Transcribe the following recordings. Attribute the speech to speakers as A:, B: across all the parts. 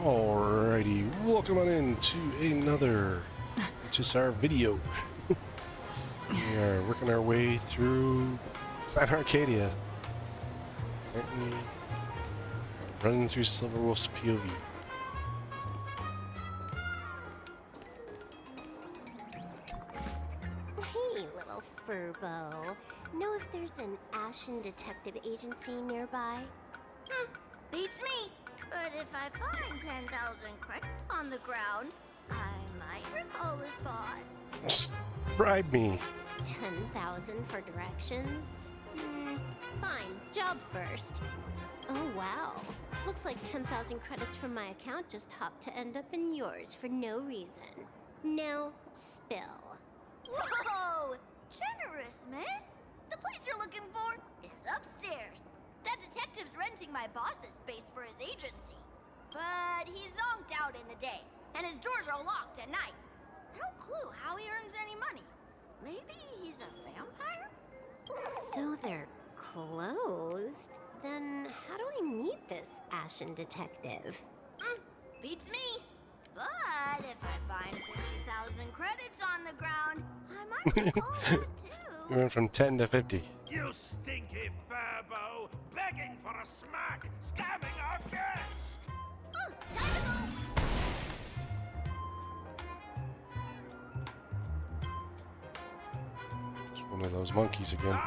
A: Alrighty, welcome on in to another HSR video. We are working our way through Planarcadia. Currently running through Silverwolf's POV.
B: Hey, little furbo. Know if there's an Ashen Detective Agency nearby?
C: Beats me. But if I find 10,000 credits on the ground, I might recall the spot.
A: Bribe me.
B: 10,000 for directions? Fine, job first. Oh wow. Looks like 10,000 credits from my account just hopped to end up in yours for no reason. Now, spill.
C: Whoa! Generous, miss. The place you're looking for is upstairs. That detective's renting my boss's space for his agency. But he's zonked out in the day, and his doors are locked at night. No clue how he earns any money. Maybe he's a vampire?
B: So they're closed? Then how do I meet this Ashen Detective?
C: Beats me. But if I find 50,000 credits on the ground, I might recall that
A: We
C: too.
A: went from 10 to 50.
D: You stinky furbo! Begging for a smack! Scamming our guest!
C: Time to go!
A: It's one of those monkeys again.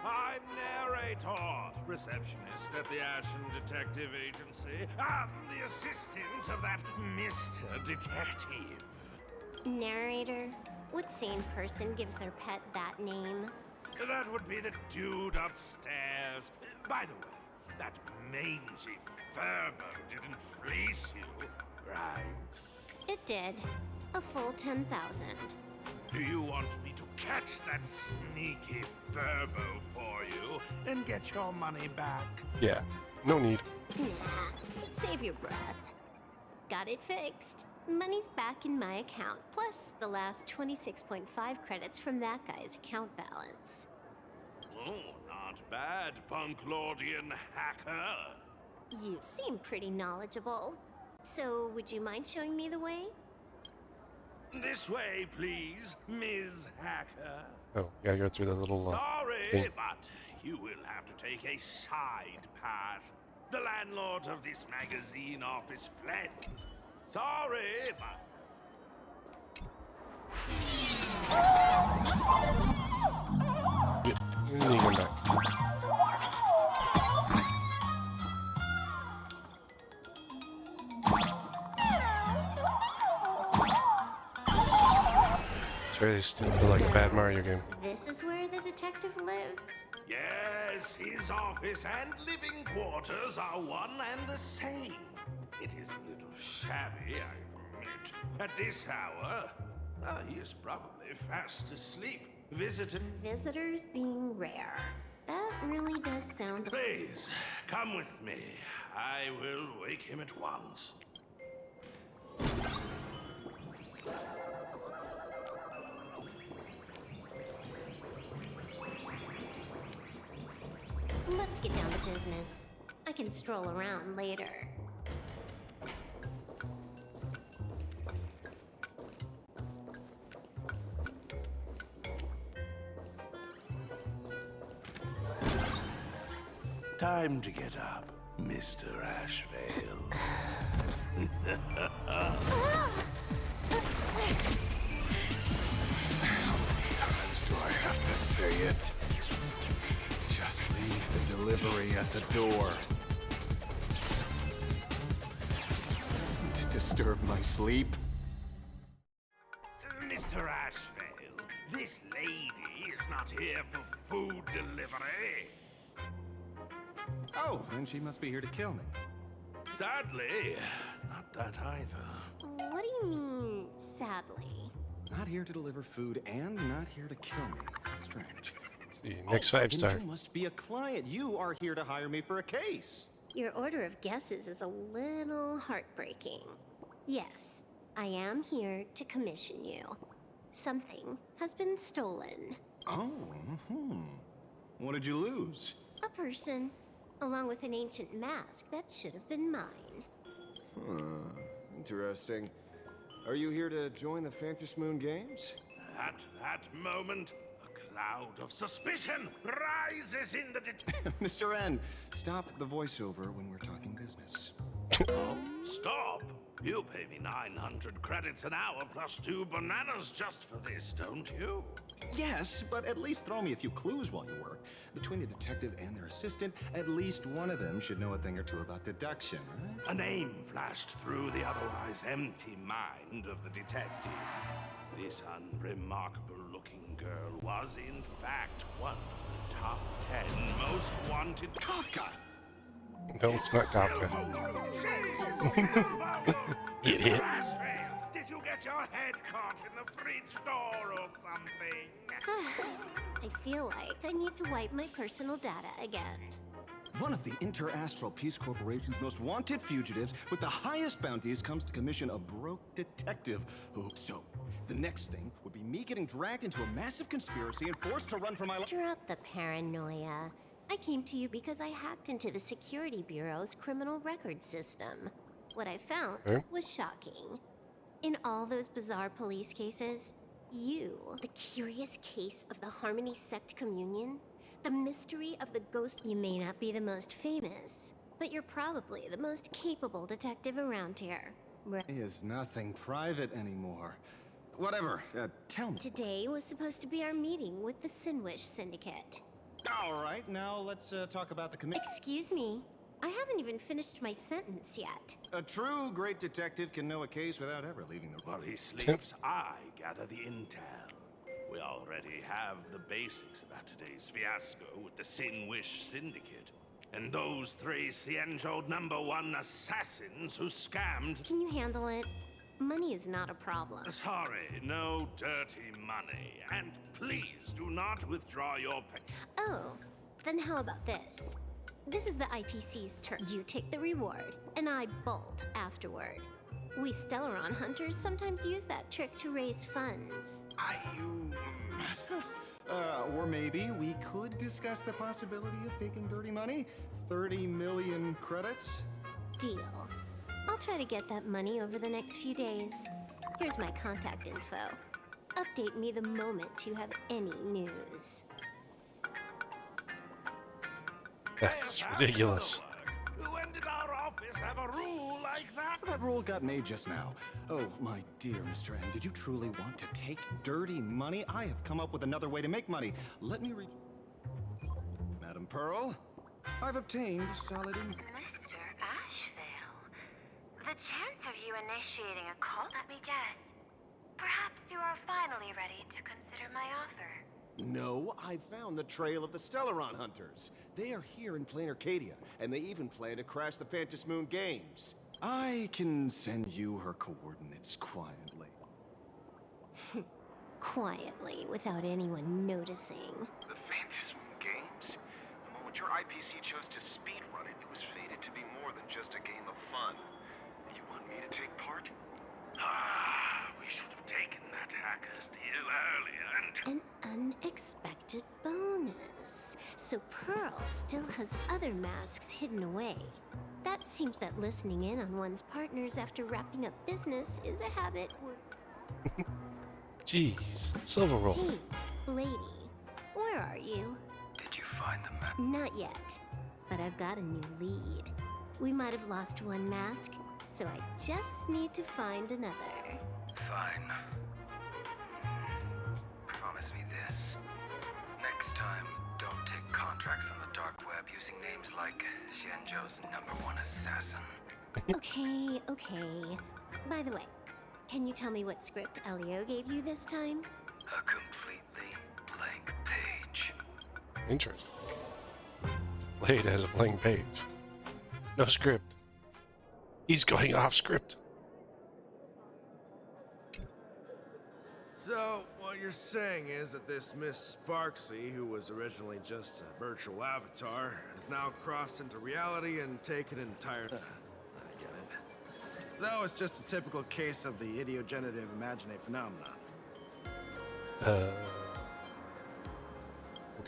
D: I'm narrator, receptionist at the Ashen Detective Agency. I'm the assistant of that Mr. Detective.
B: Narrator? What sane person gives their pet that name?
D: That would be the dude upstairs. By the way, that mangy furbo didn't fleece you, right?
B: It did. A full 10,000.
D: Do you want me to catch that sneaky furbo for you and get your money back?
A: Yeah, no need.
B: Nah, save your breath. Got it fixed. Money's back in my account, plus the last 26.5 credits from that guy's account balance.
D: Oh, not bad, Punklordian hacker.
B: You seem pretty knowledgeable. So, would you mind showing me the way?
D: This way, please, Ms. Hacker.
A: Oh, gotta go through the little
D: Sorry,
A: thing.
D: but you will have to take a side path. The landlord of this magazine office fled. Sorry, but...
A: You need to come back. It's really still feel like a bad Mario game.
B: This is where the detective lives.
D: Yes, his office and living quarters are one and the same. It is a little shabby, I admit. At this hour, he is probably fast asleep.
B: Visitors being rare. That really does sound...
D: Please, come with me. I will wake him at once.
B: Let's get down to business. I can stroll around later.
D: Time to get up, Mr. Ashvale.
E: How many times do I have to say it? Just leave the delivery at the door. To disturb my sleep?
D: Mr. Ashvale, this lady is not here for food delivery.
E: Oh, then she must be here to kill me.
D: Sadly, not that either.
B: What do you mean, sadly?
E: Not here to deliver food and not here to kill me. How strange.
A: See, next
E: Oh,
A: 5-star.
E: then you must be a client. You are here to hire me for a case.
B: Your order of guesses is a little heartbreaking. Yes, I am here to commission you. Something has been stolen.
E: Oh, What did you lose?
B: A person, along with an ancient mask that should have been mine.
F: Interesting. Are you here to join the Fantasy Moon Games?
D: At that moment, a cloud of suspicion rises in the
F: Mr. N, stop the voiceover when we're talking business.
D: Stop! You pay me 900 credits an hour plus 2 bananas just for this, don't you?
F: Yes, but at least throw me a few clues while you work. Between the detective and their assistant, at least one of them should know a thing or two about deduction, right?
D: A name flashed through the otherwise empty mind of the detective. This unremarkable-looking girl was, in fact, one of the top 10 most wanted...
F: Kafka!
A: No, it's not Kafka. Idiot.
D: Did you get your head caught in the fridge door or something?
B: I feel like I need to wipe my personal data again.
F: One of the Interastral Peace Corporation's most wanted fugitives with the highest bounties comes to commission a broke detective who... So, the next thing would be me getting dragged into a massive conspiracy and forced to run for my life.
B: Drop the paranoia. I came to you because I hacked into the Security Bureau's criminal record system. What I found was shocking. In all those bizarre police cases, the curious case of the Harmony Sect Communion, the mystery of the ghost... You may not be the most famous, but you're probably the most capable detective around here.
F: Is nothing private anymore. Whatever, tell me.
B: Today was supposed to be our meeting with the Sinwish Syndicate.
F: All right, now let's talk about the commission.
B: Excuse me, I haven't even finished my sentence yet.
F: A true great detective can know a case without ever leaving the...
D: While he sleeps, I gather the intel. We already have the basics about today's fiasco with the Sinwish Syndicate. And those 3 Cienjo #1 assassins who scammed...
B: Can you handle it? Money is not a problem.
D: Sorry, no dirty money. And please do not withdraw your pay.
B: Oh, then how about this? This is the IPC's turn. You take the reward, and I bolt afterward. We Stellaron hunters sometimes use that trick to raise funds.
F: Or maybe we could discuss the possibility of taking dirty money? 30 million credits?
B: Deal. I'll try to get that money over the next few days. Here's my contact info. Update me the moment you have any news.
A: That's ridiculous.
D: When did our office have a rule like that?
F: That rule got made just now. Oh, my dear Mr. N, did you truly want to take dirty money? I have come up with another way to make money. Let me read... Madam Pearl, I've obtained solid...
G: Mr. Ashvale, the chance of you initiating a cult, let me guess. Perhaps you are finally ready to consider my offer.
F: No, I found the trail of the Stellaron hunters. They are here in Planarcadia, and they even plan to crash the Fantasy Moon Games. I can send you her coordinates quietly.
B: Quietly, without anyone noticing.
H: The Fantasy Moon Games? The moment your IPC chose to speedrun it, it was fated to be more than just a game of fun. You want me to take part?
D: We should have taken that hacker's deal earlier and...
B: An unexpected bonus. So Pearl still has other masks hidden away. That seems that listening in on one's partners after wrapping up business is a habit we're...
A: Jeez, Silver Roll.
B: Hey, lady, where are you?
H: Did you find the map?
B: Not yet, but I've got a new lead. We might have lost one mask, so I just need to find another.
H: Fine. Promise me this. Next time, don't take contracts on the dark web using names like Xianzhou's #1 assassin.
B: Okay. By the way, can you tell me what script Elio gave you this time?
H: A completely blank page.
A: Interesting. Blade has a blank page. No script. He's going off script.
I: So, what you're saying is that this Miss Sparksy, who was originally just a virtual avatar, has now crossed into reality and taken entire... I get it. So, it's just a typical case of the idiogenerative imaginative phenomenon.
A: Okay.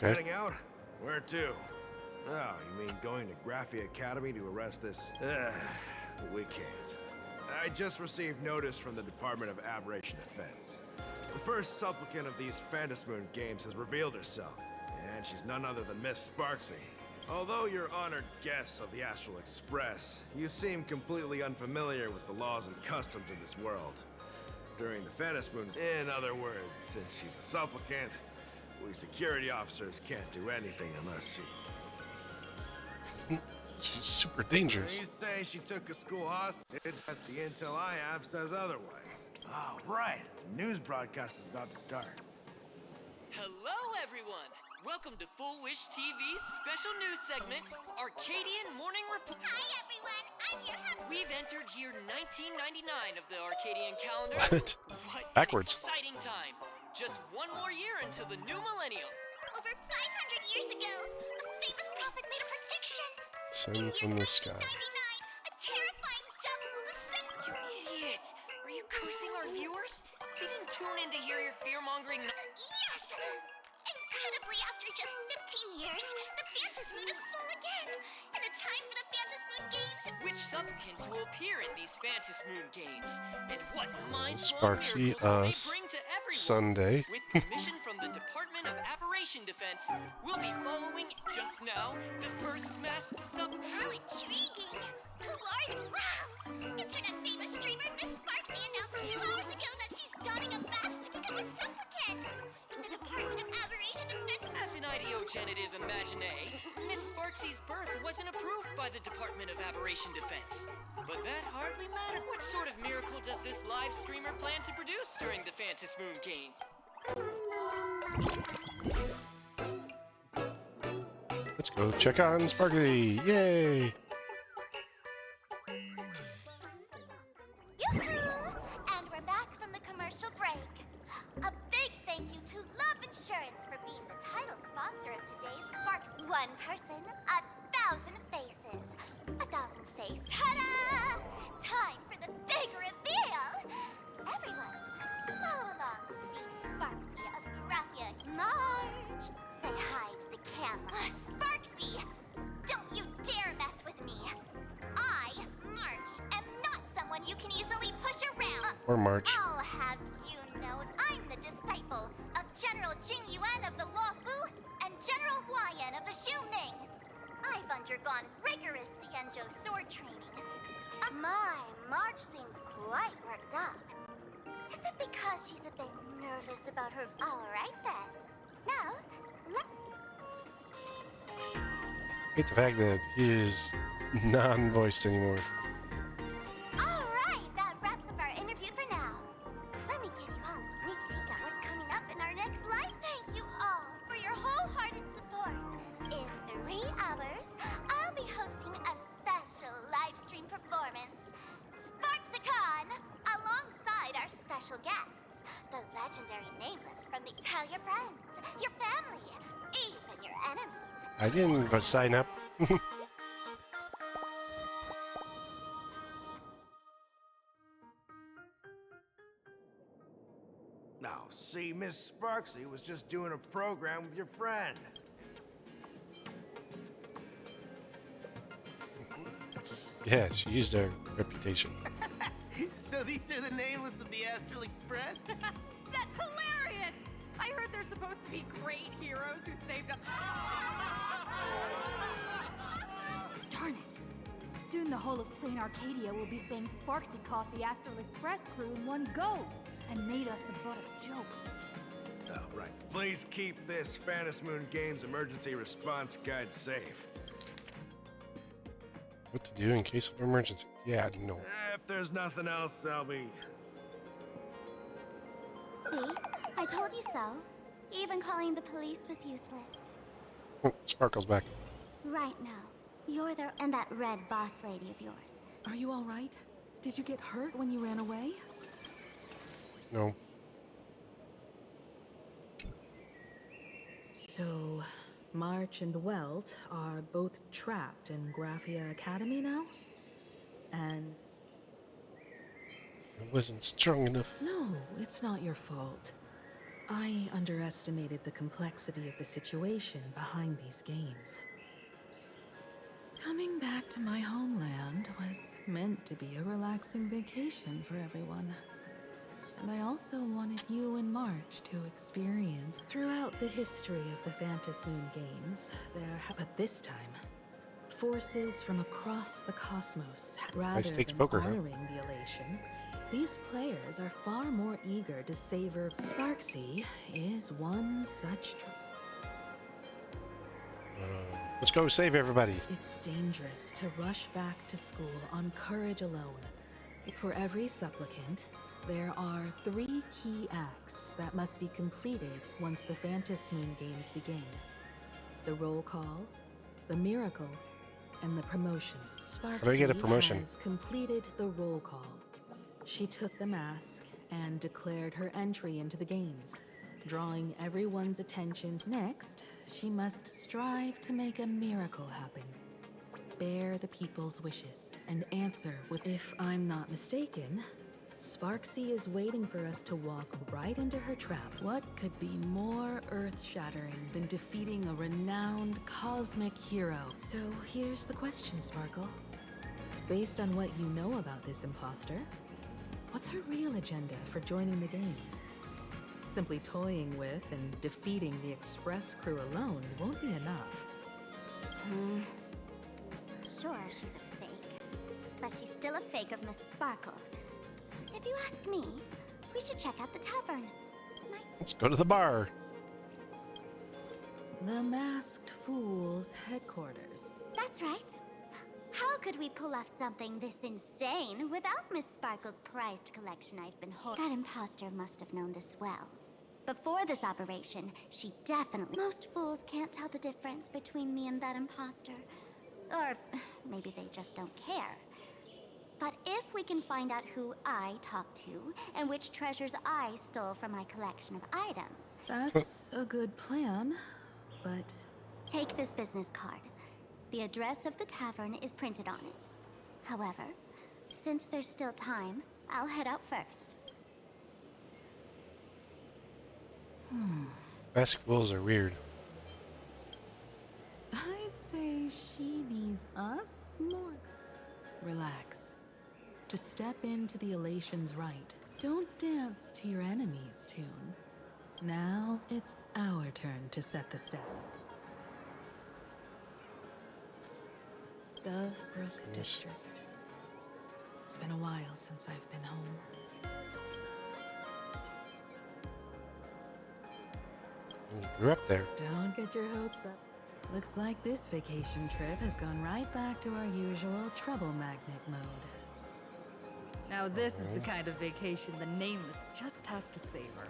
I: Heading out? Where to? Oh, you mean going to Graphia Academy to arrest this... we can't. I just received notice from the Department of Aberration Defense. The first supplicant of these Phantasmoon games has revealed herself, and she's none other than Miss Sparksy. Although you're honored guests of the Astral Express, you seem completely unfamiliar with the laws and customs of this world. During the Phantasmoon, in other words, since she's a supplicant, we security officers can't do anything unless she...
A: She's super dangerous.
I: You say she took a school hostage, but the intel I have says otherwise. Oh, right. The news broadcast is about to start.
J: Hello, everyone. Welcome to Full Wish TV's special news segment, Arcadian Morning Report.
C: Hi, everyone. I'm your host.
J: We've entered year 1999 of the Arcadian calendar.
A: What?
J: What
A: Backwards.
J: An exciting time. Just one more year until the new millennium.
C: Over 500 years ago, a famous prophet made a prediction.
A: Send from the sky.
C: 99, a terrifying devil will descend.
J: You idiot. Are you cursing our viewers? They didn't tune in to hear your fear-mongering...
C: Yes! Incredibly, after just 15 years, the Phantasmoon is full again, and the time for the Phantasmoon Games.
J: Which supplicants will appear in these Phantasmoon games? And what mind-blowing
A: Sparksy,
J: miracles will they
A: us,
J: bring to everyone?
A: Sunday.
J: With permission from the Department of Aberration Defense, we'll be following, just now, the first masked
C: How intriguing! To Lord, wow! Internet famous streamer Miss Sparksy announced 2 hours ago that she's donning a mask to become a supplicant. The Department of Aberration Defense...
J: As an ideogenitive imaginative, Miss Sparksy's birth wasn't approved by the Department of Aberration Defense. But that hardly matters. What sort of miracle does this live streamer plan to produce during the Phantasmoon game?
A: Let's go check on Sparky. Yay!
C: Yoo-hoo! And we're back from the commercial break. A big thank you to Love Insurance for being the title sponsor of today's Sparks. One person, 1,000 faces. 1,000 face. Ta-da! Time for the big reveal! Everyone, follow along with me, Sparksy of Graphia. Marge! Say hi to the camera. Sparksy! Don't you dare mess with me! I, March, am not someone you can easily push around.
A: Or March.
C: I'll have you know I'm the disciple of General Jing Yuan of the Luofu and General Huayan of the Xiuming. I've undergone rigorous Xianzhou sword training. My March seems quite worked up. Is it because she's a bit nervous about her... All right, then. Now, let...
A: I hate the fact that he is non-voiced anymore.
C: All right, that wraps up our interview for now. Let me give you all a sneak peek at what's coming up in our next live. Thank you all for your wholehearted support. In 3 hours, I'll be hosting a special live stream performance, Sparksicon, alongside our special guests, the legendary Nameless from the... Tell your friends, your family, even your enemies.
A: I didn't go sign up.
I: Now, see, Miss Sparksy was just doing a program with your friend.
A: Yeah, she used her reputation.
K: So these are the Nameless of the Astral Express?
L: That's hilarious! I heard they're supposed to be great heroes who saved up. Darn it! Soon the whole of Planarcadia will be saying Sparksy caught the Astral Express crew in one go and made us the butt of jokes.
I: Oh, right. Please keep this Phantasmoon Games emergency response guide safe.
A: What to do in case of emergency? Yeah, no.
I: If there's nothing else, I'll be...
C: See? I told you so. Even calling the police was useless.
A: Oh, Sparkle's back.
C: Right now, you're there and that red boss lady of yours.
M: Are you all right? Did you get hurt when you ran away?
A: No.
M: So, March and Welt are both trapped in Graphia Academy now? And...
A: I wasn't strong enough.
M: No, it's not your fault. I underestimated the complexity of the situation behind these games. Coming back to my homeland was meant to be a relaxing vacation for everyone. And I also wanted you and March to experience throughout the history of the Phantasmoon games, but this time, forces from across the cosmos, rather than
A: poker, huh?
M: honoring the elation, these players are far more eager to savor. Sparksy is one such
A: Let's go save everybody.
M: It's dangerous to rush back to school on courage alone. For every supplicant, there are 3 key acts that must be completed once the Phantasmoon games begin. The roll call, the miracle, and the promotion. Sparksy
A: How do I get a promotion?
M: has completed the roll call. She took the mask and declared her entry into the games, drawing everyone's attention. Next, she must strive to make a miracle happen. Bear the people's wishes and answer with, if I'm not mistaken, Sparksy is waiting for us to walk right into her trap. What could be more earth-shattering than defeating a renowned cosmic hero? So here's the question, Sparkle. Based on what you know about this imposter, what's her real agenda for joining the games? Simply toying with and defeating the Express crew alone won't be enough.
C: Sure, she's a fake. But she's still a fake of Miss Sparkle. If you ask me, we should check out the tavern.
A: Let's go to the bar.
M: The Masked Fool's headquarters.
C: That's right. How could we pull off something this insane without Miss Sparkle's prized collection I've been holding? That imposter must have known this well. Before this operation, she definitely... Most fools can't tell the difference between me and that imposter. Or maybe they just don't care. But if we can find out who I talked to and which treasures I stole from my collection of items...
M: That's a good plan, but...
C: Take this business card. The address of the tavern is printed on it. However, since there's still time, I'll head out first.
A: Masked fools are weird.
M: I'd say she needs us more. Relax. To step into the elation's right, don't dance to your enemy's tune. Now it's our turn to set the step. Dovebrook District. It's been a while since I've been home.
A: You grew up there.
M: Don't get your hopes up. Looks like this vacation trip has gone right back to our usual trouble magnet mode.
L: Now this is the kind of vacation the Nameless just has to savor.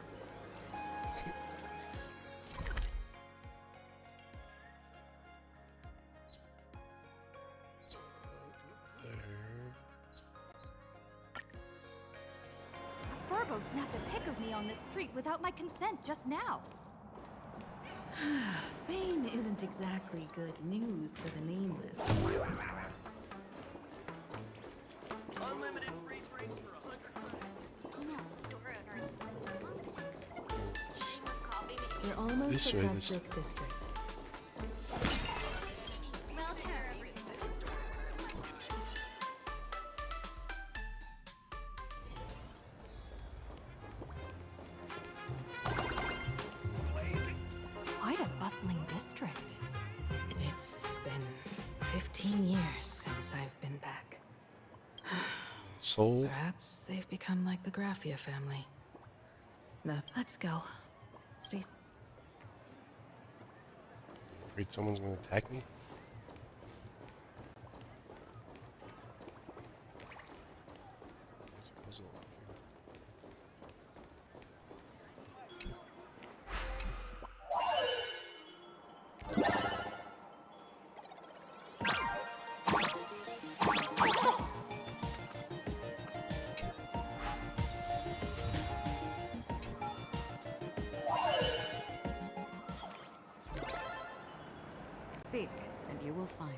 L: A Furbo snapped a pic of me on the street without my consent just now.
M: Fame isn't exactly good news for the Nameless.
K: Unlimited free drinks for 100
M: You're almost
A: This
M: at
A: way,
M: Dovebrook District.
L: Quite a bustling district.
M: It's been 15 years since I've been back.
A: Sold.
M: Perhaps they've become like the Graphia family. No, let's go. Stay.
A: Afraid someone's gonna attack me? There's a puzzle up here.
L: Seek, and you will find.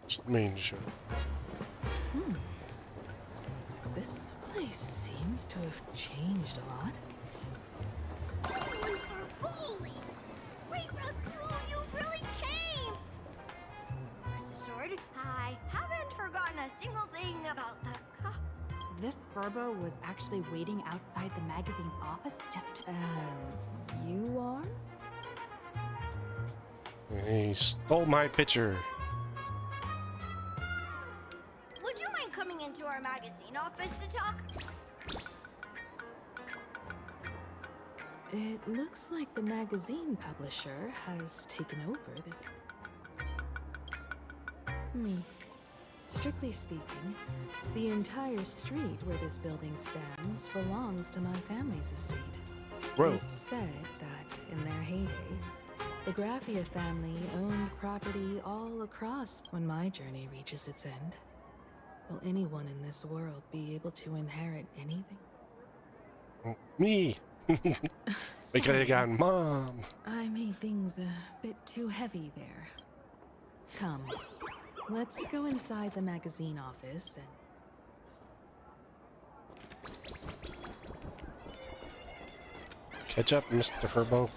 A: Just the main show.
M: This place seems to have changed a lot.
C: Bully! Great raccoon! good. I haven't forgotten a single thing about the
L: This Furbo was actually waiting outside the magazine's office just to...
M: You are?
A: He stole my picture.
C: Would you mind coming into our magazine office to talk?
M: It looks like the magazine publisher has taken over this. Strictly speaking, the entire street where this building stands belongs to my family's estate.
A: Whoa.
M: It's said that in their heyday, the Graffia family owned property all across. When my journey reaches its end, will anyone in this world be able to inherit anything?
A: Me. We could have
M: Sorry,
A: gone, Mom.
M: I made things a bit too heavy there. Come, let's go inside the magazine office and...
A: Catch up, Mr. Furbo.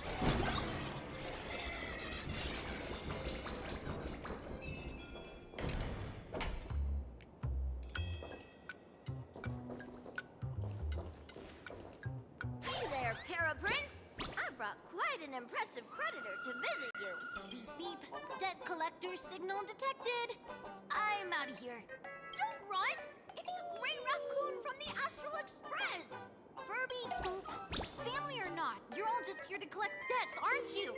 C: Hey there, Paraprince! I brought quite an impressive creditor to visit you.
B: Beep beep. Debt collector signal detected. I'm out of here.
C: Don't run! It's the Great Raccoon from the Astral Express!
B: Furby poop. Family or not, you're all just here to collect debts, aren't you?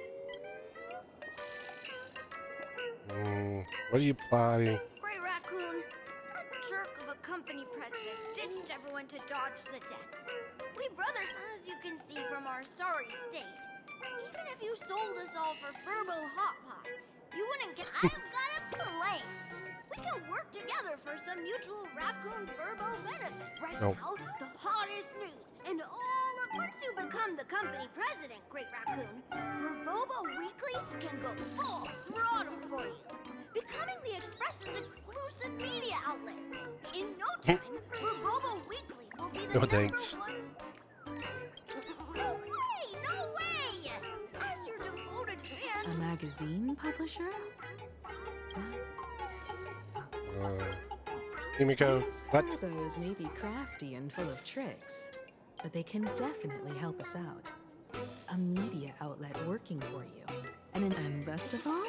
A: What are you plotting?
C: Great Raccoon, that jerk of a company president ditched everyone to dodge the debts. We brothers, as you can see from our sorry state, even if you sold us all for Furbo Hot Pot, you wouldn't get... I've got a plan! We can work together for some mutual Raccoon Furbo benefit. Right
A: Nope.
C: now, the hottest news, and all of once you become the company president, Great Raccoon, Furbobo Weekly can go full throttle for you, becoming the Express's exclusive media outlet. In no time, Furbobo Weekly will be the
A: No
C: number
A: thanks.
C: one... No way! No way! As your devoted fan...
M: A magazine publisher?
A: Himiko,
M: These
A: what?
M: Furbos may be crafty and full of tricks, but they can definitely help us out. A media outlet working for you. And best of all,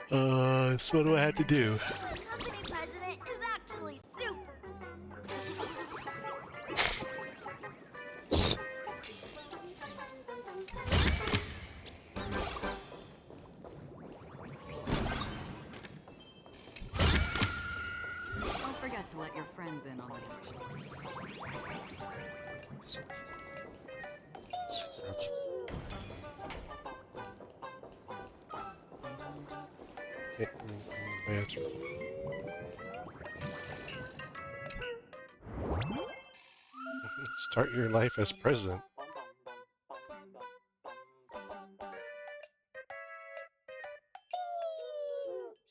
A: So what do I have to do?
C: The company president is actually super.
N: Don't forget to let your friends in on the action.
A: Get in the bathroom. Start your life as president.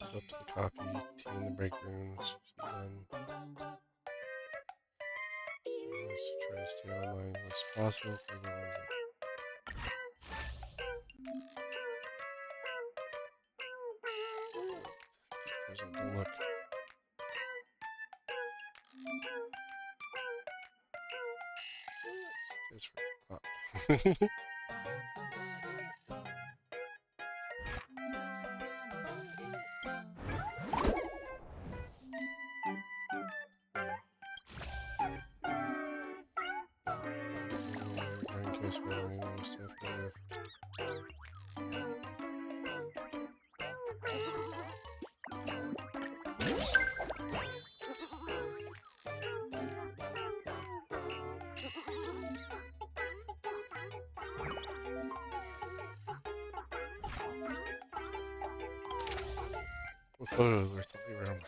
A: Just up to the coffee, tea in the break rooms. Let's try to stay online as possible for the ones that don't look. This for photos worth the around.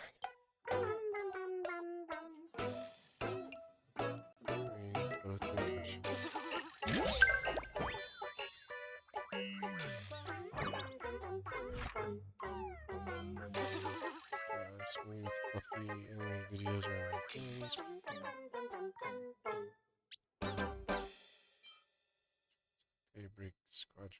A: Smooth, fluffy anime videos around my phones. Daybreak Squadron.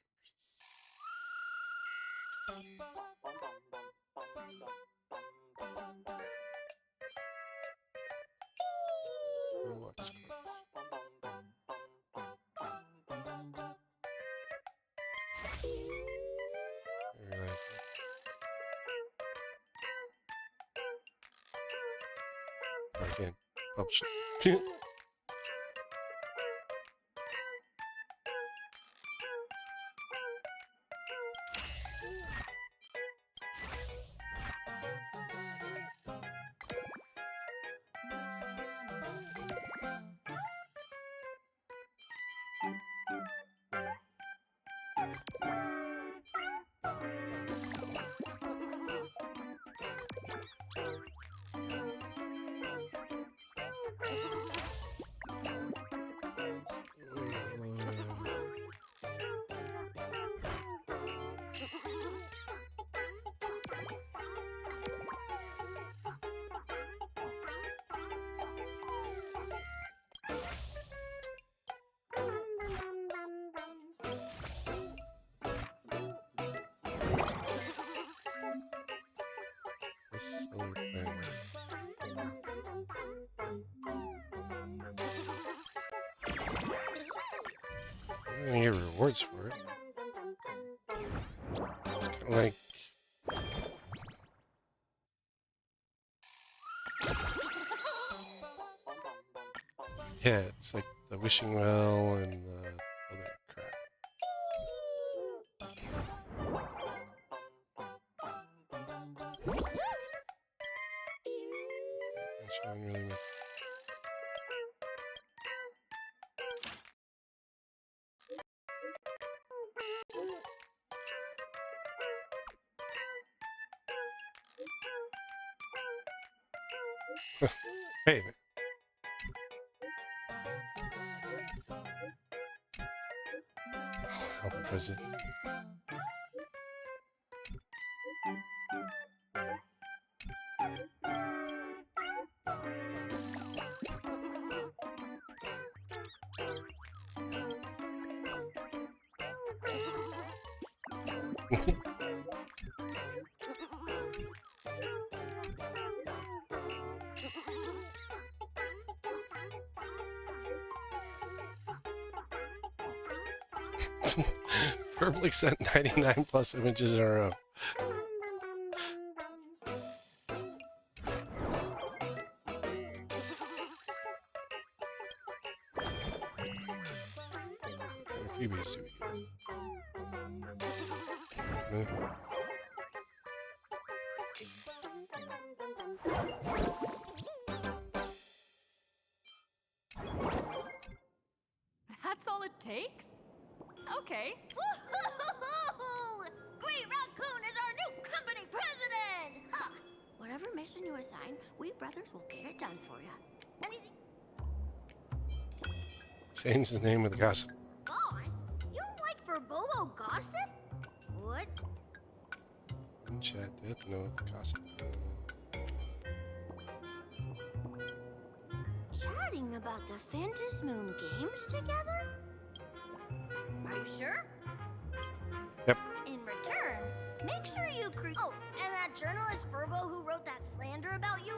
A: I can't publish it. Solar panel. I'm gonna get rewards for it. It's kind of like yeah, it's like the wishing well and other crap. Showing really much. Hey. Help present. Verbally sent 99 plus images in a row. Freebies do we get?
L: That's all it takes? Okay.
C: Woohoo! Green Raccoon is our new company president! Ha! Whatever mission you assign, we brothers will get it done for you. Anything?
A: Change the name of the gossip.
C: Boss? You don't like Verbobo gossip? What?
A: In chat, death note, gossip.
C: Chatting about the Phantasmoon games together? Are you sure?
A: Yep.
C: In return, make sure you Oh, and that journalist Verbo who wrote that slander about you?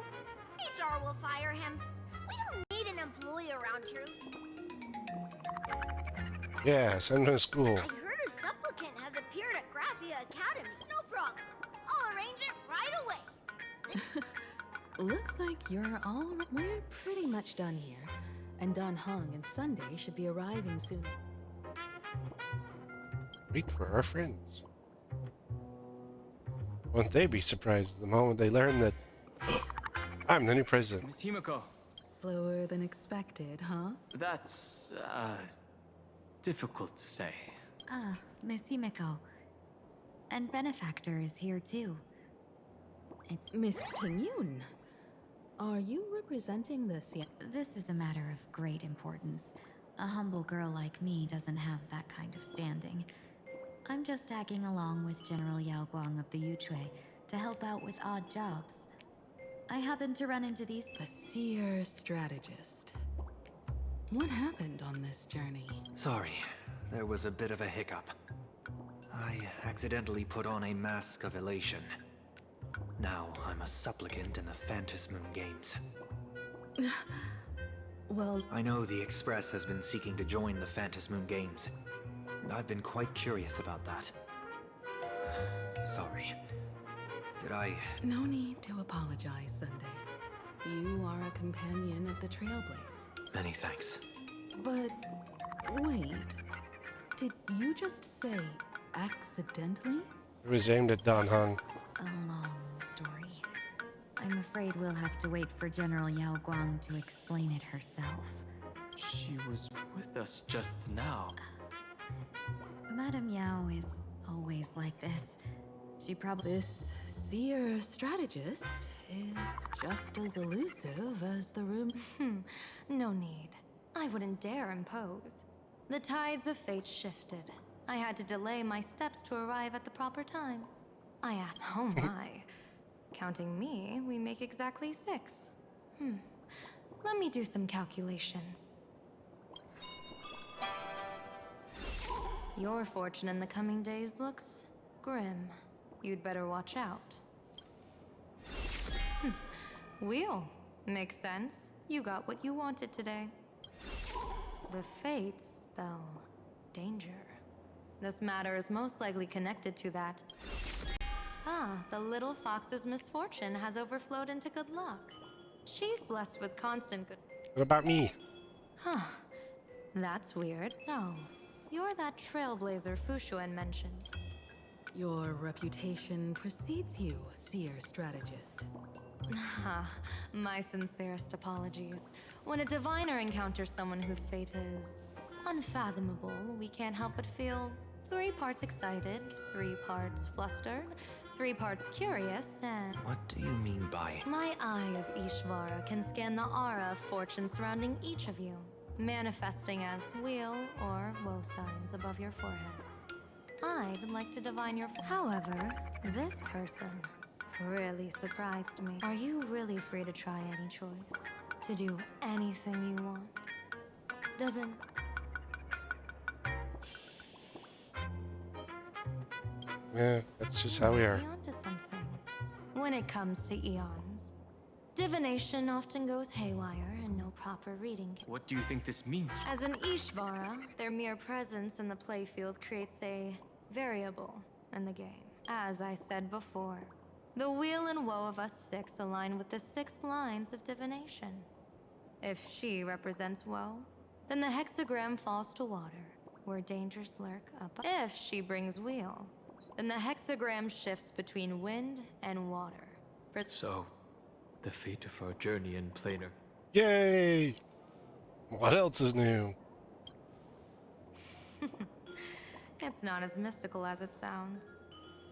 C: HR will fire him. We don't need an employee around here.
A: Yeah, send him to school.
C: I heard a supplicant has appeared at Graphia Academy. No problem. I'll arrange it right away.
M: Looks like we're pretty much done here. And Don Hung and Sunday should be arriving soon.
A: Wait for our friends. Won't they be surprised the moment they learn that I'm the new president?
O: Miss Himiko.
M: Slower than expected, huh?
O: That's, difficult to say.
N: Miss Himiko. And Benefactor is here too. It's
M: Miss Tenyun. Are you representing this yet?
N: This is a matter of great importance. A humble girl like me doesn't have that kind of standing. I'm just tagging along with General Yao Guang of the Yuchue to help out with odd jobs. I happened to run into these...
M: A seer strategist. What happened on this journey?
P: Sorry, there was a bit of a hiccup. I accidentally put on a mask of elation. Now I'm a supplicant in the Phantasmoon games.
M: Well...
P: I know the Express has been seeking to join the Phantasmoon games, and I've been quite curious about that. Sorry. Did I...
M: No need to apologize, Sunday. You are a companion of the Trailblaze.
P: Many thanks.
M: But wait, did you just say accidentally?
A: It was aimed at Don Han.
N: A long story. I'm afraid we'll have to wait for General Yao Guang to explain it herself.
O: She was with us just now.
N: Madame Yao is always like this. She probably...
M: This seer strategist is just as elusive as the room.
Q: No need. I wouldn't dare impose. The tides of fate shifted. I had to delay my steps to arrive at the proper time. I asked, oh my. Counting me, we make exactly 6. Let me do some calculations. Your fortune in the coming days looks grim. You'd better watch out. Wheel. Makes sense. You got what you wanted today. The fates spell danger. This matter is most likely connected to that. The little fox's misfortune has overflowed into good luck. She's blessed with constant good...
A: What about me?
Q: That's weird. So, you're that trailblazer Fushuan mentioned.
M: Your reputation precedes you, seer strategist.
Q: My sincerest apologies. When a diviner encounters someone whose fate is unfathomable, we can't help but feel 3 parts excited, 3 parts flustered, 3 parts curious, and...
P: What do you mean by...
Q: My eye of Ishvara can scan the aura of fortune surrounding each of you, manifesting as weal or woe signs above your foreheads. I'd like to divine your... However, this person really surprised me. Are you really free to try any choice? To do anything you want? Doesn't...
A: Yeah, that's just how we are.
Q: Onto something. When it comes to eons, divination often goes haywire and no proper reading.
O: What do you think this means?
Q: As an Ishvara, their mere presence in the playfield creates a variable in the game. As I said before, the weal and woe of us 6 align with the 6 lines of divination. If she represents woe, then the hexagram falls to water, where dangers lurk up. If she brings weal, then the hexagram shifts between wind and water.
O: So, the fate of our journey in Planar.
A: Yay! What else is new?
Q: It's not as mystical as it sounds.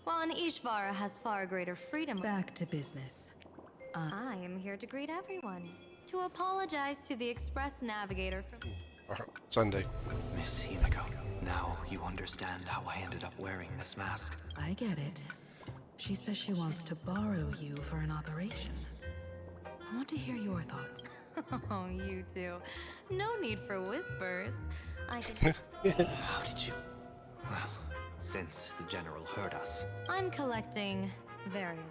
Q: While an Ishvara has far greater freedom...
M: Back to business.
Q: I am here to greet everyone. To apologize to the Express Navigator for...
A: Sunday.
P: Miss Himiko, now you understand how I ended up wearing this mask.
M: I get it. She says she wants to borrow you for an operation. I want to hear your thoughts.
Q: Oh, you two. No need for whispers. I can...
P: How did you... Well, since the General heard us.
Q: I'm collecting variables.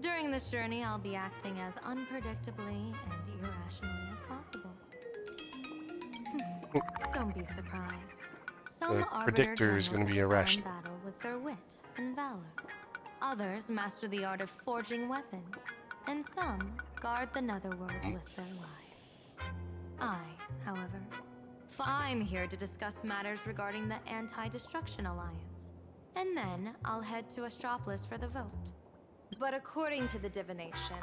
Q: During this journey, I'll be acting as unpredictably and irrationally as possible. Don't be surprised. Some
A: The
Q: arbiter
A: predictor is
Q: generals
A: going to be
Q: excel in
A: irrational.
Q: battle with their wit and valor. Others master the art of forging weapons, and some guard the netherworld with their lives. I, however, I'm here to discuss matters regarding the Anti-Destruction Alliance, and then I'll head to Astropolis for the vote. But according to the divination,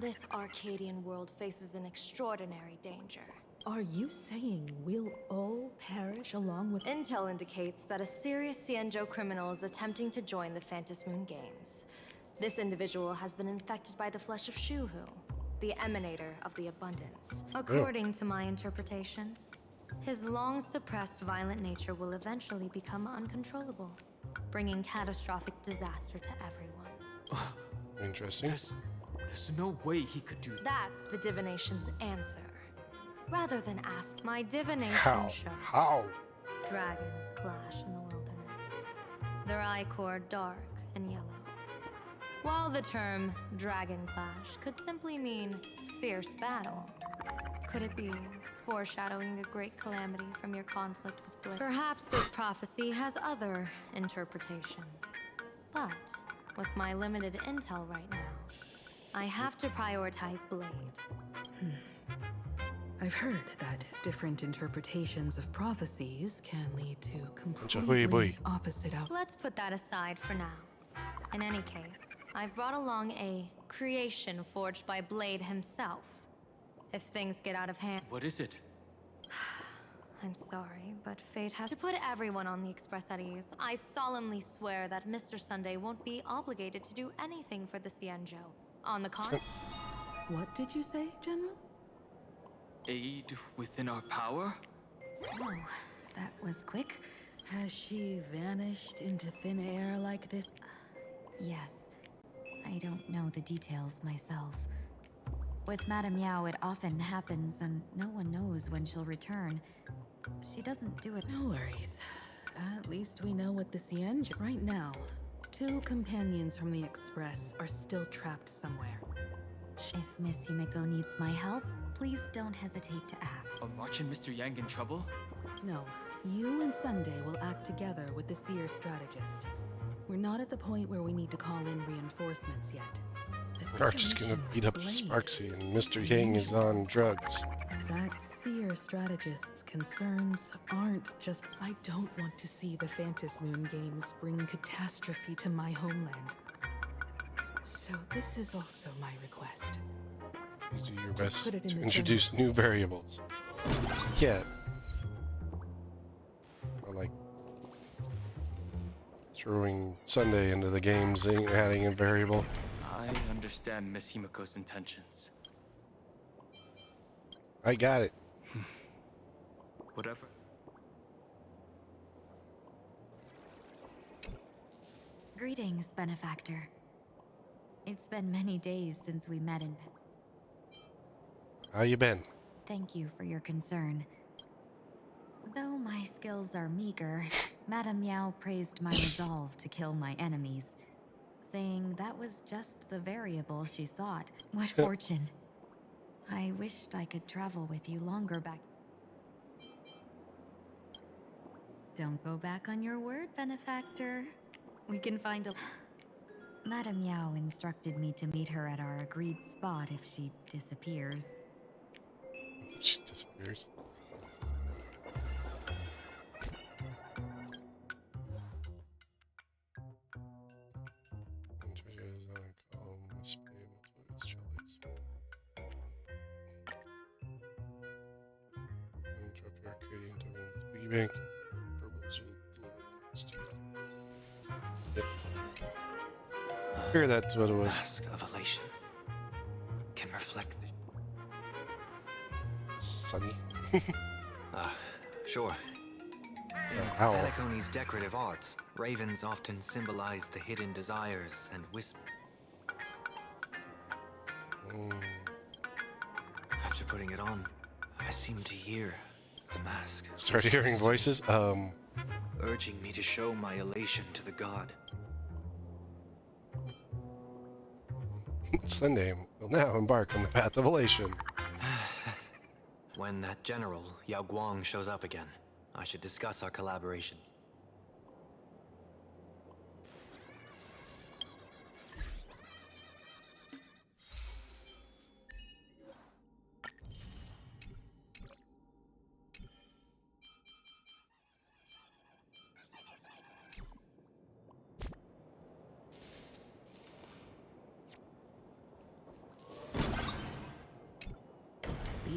Q: this Arcadian world faces an extraordinary danger.
M: Are you saying we'll all perish along with...
Q: Intel indicates that a serious Xianzhou criminal is attempting to join the Phantom Moon Games. This individual has been infected by the flesh of Shuhu, the emanator of the abundance. According to my interpretation, his long-suppressed violent nature will eventually become uncontrollable, bringing catastrophic disaster to everyone.
A: Interesting.
O: There's no way he could do that.
Q: That's the divination's answer. Rather than ask, my divination shows
A: How?
Q: dragons clash in the wilderness. Their ichor dark and yellow. While the term dragon clash could simply mean fierce battle, could it be foreshadowing a great calamity from your conflict with Blade? Perhaps this prophecy has other interpretations. But with my limited intel right now, I have to prioritize Blade.
M: I've heard that different interpretations of prophecies can lead to
A: Bunch of
M: completely opposite outcomes.
Q: Let's put that aside for now. In any case, I've brought along a creation forged by Blade himself. If things get out of hand...
O: What is it?
Q: I'm sorry, but fate has to put everyone on the Express at ease. I solemnly swear that Mr. Sunday won't be obligated to do anything for the Cienjo. On the con...
M: What did you say, General?
O: Aid within our power?
N: Whoa, that was quick.
M: Has she vanished into thin air like this?
N: Yes. I don't know the details myself. With Madame Yao, it often happens, and no one knows when she'll return. She doesn't do it.
M: No worries. At least we know what the Cienjo... Right now, 2 companions from the Express are still trapped somewhere.
N: If Miss Himiko needs my help, please don't hesitate to ask.
O: Are March and Mr. Yang in trouble?
M: No. You and Sunday will act together with the Seer strategist. We're not at the point where we need to call in reinforcements yet.
A: March is gonna beat up Sparksy, and Mr. Yang is on drugs.
M: That Seer strategist's concerns aren't just... I don't want to see the Phantasm Moon games bring catastrophe to my homeland. So this is also my request.
A: You do your best
M: put it in
A: to
M: the
A: introduce new variables. Yeah. I like throwing Sunday into the games and adding a variable.
O: I understand Miss Himiko's intentions.
A: I got it.
O: Whatever.
N: Greetings, benefactor. It's been many days since we met in...
A: How you been?
N: Thank you for your concern. Though my skills are meager, Madame Yao praised my resolve to kill my enemies, saying that was just the variable she sought. What fortune. I wished I could travel with you longer back. Don't go back on your word, benefactor. We can find a... Madame Yao instructed me to meet her at our agreed spot if she disappears.
A: She disappears. Bank. Yep. Here, that's what it was.
P: Mask of elation can reflect the
A: Sunny.
P: Sure. In
A: owl.
P: Anaconi's decorative arts, ravens often symbolize the hidden desires and After putting it on, I seem to hear the mask.
A: Start hearing voices.
P: Urging me to show my elation to the god.
A: Sunday will now embark on the path of elation.
P: When that general, Yao Guang, shows up again, I should discuss our collaboration.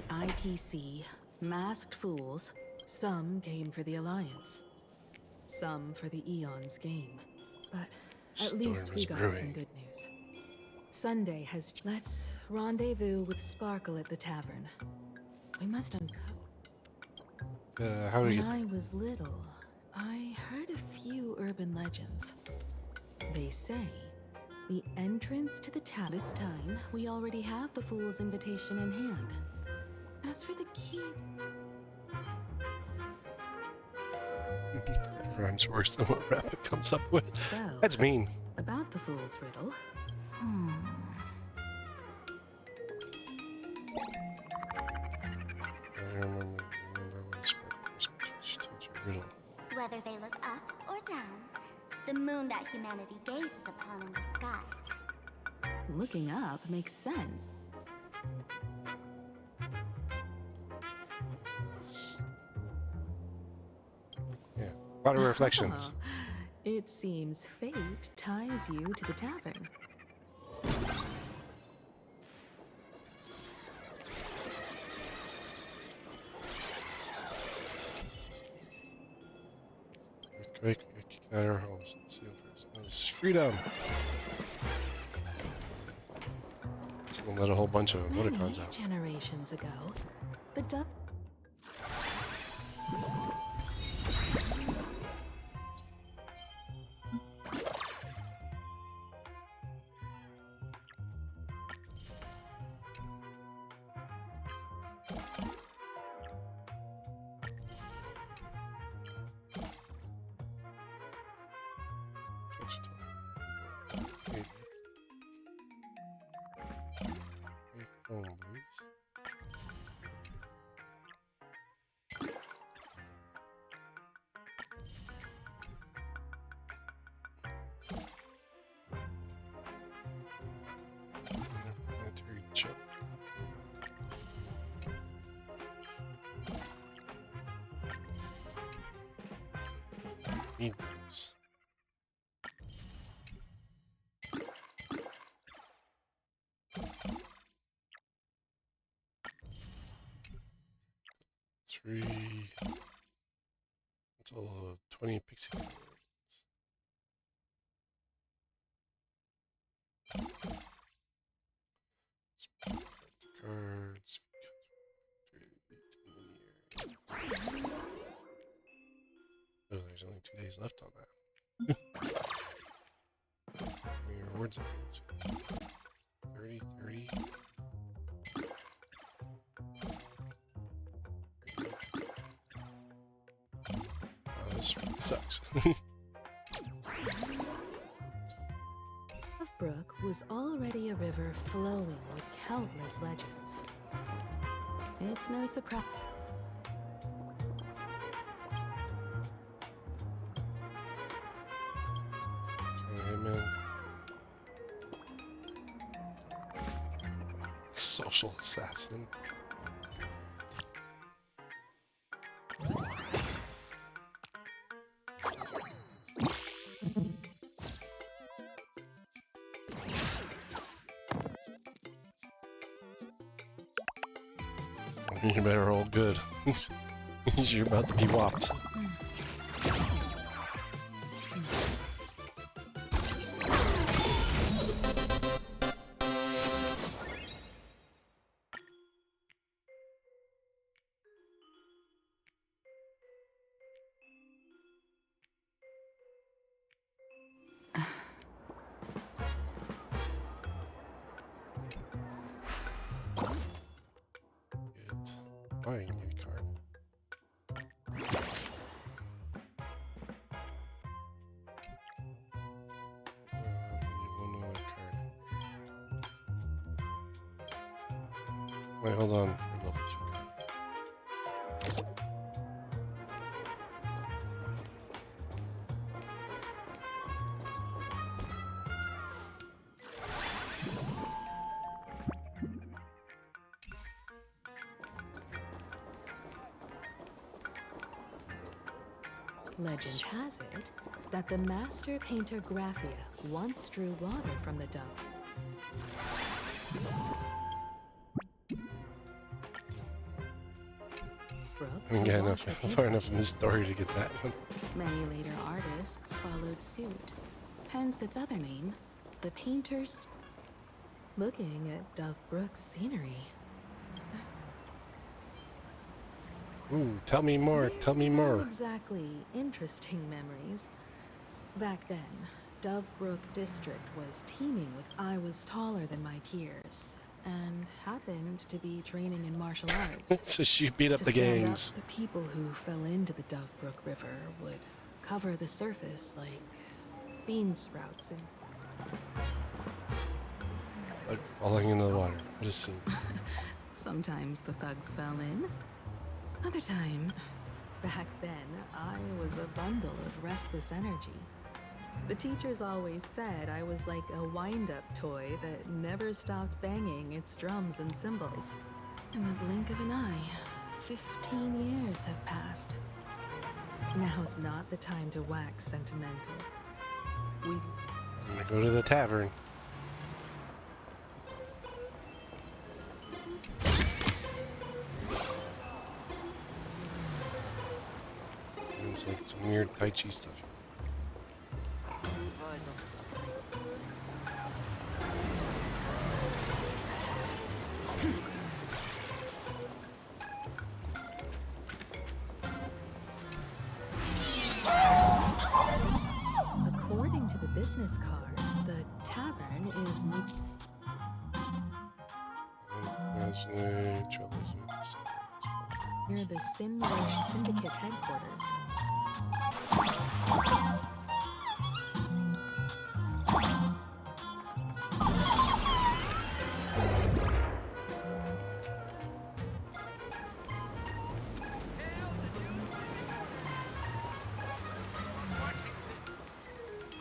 M: IPC, masked fools. Some came for the Alliance. Some for the Eon's game. But at least we got some good news. Sunday has... Let's rendezvous with Sparkle at the tavern. We must uncover...
A: how do we get...
M: When I was little, I heard a few urban legends. They say the entrance to the tavern... This time, we already have the Fool's invitation in hand. As for the key...
A: Rhymes worse than what Rabbit comes up with.
M: So,
A: that's mean.
M: About the Fool's riddle...
A: I remember when she told you a riddle.
C: Whether they look up or down, the moon that humanity gazes upon in the sky.
M: Looking up makes sense.
A: Yeah, water reflections.
M: It seems fate ties you to the tavern.
A: Earthquake, we kick out our homes. Let's see first. Notice freedom. Someone let a whole bunch of emoticons out.
M: Generations ago, the dove.
A: Meatballs. Three. Total of 20 pixie cards. Cards. Oh, there's only 2 days left on that. How many rewards are there? 30, 30. Oh, this really sucks.
M: Brook was already a river flowing with countless legends. It's no surprise.
A: Amen. Social assassin. You better roll good. You're about to be whopped. Buying a card. One other card. Wait, hold on. We're level 2 card.
M: Legend has it that the master painter Graphia once drew water from the dove.
A: Yeah, far enough in the story to get that one.
M: Many later artists followed suit, hence its other name, the painters. Looking at Dove Brook's scenery.
A: Ooh, tell me more, tell me more.
M: Not exactly interesting memories. Back then, Dove Brook District was teeming with I was taller than my peers, and happened to be training in martial arts.
A: So she beat up the gangs.
M: The people who fell into the Dove Brook River would cover the surface like bean sprouts and
A: Like falling into the water. What a scene.
M: sometimes the thugs fell in. Other time, back then, I was a bundle of restless energy. The teachers always said I was like a wind-up toy that never stopped banging its drums and cymbals. In the blink of an eye, 15 years have passed. Now's not the time to wax sentimental.
A: I'm gonna go to the tavern. It's like some weird Tai Chi stuff.
M: According to the business card, the tavern is near the Sinwish Syndicate headquarters.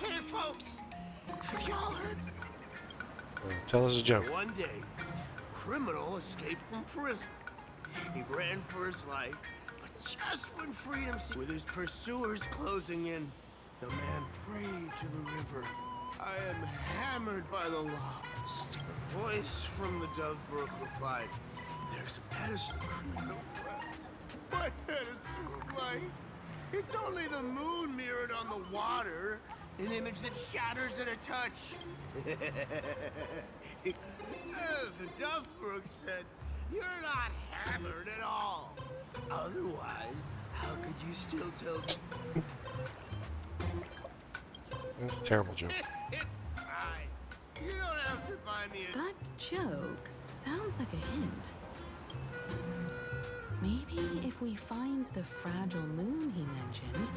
K: Hey, folks! Have y'all heard?
A: Tell us a joke.
K: One day, a criminal escaped from prison. He ran for his life, but just when freedom seemed with his pursuers closing in, the man prayed to the river. I am hammered by the law. A voice from the Dove Brook replied, there's a pedestal criminal left. My pedestal of light. It's only the moon mirrored on the water, an image that shatters at a touch. The Dove Brook said, you're not hammered at all. Otherwise, how could you still tell?
A: That's a terrible joke.
K: It's fine. You don't have to buy me a...
M: That joke sounds like a hint. Maybe if we find the fragile moon he mentioned.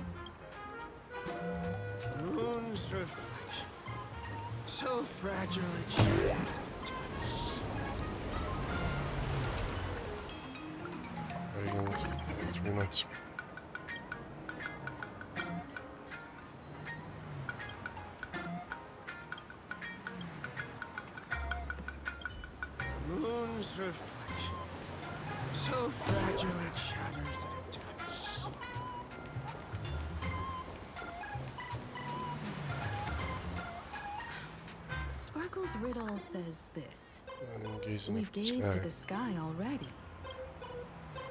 K: The moon's reflection. So fragile it shatters.
A: 3 months.
K: The moon's reflection. So fragile it shatters at a touch.
M: Sparkle's riddle says this. We've
A: Gazing at the
M: gazed
A: sky.
M: at the sky already.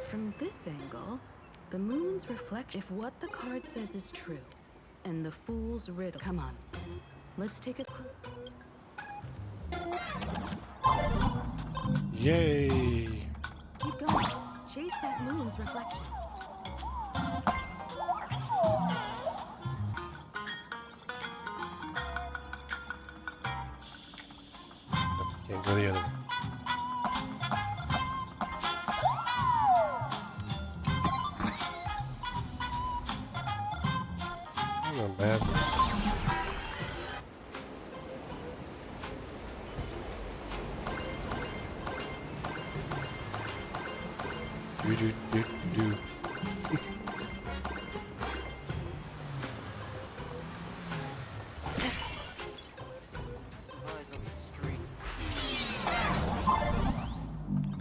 M: From this angle, the moon's reflection. If what the card says is true, and the fool's riddle. Come on, let's take a
A: Yay!
M: Keep going. Chase that moon's reflection.
A: Can't go the other way. Not bad. Do.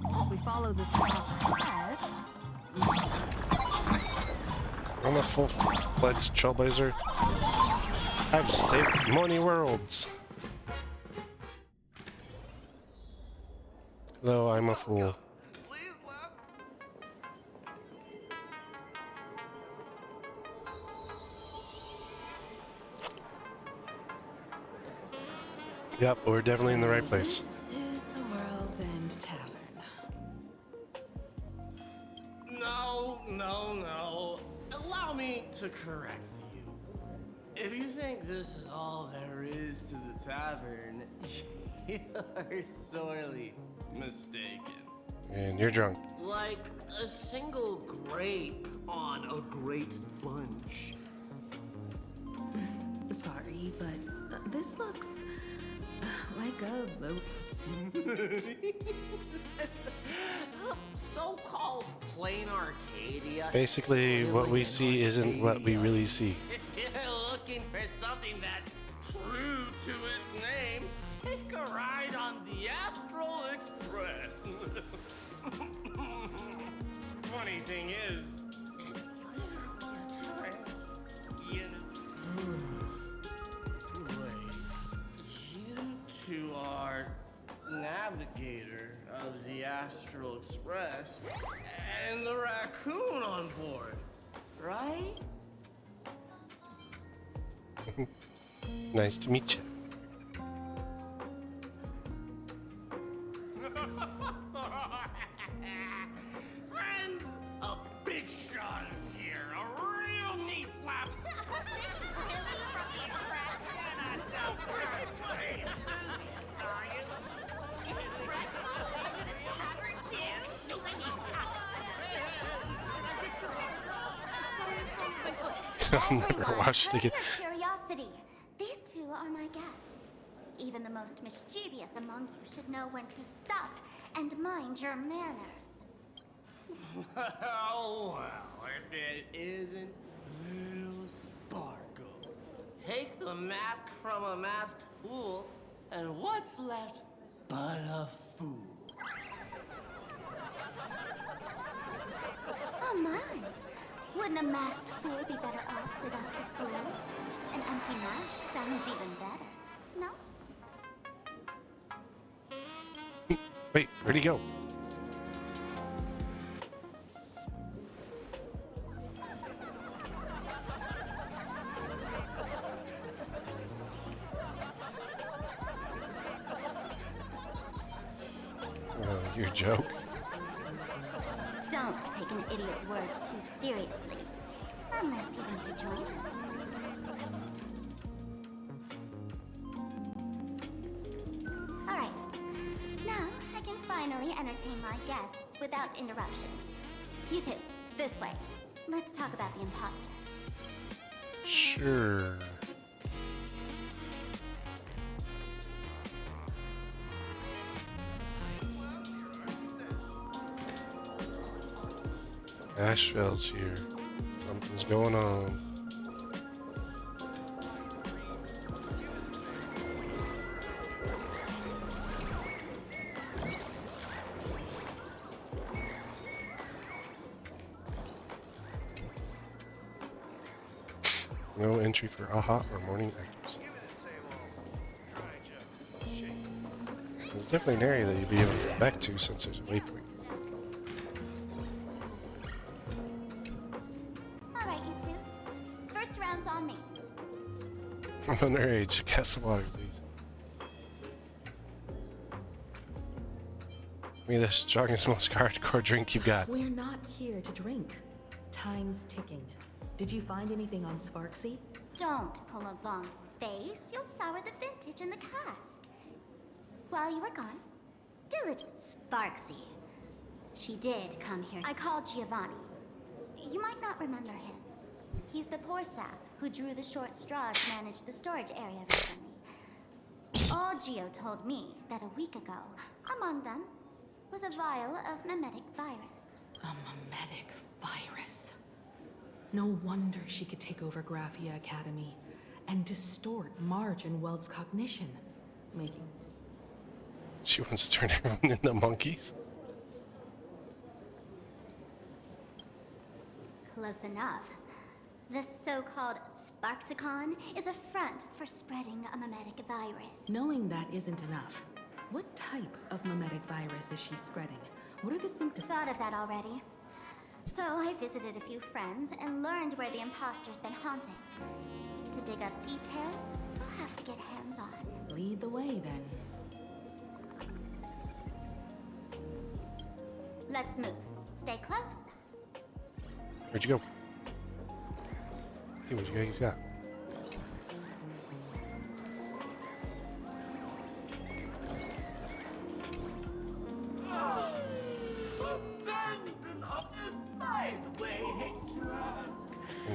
Q: If we follow this path ahead,
A: I'm a full-fledged trailblazer. I've saved many worlds. Though I'm a fool. Yep, we're definitely in the right place.
M: This is the World's End Tavern.
K: No. Allow me to correct you. If you think this is all there is to the tavern, you are sorely mistaken.
A: And you're drunk.
K: Like a single grape on a great bunch.
M: Sorry, but this looks like a boat.
K: So-called Planarcadia.
A: Basically, what we see isn't what we really see.
K: Look
R: looking for something that's true to its name, take a ride on the Astral Express. Funny thing is, it's literally a train. Wait, you two are navigator of the Astral Express and the raccoon on board, right?
A: Nice to meet you.
R: Friends, a big shot is here, a real knee slap.
A: I've never watched it again.
C: Curiosity. These two are my guests. Even the most mischievous among you should know when to stop and mind your manners.
R: Oh, well, if it isn't Little Sparkle. Take the mask from a masked fool, and what's left but a fool?
C: Oh my! Wouldn't a masked fool be better off without the fool? An empty mask sounds even better, no?
A: Wait, where'd he go? Your joke?
C: Don't take an idiot's words too seriously. Unless you want to join them. Alright. Now I can finally entertain my guests without interruptions. You two, this way. Let's talk about the imposter.
A: Sure. Asheville's here. Something's going on. No entry for AHA or morning actors. It's definitely an area that you'd be able to get back to since there's a waypoint.
C: Alright, you two. First round's on me.
A: I'm underage. Cast some water, please. Give me the strongest, most hardcore drink you've got.
M: We're not here to drink. Time's ticking. Did you find anything on Sparksy?
C: Don't pull a long face. You'll sour the vintage in the cask. While you were gone, diligent Sparksy. She did come here. I called Giovanni. You might not remember him. He's the poor sap who drew the short straw to manage the storage area recently. Old Gio told me that a week ago, among them, was a vial of mimetic virus.
M: A mimetic virus. No wonder she could take over Graphia Academy and distort Marge and Weld's cognition, making...
A: She wants to turn everyone into monkeys.
C: Close enough. This so-called Sparksicon is a front for spreading a mimetic virus.
M: Knowing that isn't enough. What type of mimetic virus is she spreading? What are the symptoms?
C: Thought of that already. So I visited a few friends and learned where the imposter's been haunting. To dig up details, we'll have to get hands-on.
M: Lead the way, then.
C: Let's move. Stay close.
A: Where'd you go? Hey, what you guys got?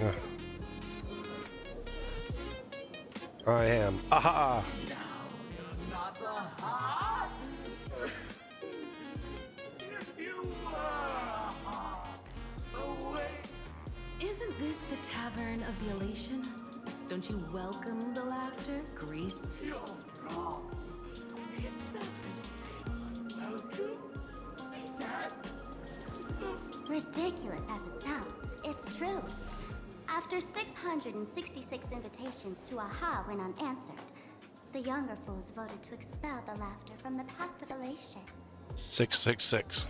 A: No. I am. Aha!
R: Not a hot. If you were away.
M: Isn't this the Tavern of the Elation? Don't Don't you welcome the laughter, grease?
K: You're wrong. It's not welcome. See that?
B: Ridiculous as it sounds, it's true. After 666 invitations to Aha went unanswered, the younger fools voted to expel the laughter from the path of elation.
A: 666.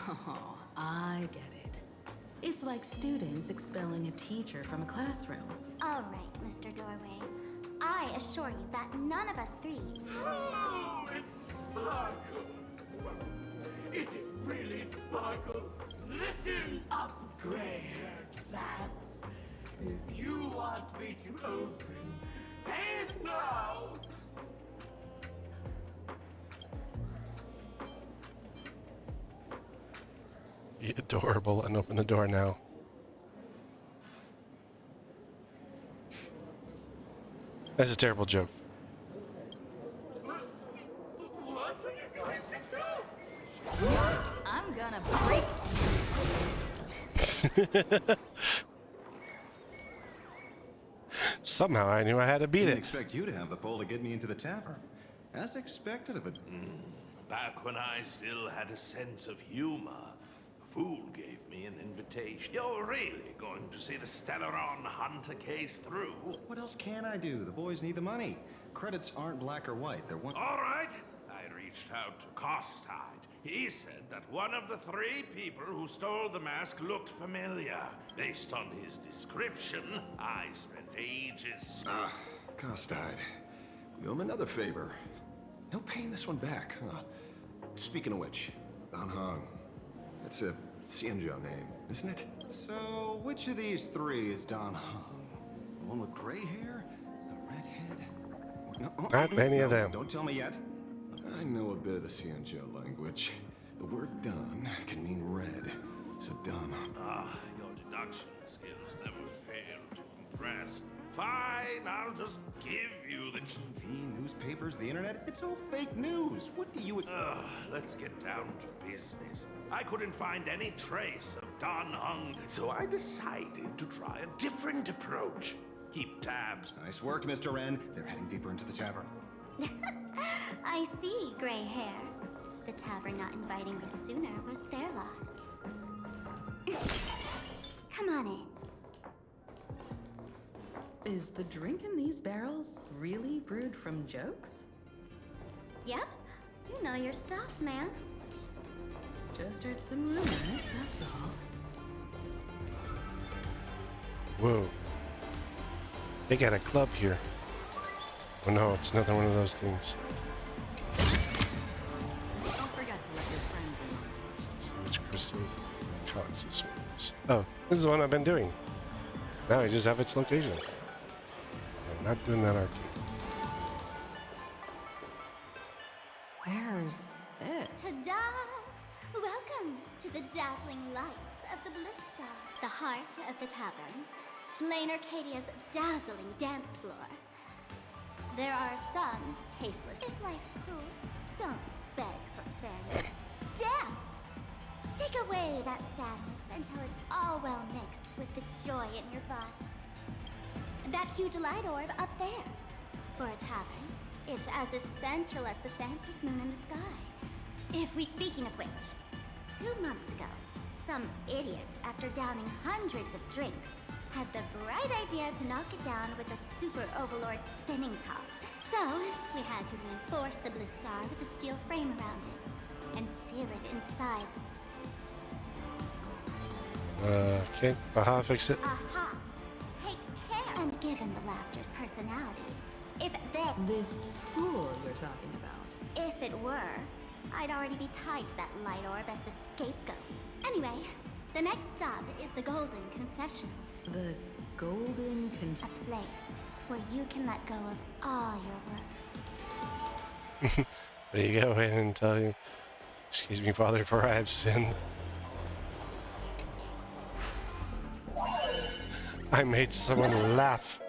M: Oh, I get it. It's like students expelling a teacher from a classroom.
B: All right, Mr. Doorway. I assure you that none of us three...
K: Oh, it's Sparkle. Is it really Sparkle? Listen up, gray-haired lass. If you want me to open, pay it now.
A: Be adorable and open the door now. That's a terrible joke.
K: What are you going to do?
L: I'm gonna break.
A: Somehow I knew I had to beat
F: Didn't
A: it.
F: expect you to have the pull to get me into the tavern. As expected of it.
D: Back when I still had a sense of humor, a fool gave me an invitation. You're really going to see the Stellaron Hunter case through?
F: What else can I do? The boys need the money. Credits aren't black or white. They're one.
D: All right. I reached out to Costide. He said that one of the 3 people who stole the mask looked familiar. Based on his description, I spent ages...
F: Costide. We owe him another favor. No paying this one back, huh? Speaking of which, Don Hong. That's a Xianzhou name, isn't it? So, which of these 3 is Don Hong? The one with gray hair? The redhead? No,
A: Not any of them.
F: Don't tell me yet. I know a bit of the Xianzhou language. The word Don can mean red. So Don.
D: Your deduction skills never fail to impress. Fine, I'll just give you the...
F: TV, newspapers, the internet, it's all fake news. What do you...
D: Let's get down to business. I couldn't find any trace of Don Hung, so I decided to try a different approach. Keep tabs.
F: Nice work, Mr. Wren. They're heading deeper into the tavern.
B: I see, gray hair. The tavern not inviting you sooner was their loss. Come on in.
M: Is the drink in these barrels really brewed from jokes?
B: Yep, you know your stuff, man.
M: Just heard some rumors, that's all.
A: Whoa. They got a club here. Oh no, it's another one of those things.
L: Don't forget to let your friends in.
A: So which crystal cogs this one is? Oh, this is the one I've been doing. Now I just have its location. I'm not doing that arcade.
N: Where's it?
B: Ta-da! Welcome to the dazzling lights of the Bliss Star, the heart of the tavern, Planarcadia's dazzling dance floor. There are some tasteless. If life's cruel, don't beg for fairness. Dance! Shake away that sadness until it's all well mixed with the joy in your body. That huge light orb up there. For a tavern, it's as essential as the Phantom moon in the sky. Speaking of which, 2 months ago, some idiot, after downing hundreds of drinks, had the bright idea to knock it down with a super overlord spinning top. So, we had to reinforce the Bliss Star with a steel frame around it, and seal it inside.
A: Okay, aha, fix it.
B: Aha! Take care! And given the laughter's personality, if they...
M: This fool you're talking about.
B: If it were, I'd already be tied to that light orb as the scapegoat. Anyway, the next stop is the Golden Confessional.
M: The Golden
B: A place where you can let go of all your work.
A: There you go in and tell you, excuse me, Father, for I have sinned. I made someone laugh.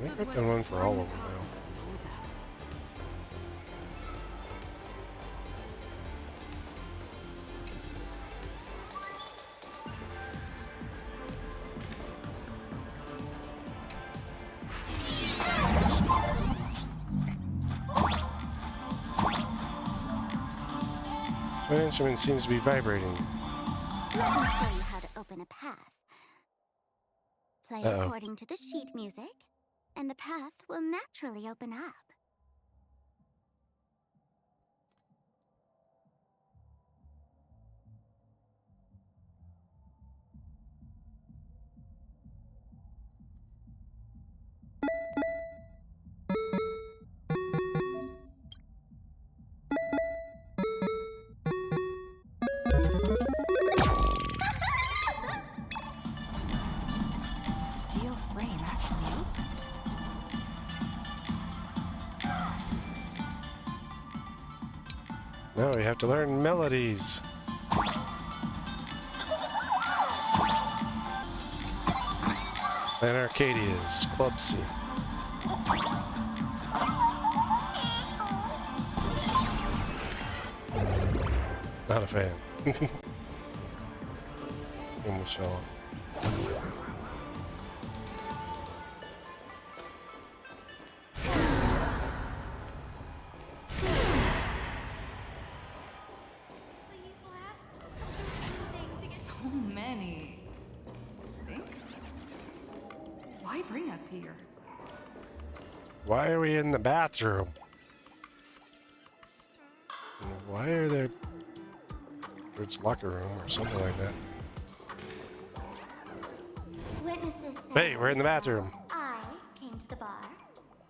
L: This is
A: I've done one for all of them now. My instrument seems to be vibrating.
C: Let me show you how to open a path. Play according to the sheet music, and the path will naturally open up.
L: Steel frame actually opened.
A: Now we have to learn melodies. Planarcadia's Club C. Not a fan. And Michelle.
L: So many. 6? Why bring us here?
A: Why are we in the bathroom? Why are there... It's locker room or something like that.
C: Witnesses say
A: Hey, we're in the bathroom.
C: I came to the bar,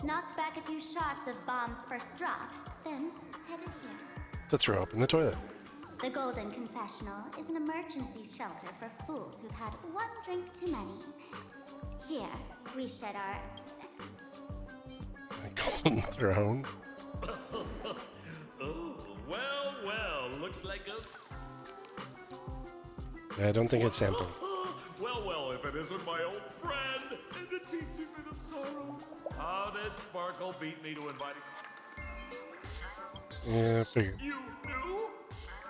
C: knocked back a few shots of Bomb's first drop, then headed here.
A: To throw up in the toilet.
C: The Golden Confessional is an emergency shelter for fools who've had one drink too many. Here, we shed our...
A: Golden Throne.
S: Oh, well, well, looks like a...
A: I don't think it's sampled.
S: Well, well, if it isn't my old friend and the teensy bit of sorrow. How did Sparkle beat me to invite him?
A: Yeah, figure.
S: You knew?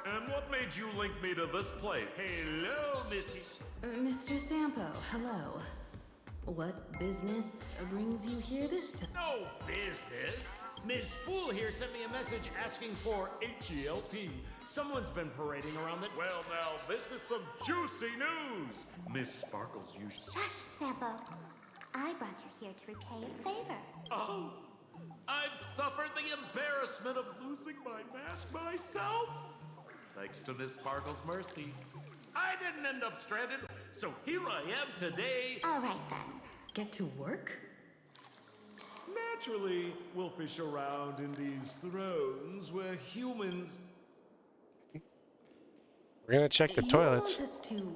S: And what made you link me to this place? Hello, Missy.
M: Mr. Sampo, hello. What business brings you here this time?
S: No business. Miss Fool here sent me a message asking for H-E-L-P. Someone's been parading around that. Well, now, this is some juicy news. Miss Sparkle's usually...
C: Shush, Sampo. I brought you here to repay a favor.
S: Oh, I've suffered the embarrassment of losing my mask myself. Thanks to Miss Sparkle's mercy, I didn't end up stranded, so here I am today.
C: All right, then.
M: Get to work?
S: Naturally, we'll fish around in these thrones where humans...
A: We're gonna check the toilets.
M: You want us to...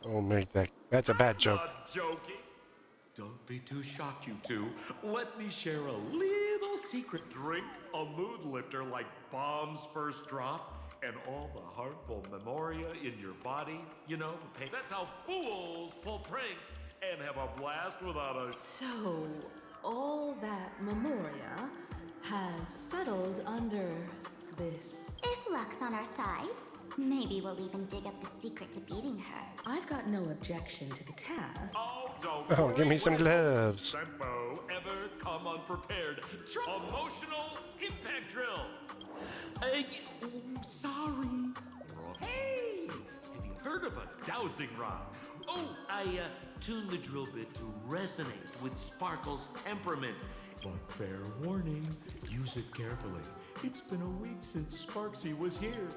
A: Don't make that. That's a bad joke.
S: Not joking. Don't be too shocked, you two. Let me share a little secret drink, a mood lifter like Bomb's first drop, and all the harmful memoria in your body. You know, the pain. That's how fools pull pranks and have a blast without a...
M: So, all that memoria has settled under this.
C: If luck's on our side, maybe we'll even dig up the secret to beating her.
M: I've got no objection to the task.
S: Oh, don't
A: Oh, give me some gloves.
S: Sempo ever come unprepared. Emotional impact drill. Sorry. Hey, have you heard of a dowsing rod? Oh, I tuned the drill bit to resonate with Sparkle's temperament. But fair warning, use it carefully. It's been a week since Sparksy was here.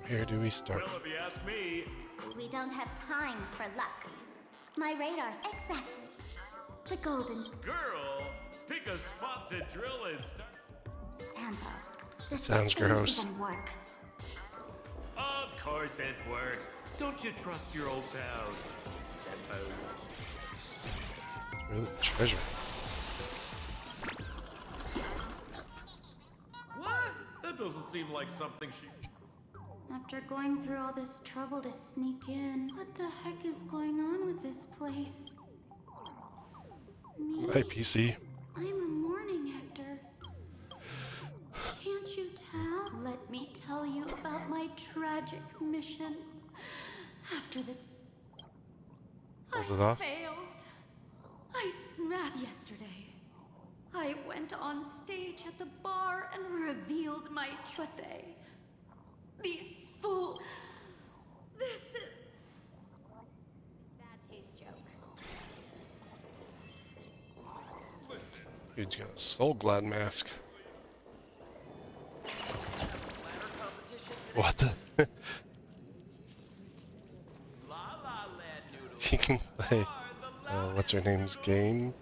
A: Where do we start?
S: Well, if you ask me,
C: We don't have time for luck. My radar's exactly. The golden...
S: girl, pick a spot to drill and start.
C: Sampo. Does
A: Sounds
C: this thing
A: gross.
C: even work?
S: Of course it works. Don't you trust your old pal, Sempo?
A: Where's the treasure?
S: What? That doesn't seem like something she...
L: after going through all this trouble to sneak in. What the heck is going on with this place? Me?
A: Hi, PC.
L: I'm a mourning actor. Can't you tell? Let me tell you about my tragic mission. After the...
A: Hold it off.
L: failed. I snapped yesterday. I went on stage at the bar and revealed my truth. These fools. This is... bad taste joke.
A: Dude's got a soul glad mask. What the? You can play. What's her name's game?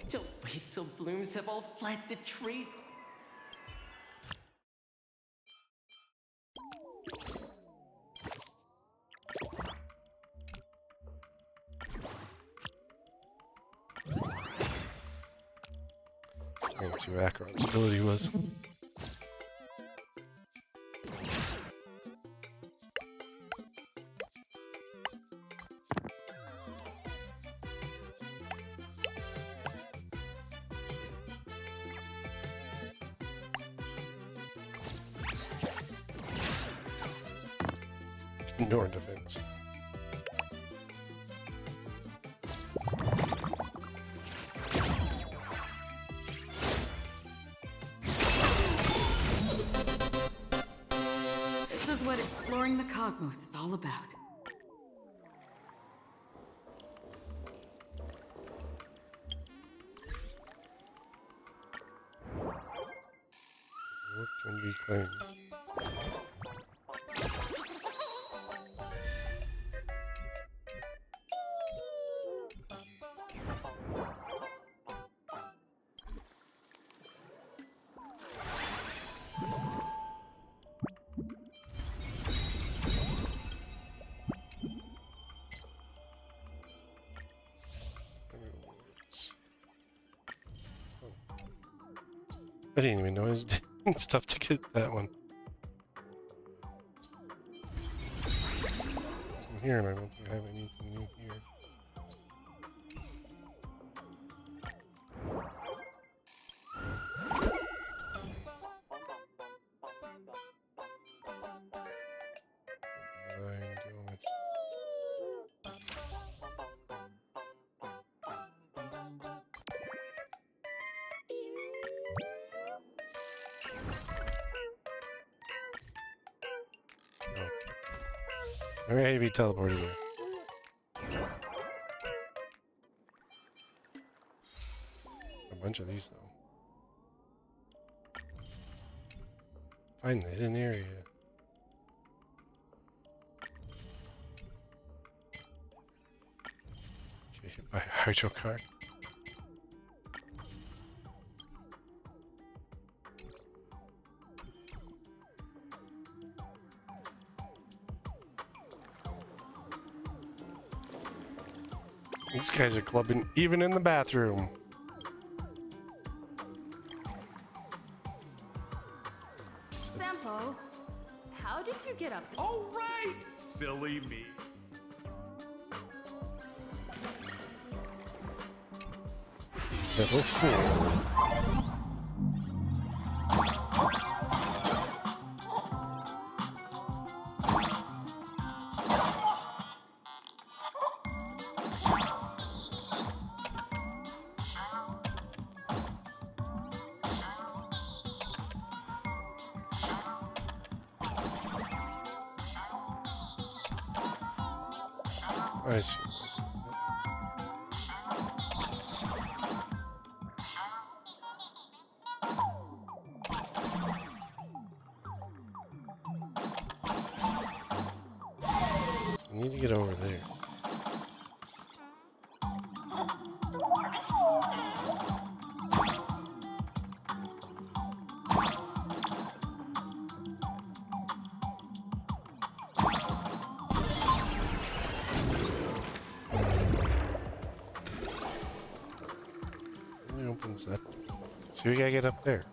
J: Don't wait till blooms have all flagged the tree.
A: I didn't see what Acheron's ability was. Ignore defense.
T: This is what exploring the cosmos is all about.
A: What can be claimed? I didn't even know it was doing stuff to get that one. I'm here and I don't think I have anything new here. I may be teleported there. A bunch of these though. Find the hidden area. Get hit by a hydro card. These guys are clubbing even in the bathroom.
L: Sampo, how did you get up?
S: Oh, right! Silly me.
A: Little fool. I see. We need to get over there. Only opens that. So we gotta get up there.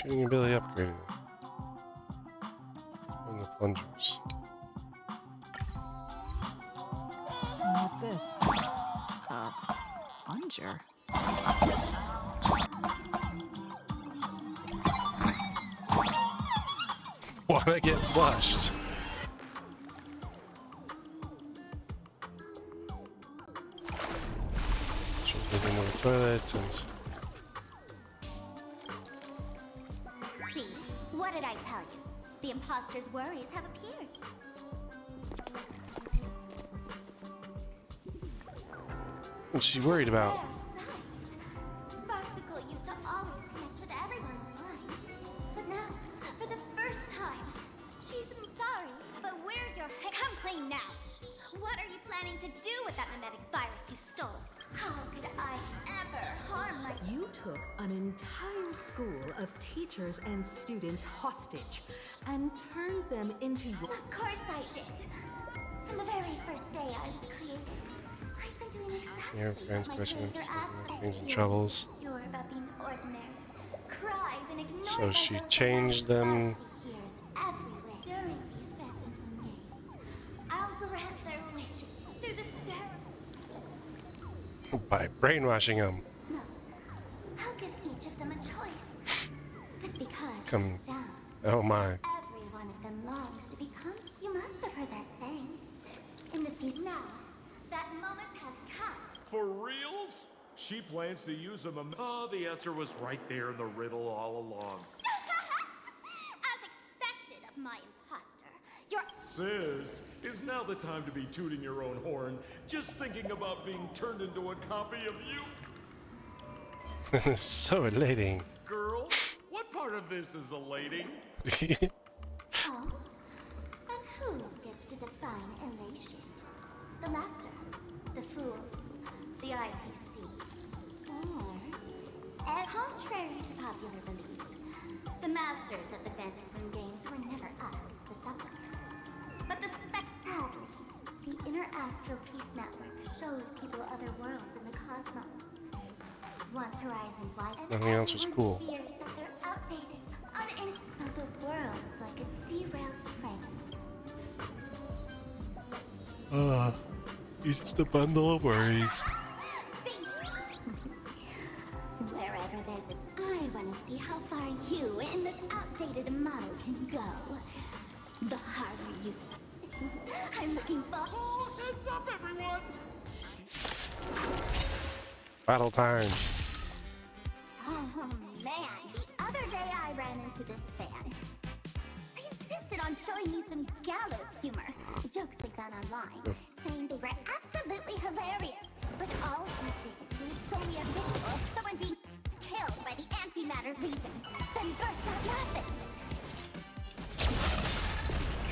A: Shooting ability upgraded. And the plungers.
U: What's this? Plunger.
A: Wanna get flushed? Get into the toilet and.
B: See, what did I tell you? The imposter's worries have appeared.
A: What's she worried about?
B: Sparksicle used to always connect with everyone online. But now, for the first time, she's sorry, but we're your Come clean now! What are you planning to do with that mimetic virus you stole? How could I ever harm my...
V: You took an entire school of teachers and students hostage and turned them into your...
B: Of course I did. From the very first day I was created, I've been doing exactly
A: Your friends question changing troubles.
B: You're about being ordinary. Cry and ignore
A: So she changed them.
B: everywhere during these fantasy games. I'll grant their wishes through the ceremony.
A: By brainwashing them.
B: No, I'll give each of them a choice. But because
A: Come.
B: down,
A: Oh my.
B: every one of them longs to become. You must have heard that saying. In the future now, that moment has come.
S: For reals? She plans to use a the answer was right there in the riddle all along.
B: As expected of my imposter, your
S: Sis, is now the time to be tooting your own horn, just thinking about being turned into a copy of you?
A: So elating.
S: Girl, what part of this is elating?
B: Oh, and who gets to define elation? The laughter, the fools, the IPC, or, contrary to popular belief, the masters of the Fantasmoon games were never us, the supplicants, but the sadly, the Inner Astral Peace Network showed people other worlds in the cosmos. Once horizons wide, and
A: Nothing else was
B: everyone
A: cool.
B: fears that they're outdated, so the world's like a derailed train.
A: You're just a bundle of worries.
B: Wherever there's a... I want to see how far you and this outdated model can go. The harder you... I'm looking for...
S: Oh, heads up, everyone!
A: Battle time.
B: Oh, man. The other day I ran into this fan. I insisted on showing me some gallows humor. Jokes we found online, saying they were absolutely hilarious. But all he did was show me a video of someone being killed by the Antimatter Legion, then burst out laughing.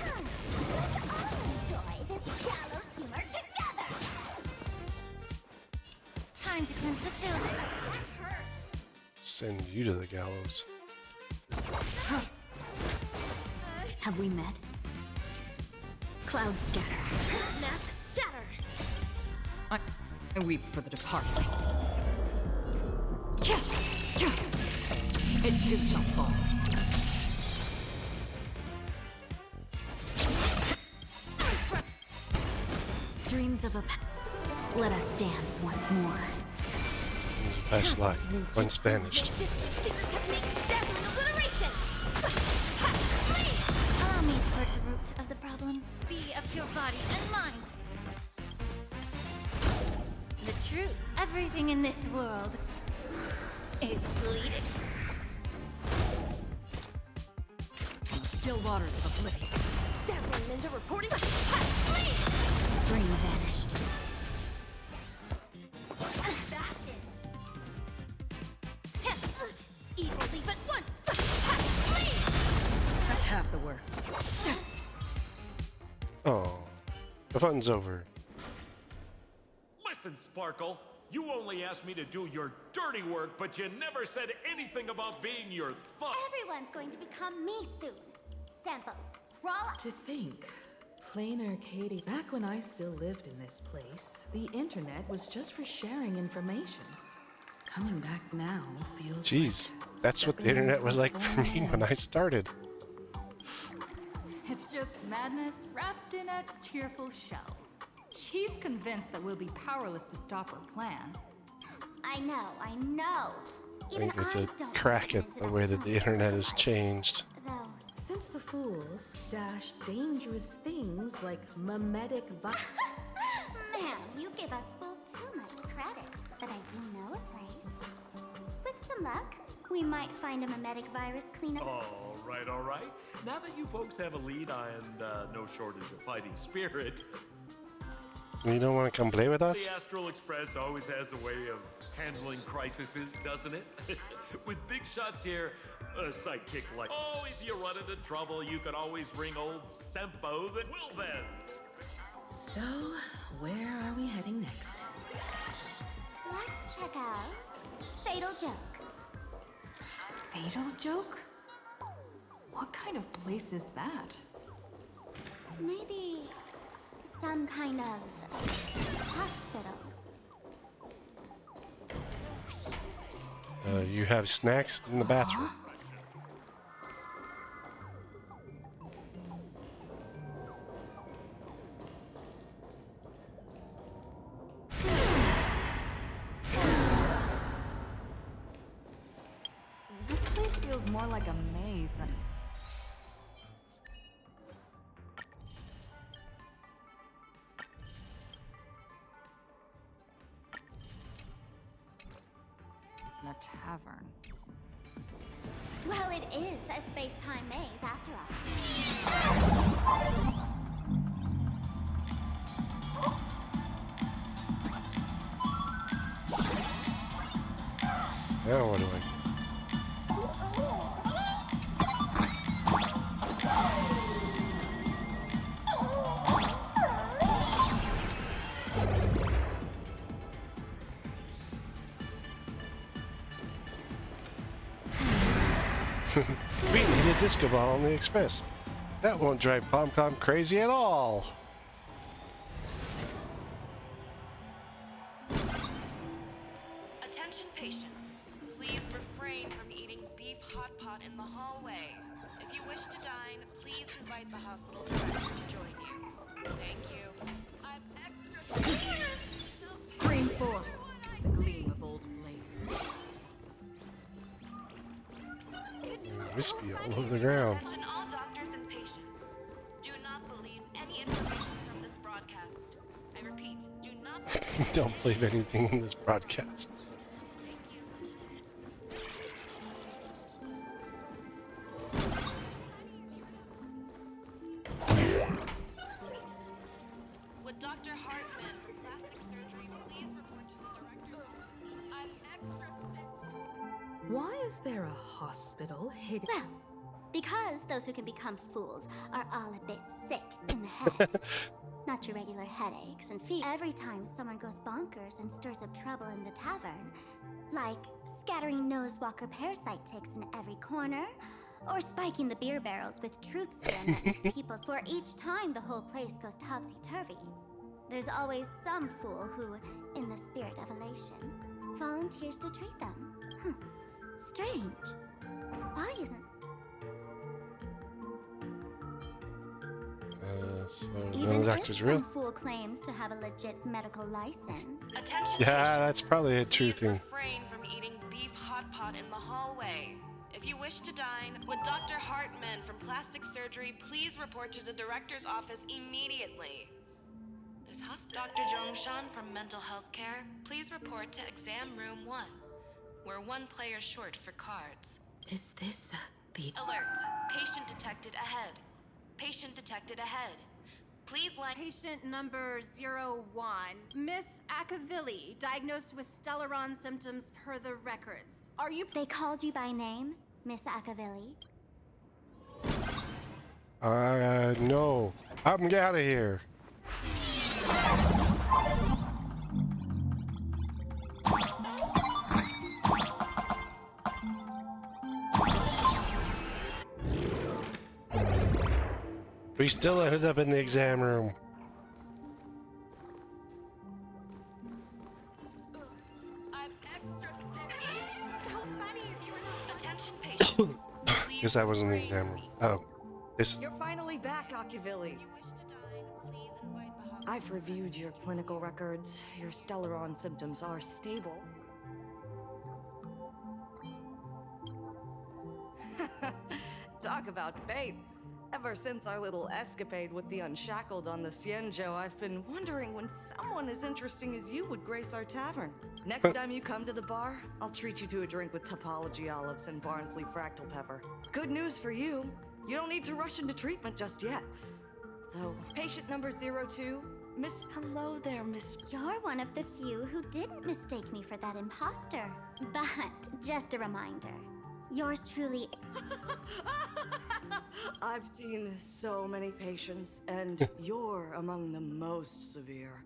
B: Come, let's all enjoy this gallows humor together!
Q: Time to cleanse the filth.
A: Send you to the gallows.
N: Have we met? Cloud scatter.
B: Mask shatter!
T: I weep for the departed. It too shall fall.
N: Dreams of a... Let us dance once more.
A: Flashlight. Once vanished.
Q: Allow me to purge the root of the problem. Be of your body and mind. The truth. Everything in this world is bleeding.
T: Still waters of oblivion.
B: Dazzling ninja reporting.
N: Dream vanished.
B: Evil leap at once.
T: That's half the work.
A: Oh, the fun's over.
S: Listen, Sparkle, you only asked me to do your dirty work, but you never said anything about being your thug.
B: Everyone's going to become me soon. Sampo, crawl up.
M: To think, Planarcadia. Back when I still lived in this place, the internet was just for sharing information. Coming back now feels
A: Jeez, that's what the internet was like for me when I started.
L: It's just madness wrapped in a cheerful shell. She's convinced that we'll be powerless to stop her plan.
C: I know, I know.
A: I think it's a crack at the way that the internet has changed.
V: Since the fools stash dangerous things like mimetic
C: Man, you give us fools too much credit. But I do know a place. With some luck, we might find a mimetic virus cleanup.
S: All right. Now that you folks have a lead and no shortage of fighting spirit,
A: You don't want to come play with us?
S: the Astral Express always has a way of handling crises, doesn't it? With big shots here, a sidekick like, oh, if you run into trouble, you can always ring old Sempo, then well then.
M: So, where are we heading next?
C: Let's check out Fatal Joke.
L: Fatal Joke? What kind of place is that?
C: Maybe some kind of hospital.
A: You have snacks in the bathroom.
L: This place feels more like a maze than... a tavern.
C: Well, it is a space-time maze after all.
A: Now what do I do? We need a disco ball on the express. That won't drive PomCom crazy at all.
E: Attention patients, please refrain from eating beef hot pot in the hallway. If you wish to dine, please invite the hospital director to join you. Thank you. I'm extra...
V: Stream 4. The gleam of old blades.
A: Wispy all over the ground.
E: Attention all doctors and patients. Do not believe any information from this broadcast. I repeat, do not...
A: Don't believe anything in this broadcast.
E: Would Dr. Hartman from plastic surgery please report to the director? I'm extra sick.
V: Why is there a hospital hidden?
C: Well, because those who can become fools are all a bit sick in the head. Not your regular headaches and fever. Every time someone goes bonkers and stirs up trouble in the tavern, like scattering nosewalker parasite ticks in every corner, or spiking the beer barrels with truth serum that makes people for each time the whole place goes topsy-turvy. There's always some fool who, in the spirit of elation, volunteers to treat them. Strange. Why isn't...
A: So
C: Even
A: the
C: if
A: doctor's
C: some
A: real?
C: fool claims to have a legit medical license.
E: Attention
A: Yeah, that's probably a true
E: please
A: thing.
E: refrain from eating beef hot pot in the hallway. If you wish to dine, would Dr. Hartman from plastic surgery please report to the director's office immediately? This hospital. Dr. Zhongshan from mental health care, please report to exam room 1. We're one player short for cards.
M: Is this the...
E: Alert. Patient detected ahead. Patient detected ahead. Please line...
G: Patient number 01, Miss Akavilli, diagnosed with Stellaron symptoms per the records. Are you...
C: They called you by name, Miss Akavilli?
A: No. I'm out of here. We still ended up in the exam room.
E: I'm extra sick.
A: guess that wasn't the exam room. Oh, this.
H: You're finally back, Akivili. I've reviewed your clinical records. Your Stellaron symptoms are stable. Talk about fate. Ever since our little escapade with the Unshackled on the Cienjo, I've been wondering when someone as interesting as you would grace our tavern. Next time you come to the bar, I'll treat you to a drink with topology olives and Barnsley fractal pepper. Good news for you. You don't need to rush into treatment just yet. Though, patient number 02, Miss... Hello there, Miss...
B: You're one of the few who didn't mistake me for that imposter. But, just a reminder, yours truly...
H: I've seen so many patients, and you're among the most severe.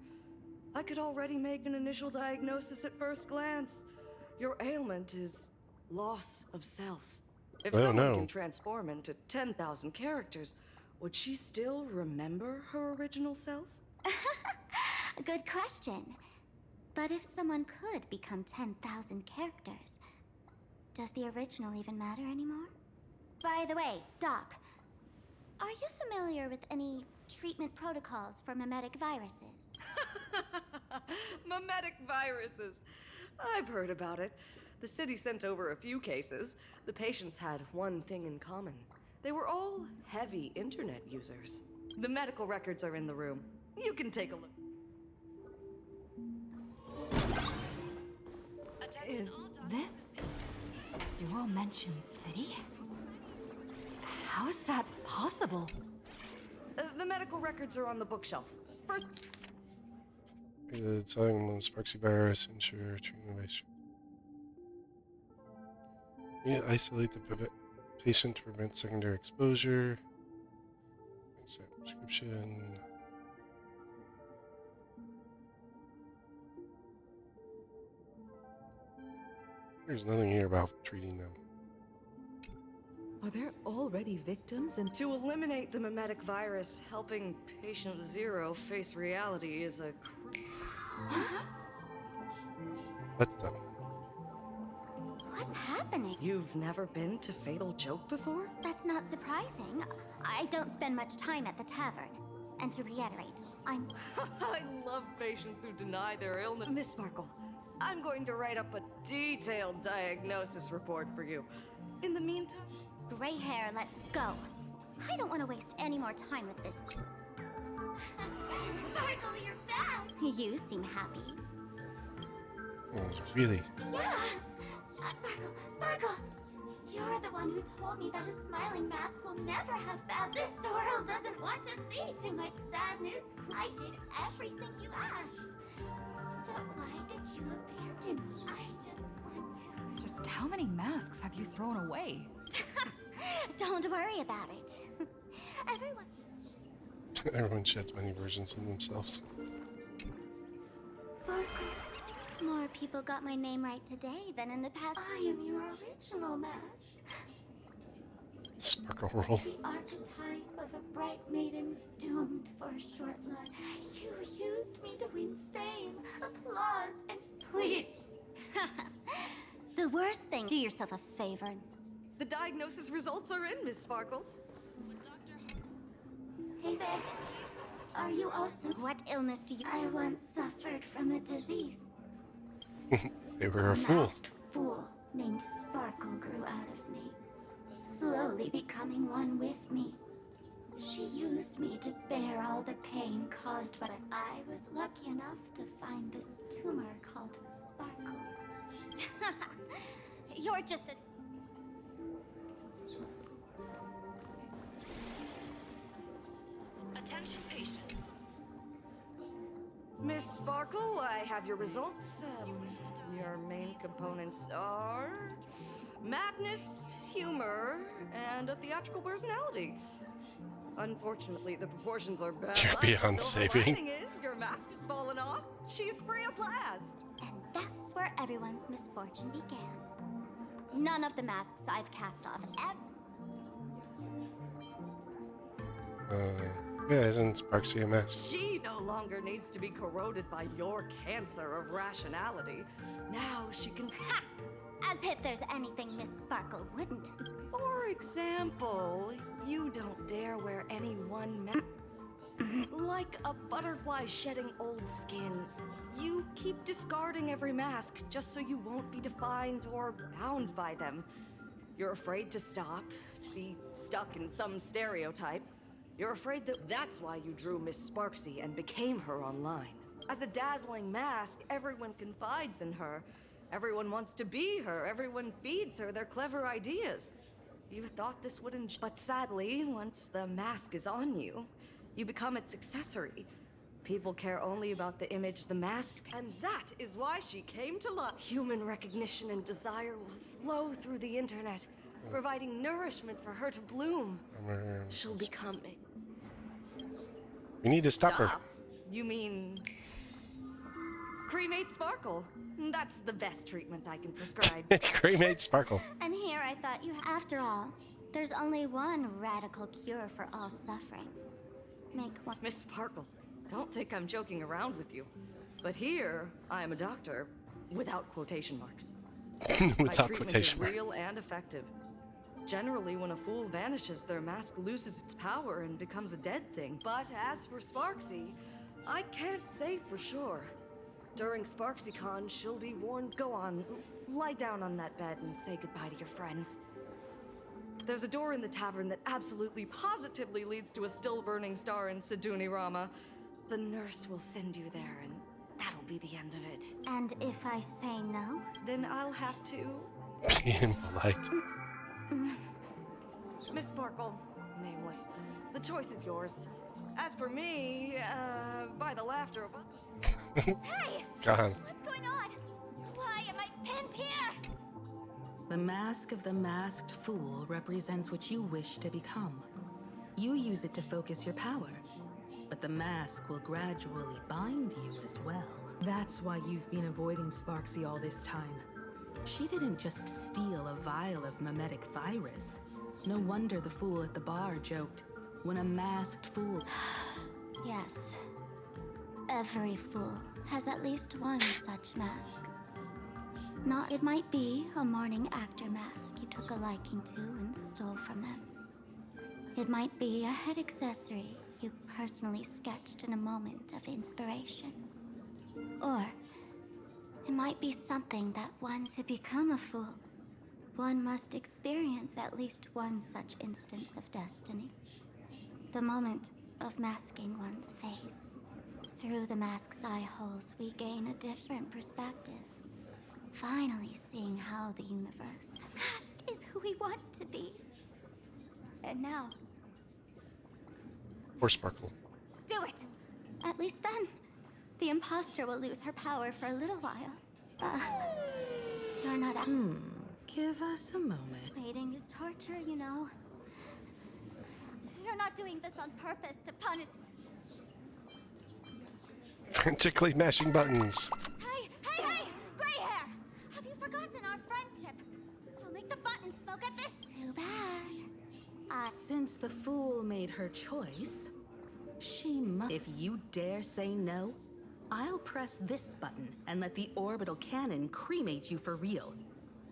H: I could already make an initial diagnosis at first glance. Your ailment is loss of self. If someone can transform into 10,000 characters, would she still remember her original self?
B: Good question. But if someone could become 10,000 characters, does the original even matter anymore? By the way, Doc, are you familiar with any treatment protocols for mimetic viruses?
H: Mimetic viruses. I've heard about it. The city sent over a few cases. The patients had one thing in common. They were all heavy internet users. The medical records are in the room. You can take a look.
L: Is this Dual Mention City? How is that possible?
H: The medical records are on the bookshelf. First...
A: Telling the Sparksy virus, ensure treatment. Yeah, isolate the patient to prevent secondary exposure. Accept prescription. There's nothing here about treating them.
V: Are there already victims? And
H: to eliminate the mimetic virus, helping patient 0 face reality is a...
A: What the?
B: What's happening?
H: You've never been to Fatal Joke before?
B: That's not surprising. I don't spend much time at the tavern. And to reiterate, I'm...
H: I love patients who deny their illness. Miss Sparkle, I'm going to write up a detailed diagnosis report for you. In the meantime...
B: Gray hair, let's go. I don't want to waste any more time with this.
C: Sparkle, you're back!
B: You seem happy.
A: It was really...
C: Yeah! Sparkle! You're the one who told me that a smiling mask will never have bad. This world doesn't want to see too much sadness. I did everything you asked. But why did you abandon me? I just want to...
L: Just how many masks have you thrown away?
B: Don't worry about it.
A: Everyone sheds many versions of themselves.
B: Sparkle. More people got my name right today than in the past.
C: I am your original mask.
A: Sparkle roll.
C: The archetype of a bright maiden doomed for a short life. You used me to win fame, applause, and please.
B: The worst thing. Do yourself a favor and...
H: The diagnosis results are in, Miss Sparkle.
C: Hey, babe. Are you also...
B: What illness do you...
C: I once suffered from a disease.
A: They were a fool.
C: Masked fool named Sparkle grew out of me, slowly becoming one with me. She used me to bear all the pain caused by... I was lucky enough to find this tumor called Sparkle.
B: You're just a...
E: Attention patient.
H: Miss Sparkle, I have your results. Your main components are madness, humor, and a theatrical personality. Unfortunately, the proportions are bad.
A: You're beyond saving.
H: The thing is, your mask has fallen off. She's free at last.
B: And that's where everyone's misfortune began. None of the masks I've cast off
A: Yeah, isn't Sparksy a mask?
H: She no longer needs to be corroded by your cancer of rationality. Now she can...
B: Ha! As if there's anything Miss Sparkle wouldn't.
H: For example, you don't dare wear any one like a butterfly shedding old skin. You keep discarding every mask just so you won't be defined or bound by them. You're afraid to stop, to be stuck in some stereotype. You're afraid that's why you drew Miss Sparksy and became her online. As a dazzling mask, everyone confides in her. Everyone wants to be her. Everyone feeds her their clever ideas. You thought this wouldn't, but sadly, once the mask is on you, you become its accessory. People care only about the image the mask, and that is why she came to life. Human recognition and desire will flow through the internet, providing nourishment for her to bloom. She'll become it.
A: We need to stop her.
H: You mean cremate Sparkle? That's the best treatment I can prescribe.
A: Cremate Sparkle.
B: And here I thought you. After all, there's only one radical cure for all suffering. Make one.
H: Miss Sparkle, don't think I'm joking around with you. But here, I am a doctor without quotation marks.
A: Without
H: My treatment
A: quotation
H: is
A: marks.
H: real and effective. Generally, when a fool vanishes, their mask loses its power and becomes a dead thing. But as for Sparksy, I can't say for sure. During SparksyCon, she'll be warned. Go on, lie down on that bed and say goodbye to your friends. There's a door in the tavern that absolutely positively leads to a still-burning star in Siduni Rama. The nurse will send you there, and that'll be the end of it.
B: And if I say no?
H: Then I'll have to...
A: Being polite.
H: Miss Sparkle, nameless, the choice is yours. As for me, by the laughter of...
C: Hey!
A: God.
C: What's going on? Why am I pinned here?
M: The mask of the masked fool represents what you wish to become. You use it to focus your power, but the mask will gradually bind you as well. That's why you've been avoiding Sparksy all this time. She didn't just steal a vial of mimetic virus. No wonder the fool at the bar joked, when a masked fool...
B: Yes. Every fool has at least one such mask. It might be a morning actor mask you took a liking to and stole from them. It might be a head accessory you personally sketched in a moment of inspiration. Or it might be something that to become a fool, one must experience at least one such instance of destiny. The moment of masking one's face. Through the mask's eye holes, we gain a different perspective. Finally seeing how the universe... The mask is who we want to be. And now...
A: Or Sparkle.
B: Do it! At least then, the imposter will lose her power for a little while. You're not...
M: Give us a moment.
B: Waiting is torture, you know. You're not doing this on purpose to punish...
A: Frantically mashing buttons.
C: Hey! Gray hair! Have you forgotten our friendship? I'll make the buttons smoke at this.
B: Too bad.
M: Since the fool made her choice, she must... If you dare say no, I'll press this button and let the orbital cannon cremate you for real.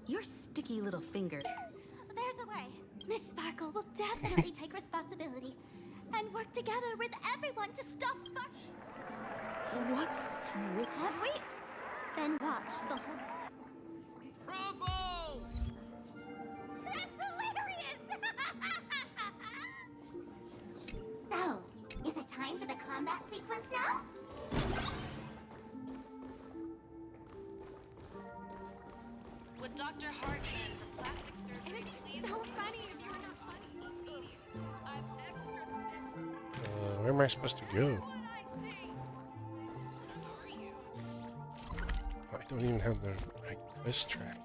M: Your sticky little finger...
B: There's a way. Miss Sparkle will definitely take responsibility and work together with everyone to stop Sparkle.
M: What's with...
B: Have we been watched the whole...
K: Bravo!
C: That's hilarious!
B: So, is it time for the combat sequence now?
E: Would Dr. Hartman from Plastic Surgery please...
B: So funny if you were not funny.
A: Where am I supposed to go? I don't even have the right quest tracked.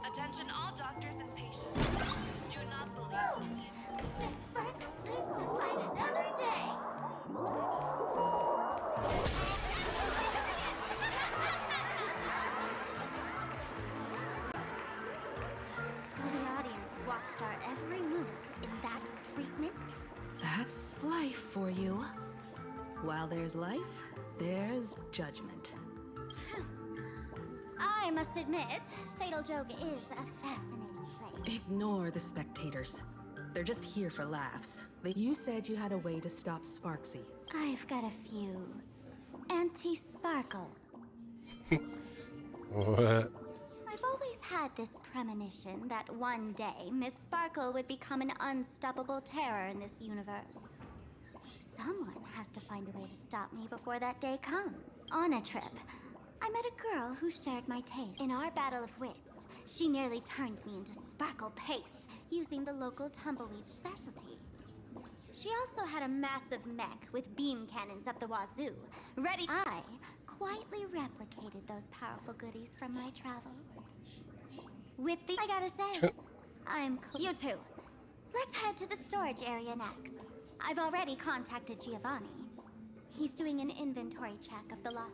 E: Attention all doctors and patients. Do not believe me.
B: Miss Sparkle lives to fight another day. So the audience watched our every move in that treatment?
M: That's life for you. While there's life, there's judgment.
C: I must admit, Fatal Joke is a fascinating place.
V: Ignore the spectators. They're just here for laughs. You said you had a way to stop Sparksy.
C: I've got a few. Anti-sparkle.
A: What?
C: I've always had this premonition that one day Miss Sparkle would become an unstoppable terror in this universe. Someone has to find a way to stop me before that day comes. On a trip, I met a girl who shared my taste. In our battle of wits, she nearly turned me into sparkle paste using the local tumbleweed specialty. She also had a massive mech with beam cannons up the wazoo, ready. I quietly replicated those powerful goodies from my travels. With the, I gotta say, I'm cool. You two, let's head to the storage area next. I've already contacted Giovanni. He's doing an inventory check of the lot.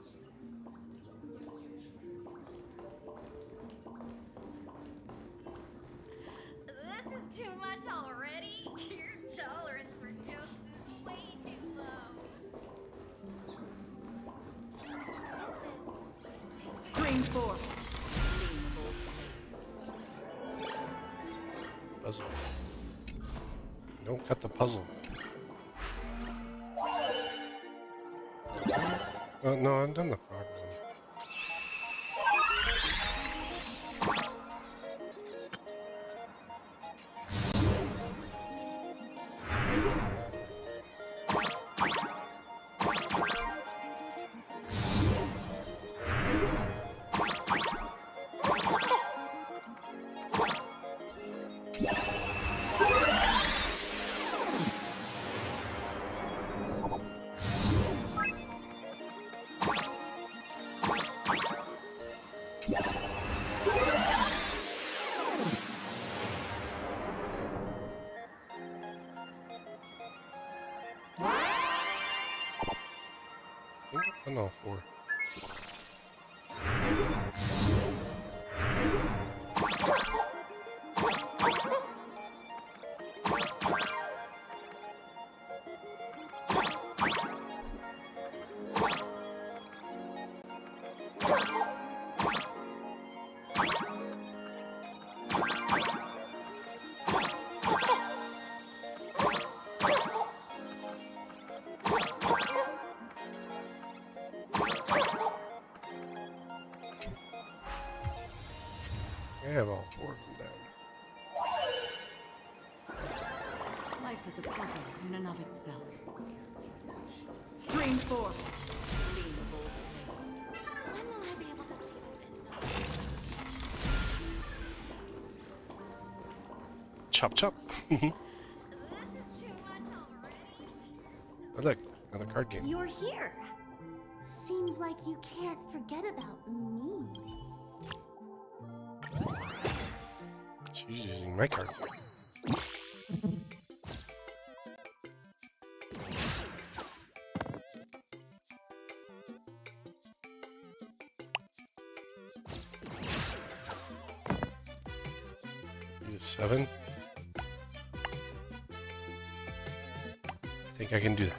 L: This is too much already. Your tolerance for jokes is way too low.
V: Stream 4.
A: Puzzle. Don't cut the puzzle. No, I've done the frog one. On all four. I have all four of them down.
T: Life is a puzzle in and of itself.
V: Stream 4.
L: When will I be able to see those in
A: Chop chop.
L: This is too much already.
A: Oh, look, another card game.
B: You're here. Seems like you can't forget about me.
A: She's using my card. Use 7. I think I can do that.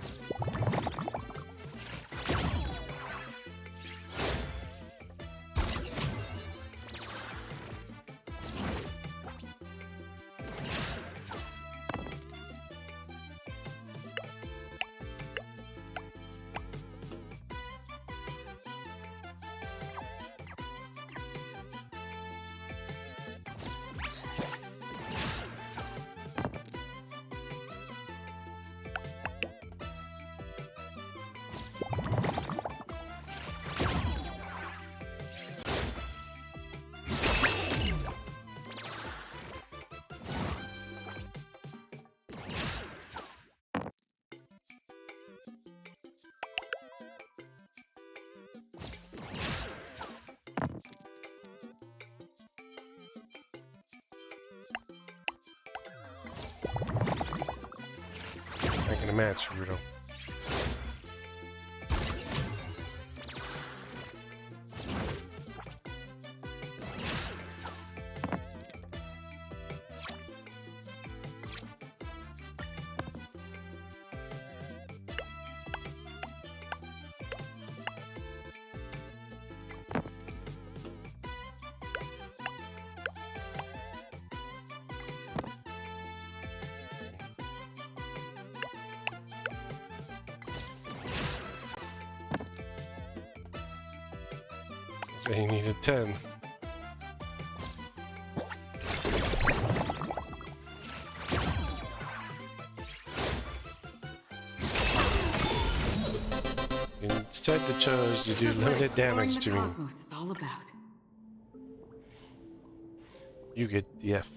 A: Making a match, Rudo. So you needed 10. Instead, they chose to do limited damage to me.
V: Cosmos is all about.
A: You get the F.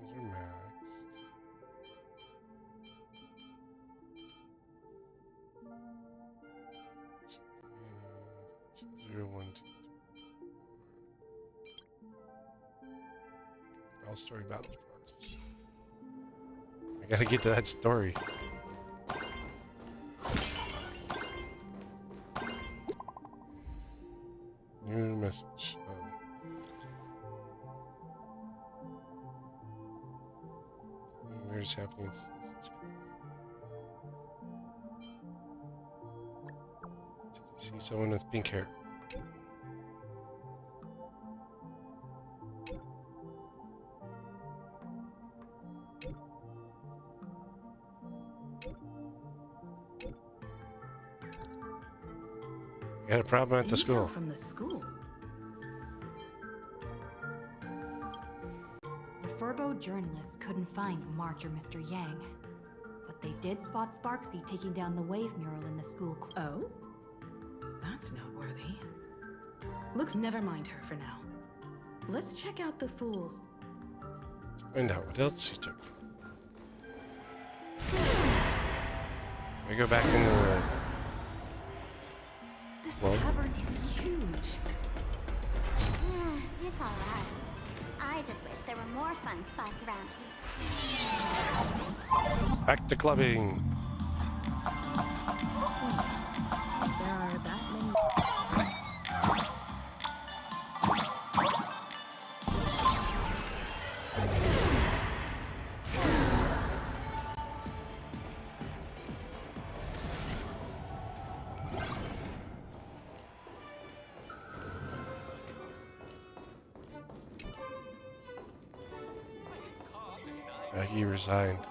A: These are maxed. 0, 1, 2, 3. All story battles progress. I gotta get to that story. New message. Where's happening? See someone with pink hair. You had a problem at the school.
V: From the school.
N: The Furbo journalists couldn't find March or Mr. Yang, but they did spot Sparksy taking down the wave mural in the school.
V: Oh? That's noteworthy. Looks, never mind her for now. Let's check out the fools.
A: Find out what else he took. We go back into the...
C: This
A: Well.
C: tavern is huge.
B: It's alright. I just wish there were more fun spots around here.
A: Back to clubbing.
M: There are that many.
A: He resigned.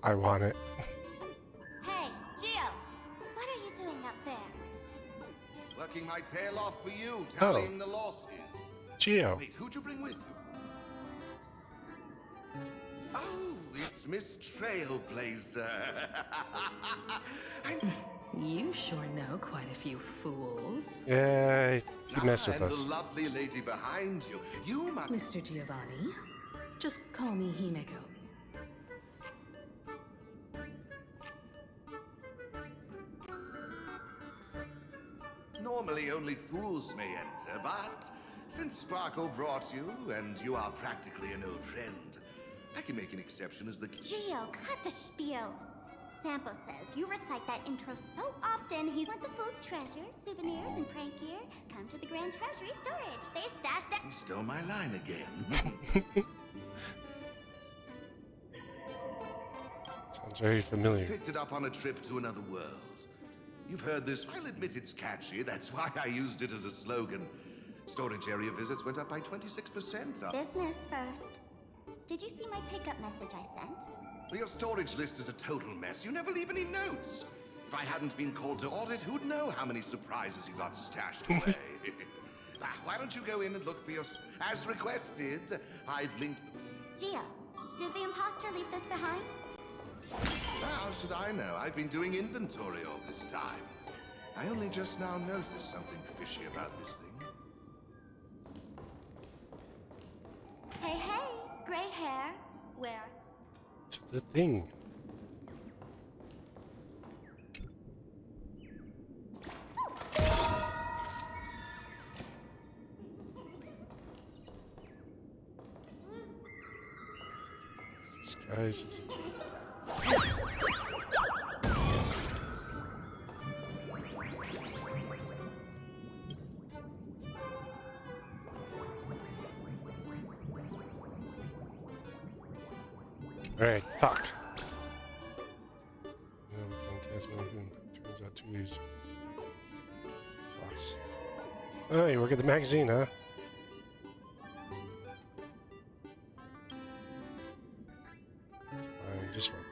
A: I want it.
C: Hey, Gio, what are you doing up there?
I: Working my tail off for you, tallying the losses.
A: Gio.
I: Wait, who'd you bring with you? Oh, it's Miss Trailblaze.
V: You sure know quite a few fools.
A: Yeah, he messed with
I: and
A: us.
I: the lovely lady behind you. You must...
V: Mr. Giovanni, just call me Himeko.
I: Normally only fools may enter, but since Sparkle brought you, and you are practically an old friend, I can make an exception as the...
B: Gio, cut the spiel. Sampo says you recite that intro so often he's want the fool's treasure, souvenirs, and prank gear. Come to the Grand Treasury storage. They've stashed it.
I: You stole my line again.
A: Sounds very familiar.
I: Picked it up on a trip to another world. You've heard this. I'll admit it's catchy. That's why I used it as a slogan. Storage area visits went up by 26%.
B: Business first. Did you see my pickup message I sent?
I: Well, your storage list is a total mess. You never leave any notes. If I hadn't been called to audit, who'd know how many surprises you got stashed away? Why don't you go in and look for your... As requested, I've linked...
B: Gio, did the imposter leave this behind?
I: How should I know? I've been doing inventory all this time. I only just now noticed something fishy about this thing.
B: Hey, hey, gray hair. Where?
A: To the thing. These guys. Alright, talk. Turns out to use. Boss. Oh, you work at the magazine, huh? Just once.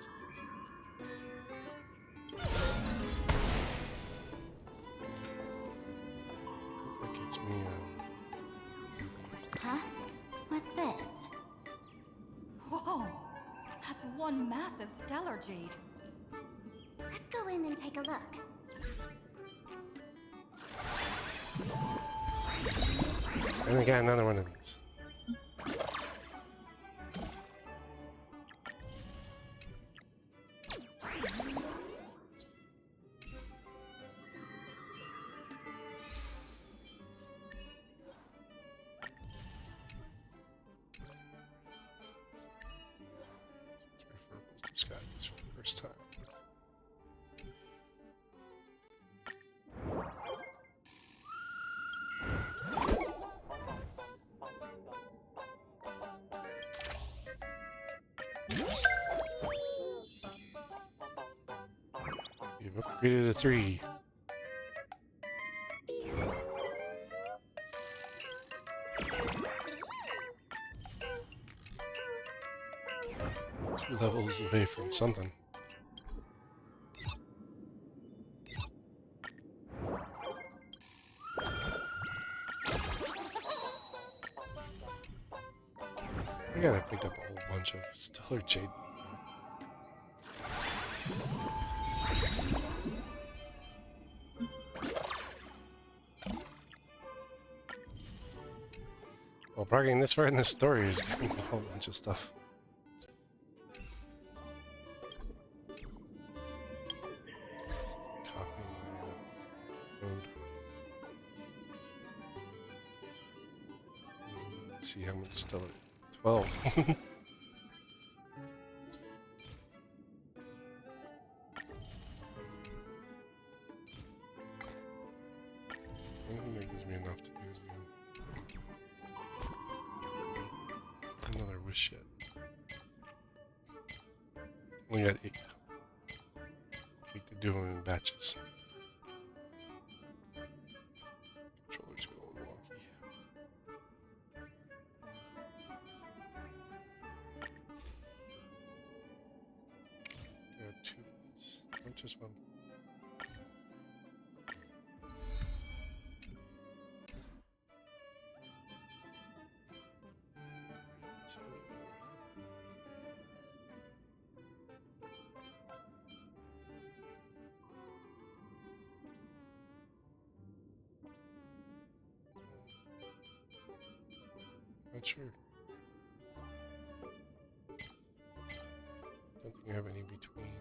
A: That gets me.
L: Huh? What's this? Whoa! That's one massive stellar jade.
B: Let's go in and take a look.
A: And we got another one of these. Just got this for the first time. You've upgraded to 3. Two levels away from something. I gotta pick up a whole bunch of stellar jade. Well, progressing this far in the story is getting a whole bunch of stuff. Copy my code. Let's see how much stellar. 12. I don't think that gives me enough to do another wish yet. Only got 8. 8 to do them in batches. Controller's going wonky. Got 2 of these. Not just one. Not sure. Don't think I have any between.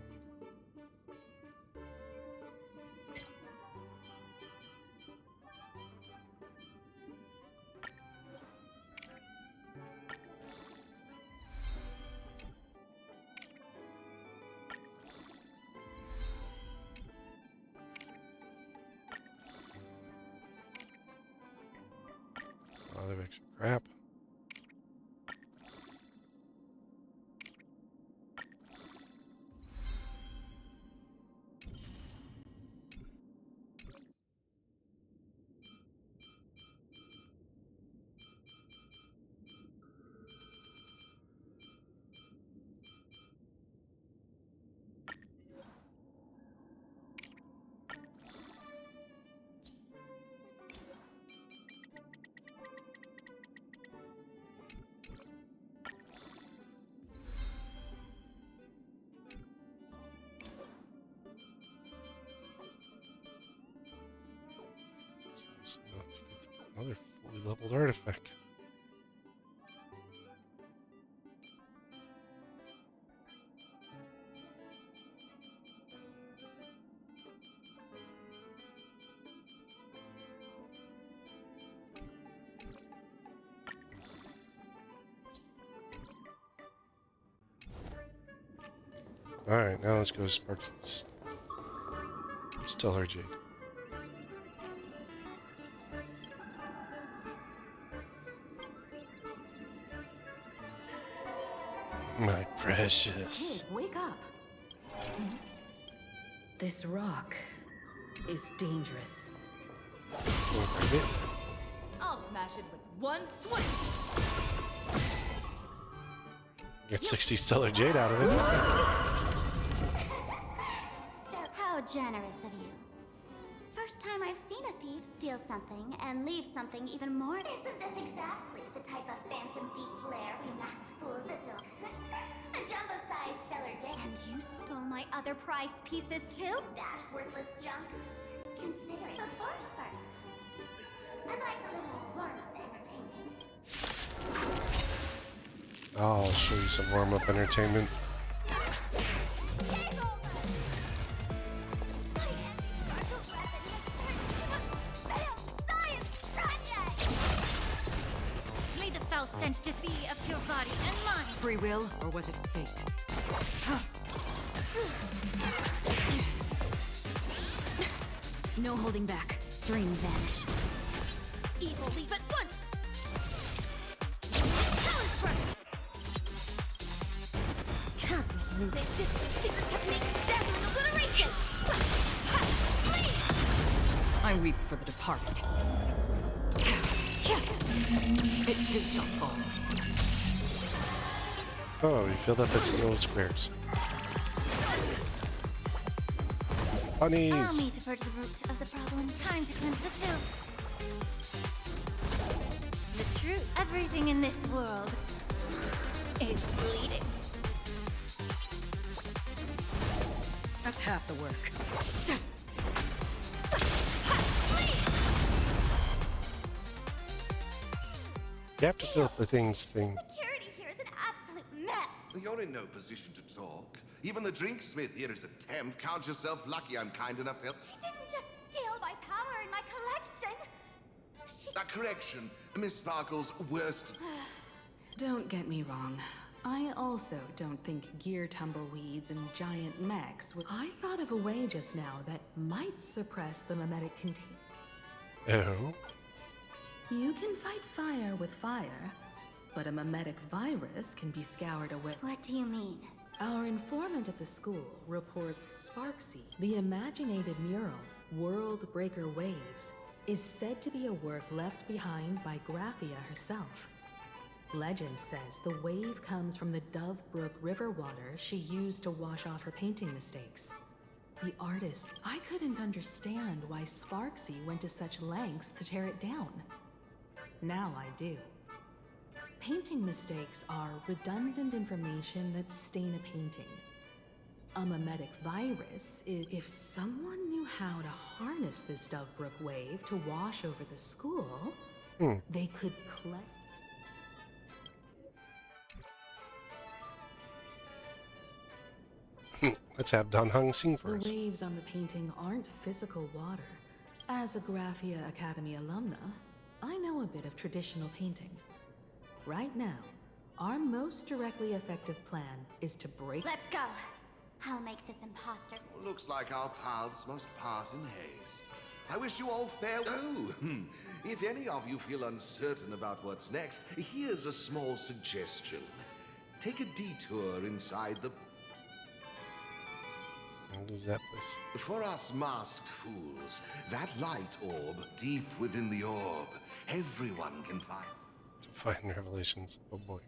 A: A lot of extra crap. Another fully leveled artifact. Alright, now let's go spark stellar jade. My precious.
V: Hey, wake up. This rock is dangerous.
T: I'll smash it with one swing.
A: Get 60 stellar jade out of it.
B: How generous of you. First time I've seen a thief steal something and leave something even more.
C: Isn't this exactly the type of phantom thief flair we masked fools adore? A jumbo-sized stellar jade.
B: And you stole my other prized pieces too?
C: That worthless junk. Considering a force spark. I like a little warm-up entertainment.
A: I'll show you some warm-up entertainment.
L: May the foul stench just be of your body and mine.
T: Free will, or was it fate?
L: No holding back. Dream vanished. Evil leave at once. Cosmic movement, secret technique, dazzling obliteration.
T: I weep for the departed. It too shall fall.
A: Oh, we filled up its little squares. Bunnies!
B: Allow me to purge the root of the problem. Time to cleanse the filth. The truth. Everything in this world is bleeding.
T: That's half the work.
A: You have to fill up the thing.
C: Security here is an absolute mess.
I: You're in no position to talk. Even the drinksmith here is a temp. Count yourself lucky I'm kind enough to help.
C: She didn't just steal my power and my collection.
I: A correction. Miss Sparkle's worst.
V: Don't get me wrong. I also don't think gear tumbleweeds and giant mechs would. I thought of a way just now that might suppress the mimetic contagion.
A: Oh?
V: You can fight fire with fire, but a mimetic virus can be scoured away.
B: What do you mean?
V: Our informant at the school reports Sparksy, the imaginative mural, World Breaker Waves, is said to be a work left behind by Graphia herself. Legend says the wave comes from the Dove Brook river water she used to wash off her painting mistakes. The artist, I couldn't understand why Sparksy went to such lengths to tear it down. Now I do. Painting mistakes are redundant information that stain a painting. A mimetic virus is if someone knew how to harness this Dovebrook wave to wash over the school, they could collect.
A: Let's have Don Hung sing for
V: The
A: us.
V: waves on the painting aren't physical water. As a Graphia Academy alumna, I know a bit of traditional painting. Right now, our most directly effective plan is to break.
B: Let's go. I'll make this imposter.
I: Looks like our paths must part in haste. I wish you all if any of you feel uncertain about what's next, here's a small suggestion. Take a detour inside the...
A: What is that place?
I: For us masked fools, that light orb, deep within the orb, everyone can find...
A: Find revelations. Oh boy.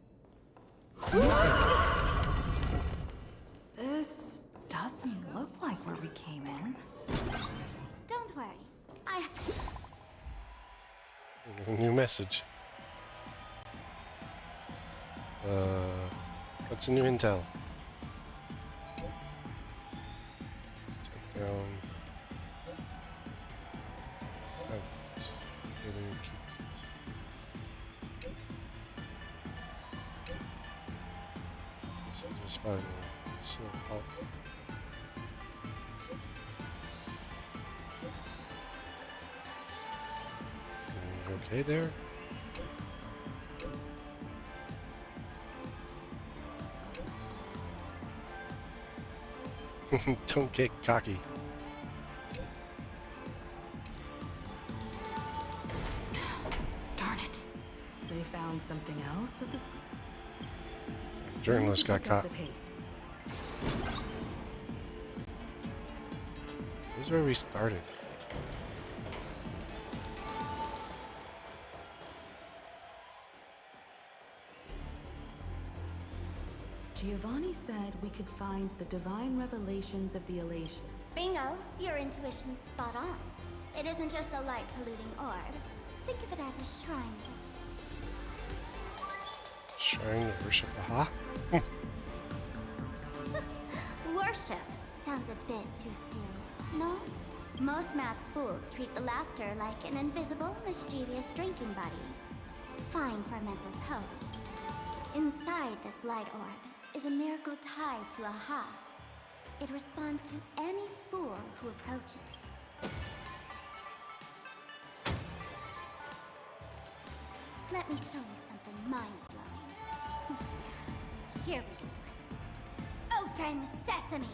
N: This doesn't look like where we came in.
B: Don't worry.
A: New message. What's the new intel? Let's take down. There's a spot so you okay there? Don't get cocky.
V: Darn it. They found something else at the school.
A: Journalist got
M: Pick up
A: caught.
M: the pace.
A: This is where we started.
M: Giovanni said we could find the divine revelations of the elation.
C: Bingo, your intuition's spot on. It isn't just a light-polluting orb. Think of it as a shrine.
A: Shrine to worship. Aha.
C: Worship sounds a bit too serious, no? Most masked fools treat the laughter like an invisible, mischievous drinking buddy. Fine for mental toast. Inside this light orb is a miracle tied to Aha. It responds to any fool who approaches. Let me show you something mind-blowing. Here we go. Open sesame!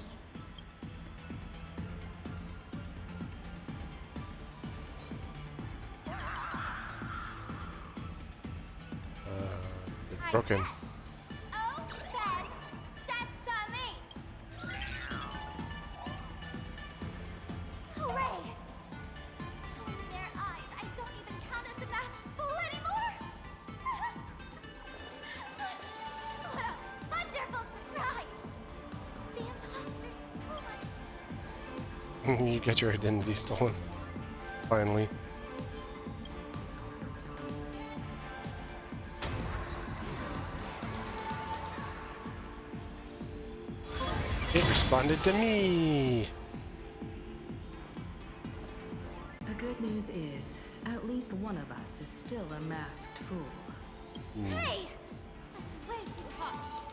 A: It's broken.
C: Open sesame! Hooray! So in their eyes, I don't even count as a masked fool anymore! What a wonderful surprise! The imposter stole my...
A: You got your identity stolen. Finally. It responded to me.
M: The good news is, at least one of us is still a masked fool.
C: Hey! That's way too harsh.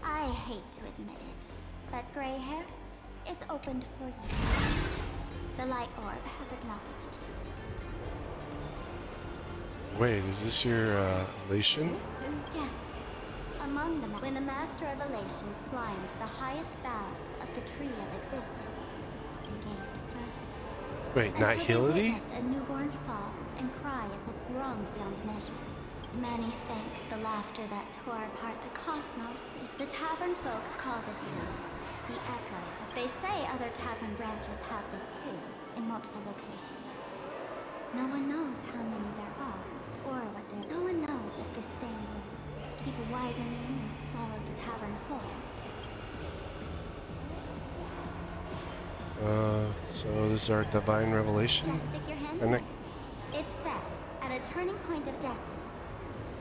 C: I hate to admit it, but gray hair, it's opened for you. The light orb has acknowledged you.
A: Wait, is this your elation?
C: Yes. Among them, when the Master of Elation climbed the highest boughs of the Tree of Existence, they gazed further.
A: Wait, not
C: until they
A: Hility?
C: witnessed a newborn fall and cry as if wronged beyond measure. Many think the laughter that tore apart the cosmos is the tavern folks call this the echo. They say other tavern branches have this too, in multiple locations. No one knows how many there are, or what they're... No one knows if this thing will keep widening and swallow the tavern whole.
A: So this is our divine revelation?
C: Just stick your hand
A: Our
C: in
A: neck-
C: it. It's said, at a turning point of destiny,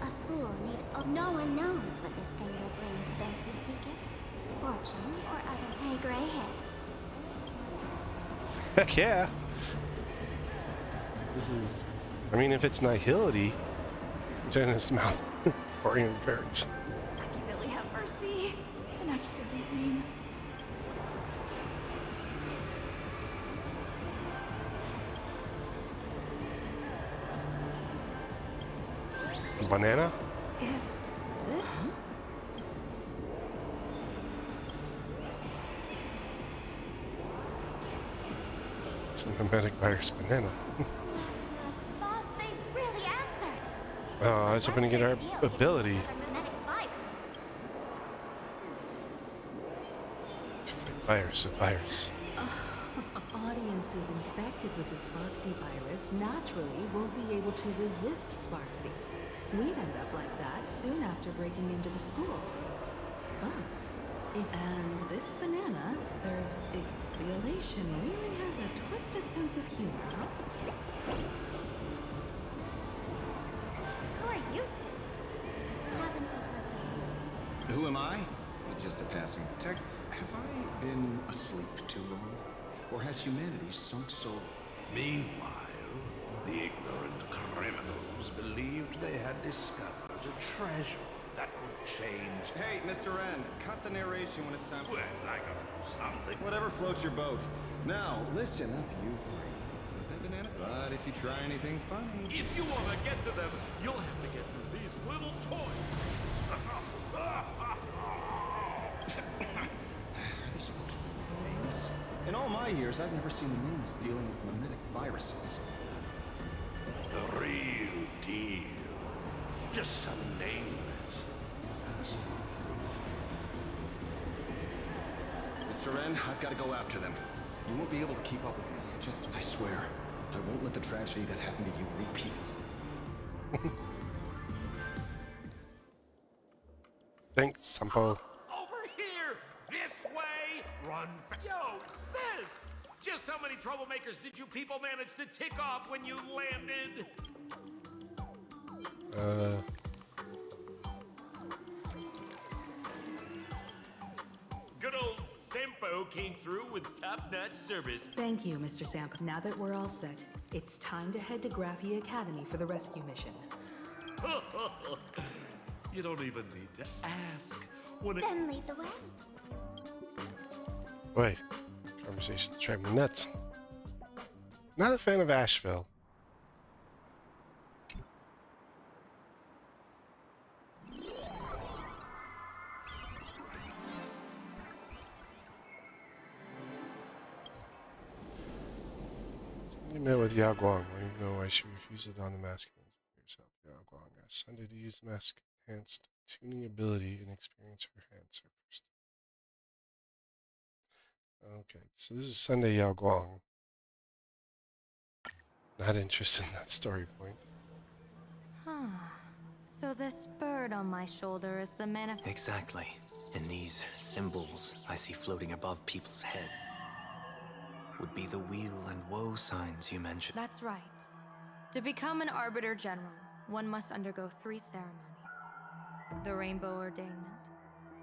C: a fool need... Oh, no one knows what this thing will bring to those who seek it. Fortune or other... Hey, gray hair.
A: Heck yeah. This is... I mean, if it's nihility, turn his mouth. Orion fairies.
L: Machiavelli have mercy. In Machiavelli's name.
A: Banana?
L: Is this...
A: It's a mimetic virus banana.
C: Boss, they really answered.
A: Oh, I was hoping to get our ability.
C: Mimetic virus.
A: Fight virus with virus.
M: Audiences infected with the Sparksy virus naturally won't be able to resist Sparksy. We'd end up like that soon after breaking into the school. But and this banana serves exfoliation really has a twisted sense of humor, huh?
C: Who are you two? Haven't you heard?
F: Who am I? Just a passing tech. Have I been asleep too long? Or has humanity sunk so low?
D: Meanwhile, the ignorant criminals believed they had discovered a treasure that could change...
F: Hey, Mr. N, cut the narration when it's time.
D: Well, I gotta do something.
F: Whatever floats your boat. Now, listen up, you three. Put that banana. But if you try anything funny...
S: If you want to get to them, you'll have to get through these little toys.
F: Are these folks really the names? In all my years, I've never seen the names dealing with mimetic viruses.
D: Just some nameless person.
F: Mr. N, I've got to go after them. You won't be able to keep up with me. Just, I swear, I won't let the tragedy that happened to you repeat.
A: Thanks, Sampo.
S: Over here! This way! Run Yo, sis! Just how many troublemakers did you people manage to tick off when you landed? Good old Sampo came through with top-notch service.
M: Thank you, Mr. Samp. Now that we're all set, it's time to head to Graphia Academy for the rescue mission.
S: You don't even need to ask.
B: Then lead the way.
A: Wait, conversations drive me nuts. Not a fan of Asheville. You met with Yao Guang. Well, you know why she refused to don the mask herself. Yao Guang asked Sunday to use the mask enhanced tuning ability and experience her answer first. Okay, so this is Sunday Yao Guang. Not interested in that story point.
Q: So this bird on my shoulder is the
O: Exactly. And these symbols I see floating above people's head would be the wheel and woe signs you mentioned.
Q: That's right. To become an Arbiter General, one must undergo 3 ceremonies. The Rainbow Ordainment,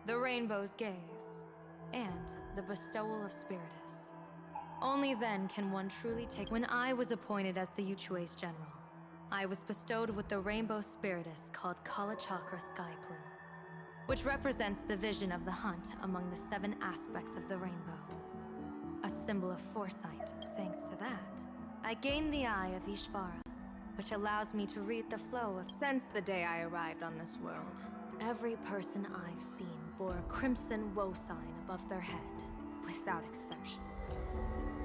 Q: the Rainbow's Gaze, and the Bestowal of Spiritus. Only then can one truly take— When I was appointed as the Yuchue's General, I was bestowed with the Rainbow Spiritus called Kalachakra Sky Plume, which represents the vision of the hunt among the 7 aspects of the rainbow. A symbol of foresight. Thanks to that, I gained the Eye of Ishvara, which allows me to read the flow of— Since the day I arrived on this world, every person I've seen bore a crimson woe sign above their head, without exception.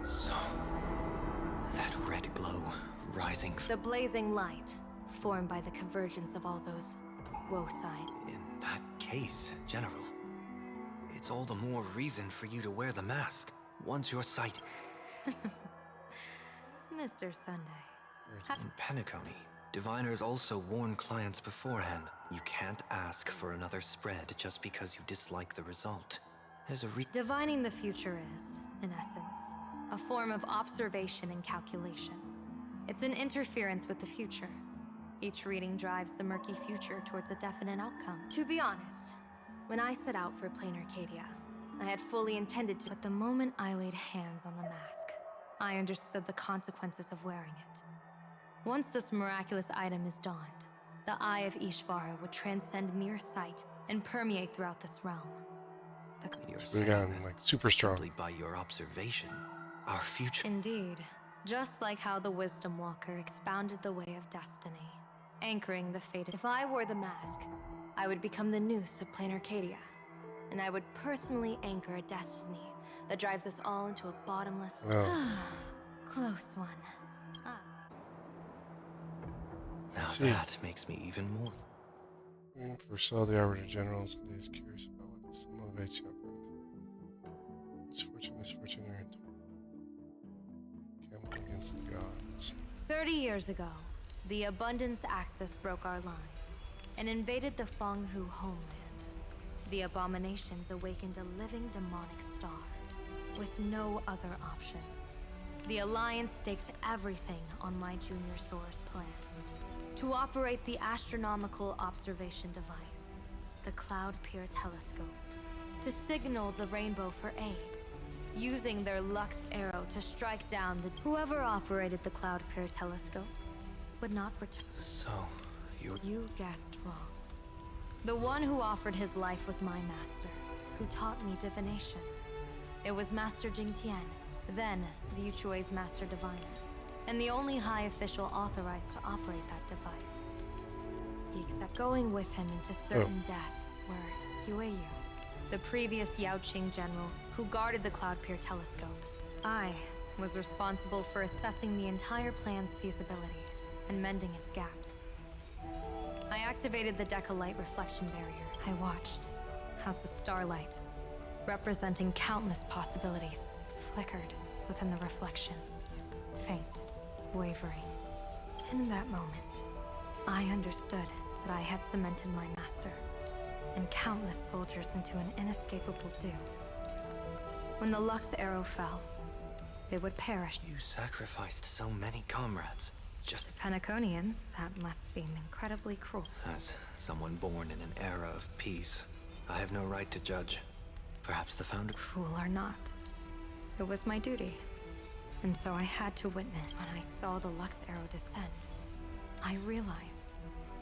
O: So, that red glow rising
Q: The blazing light, formed by the convergence of all those woe signs.
O: In that case, General, it's all the more reason for you to wear the mask once your sight.
Q: Mr. Sunday.
O: In Penacony, diviners also warn clients beforehand. You can't ask for another spread just because you dislike the result. There's a
Q: Divining the future is, in essence, a form of observation and calculation. It's an interference with the future. Each reading drives the murky future towards a definite outcome. To be honest, when I set out for Planarcadia, I had fully intended to— But the moment I laid hands on the mask, I understood the consequences of wearing it. Once this miraculous item is donned, the Eye of Ishvara would transcend mere sight and permeate throughout this realm.
A: We got like super strong.
O: Simply by your observation, our future.
Q: Indeed, just like how the Wisdom Walker expounded the way of destiny, anchoring the fate. If I wore the mask, I would become the noose of Planarcadia, and I would personally anchor a destiny that drives us all into a bottomless— Close one.
O: Now that makes me even more.
A: Foresaw the Arbiter General Sunday is curious about what motivates you. Misfortune, misfortune, errant. Camping against the gods.
Q: 30 years ago, the Abundance Axis broke our lines and invaded the Fenghu homeland. The abominations awakened a living demonic star with no other options. The Alliance staked everything on my Junior Soar's plan to operate the astronomical observation device, the Cloud Pier Telescope, to signal the rainbow for aid, using their Lux arrow to strike down the— Whoever operated the Cloud Pier Telescope would not return.
O: So,
Q: You guessed wrong. The one who offered his life was my master, who taught me divination. It was Master Jingtian, then the Yuchue's Master Diviner, and the only high official authorized to operate that device. He accepted going with him into certain death were Yueyu, the previous Yaoqing general who guarded the Cloud Pier Telescope. I was responsible for assessing the entire plan's feasibility and mending its gaps. I activated the Deca light reflection barrier. I watched as the starlight, representing countless possibilities, flickered within the reflections, faint, wavering. And in that moment, I understood that I had cemented my master and countless soldiers into an inescapable doom. When the Lux arrow fell, they would perish.
O: You sacrificed so many comrades. Just
Q: to Penaconians, that must seem incredibly cruel.
O: as someone born in an era of peace, I have no right to judge. Perhaps the founder...
Q: Fool or not, it was my duty. And so I had to witness. When I saw the Lux arrow descend, I realized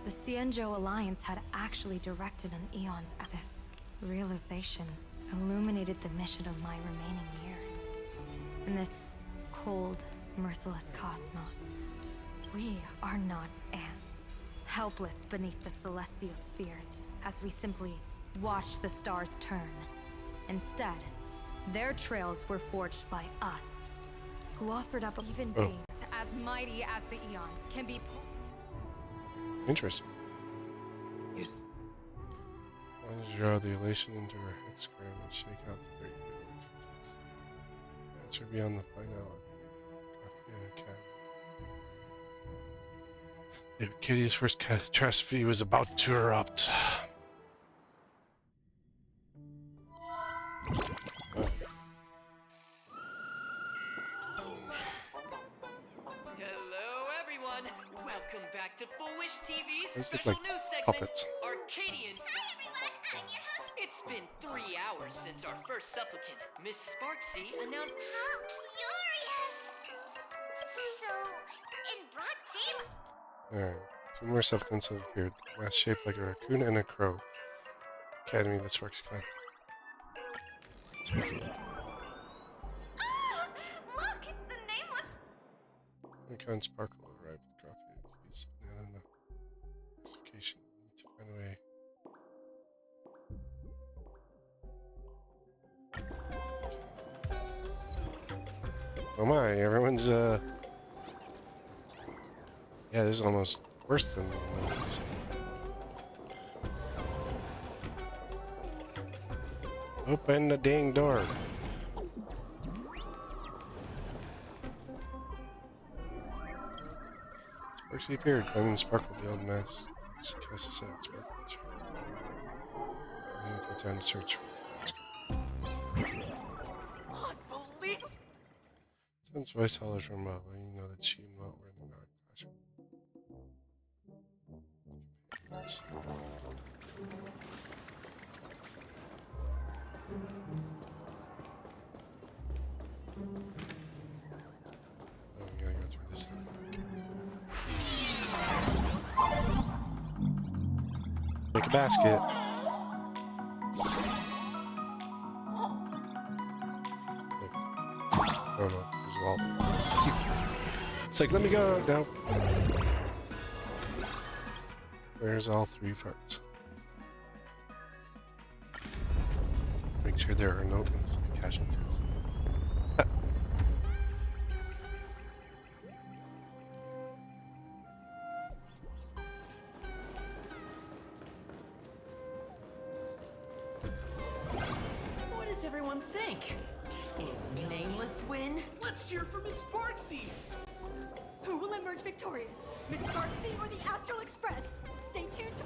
Q: the Xianzhou Alliance had actually directed an eon's at this. Realization illuminated the mission of my remaining years. In this cold, merciless cosmos, we are not ants, helpless beneath the celestial spheres as we simply watch the stars turn. Instead, their trails were forged by us, who offered up even beings as mighty as the eons can be.
A: Interesting. Why did you draw the elation into her hexagram and shake out the great wheel of answer beyond the finality. Graphia Academy. The Arcadia's first catastrophe was about to erupt.
J: Hello, everyone. Welcome back to Full Wish TV's
A: Those look
J: special
A: like
J: news segment,
A: puppets.
J: Arcadian. Hi, everyone. I'm your host. It's been 3 hours since our first supplicant, Miss Sparksy, announced.
C: How curious! So, in broad daylight.
A: Alright, two more supplicants have appeared. Mask shaped like a raccoon and a crow. Academy, this works kind.
C: Look, it's the nameless.
A: Honkai Sparkle arrived with Graphia. Use banana classification to find a way. Oh my, everyone's yeah, this is almost worse than the movies. Open the dang door. Sparksy appeared, claiming Sparkle the old mask. She cast aside Sparkle. We need to go down to search for
K: Unbelievable!
A: Someone's voice hollers from above, letting you know that she and Mott were in the dark classroom. Oh, we gotta go through this thing. Make a basket. Oh no, there's a wall. It's like, let me go. No. Where's all three parts? Make sure there are no innocent casualties.
K: What does everyone think? A nameless win? Let's cheer for Miss Sparksy!
L: Who will emerge victorious? Miss Sparksy or the Astral Express? Stay tuned to...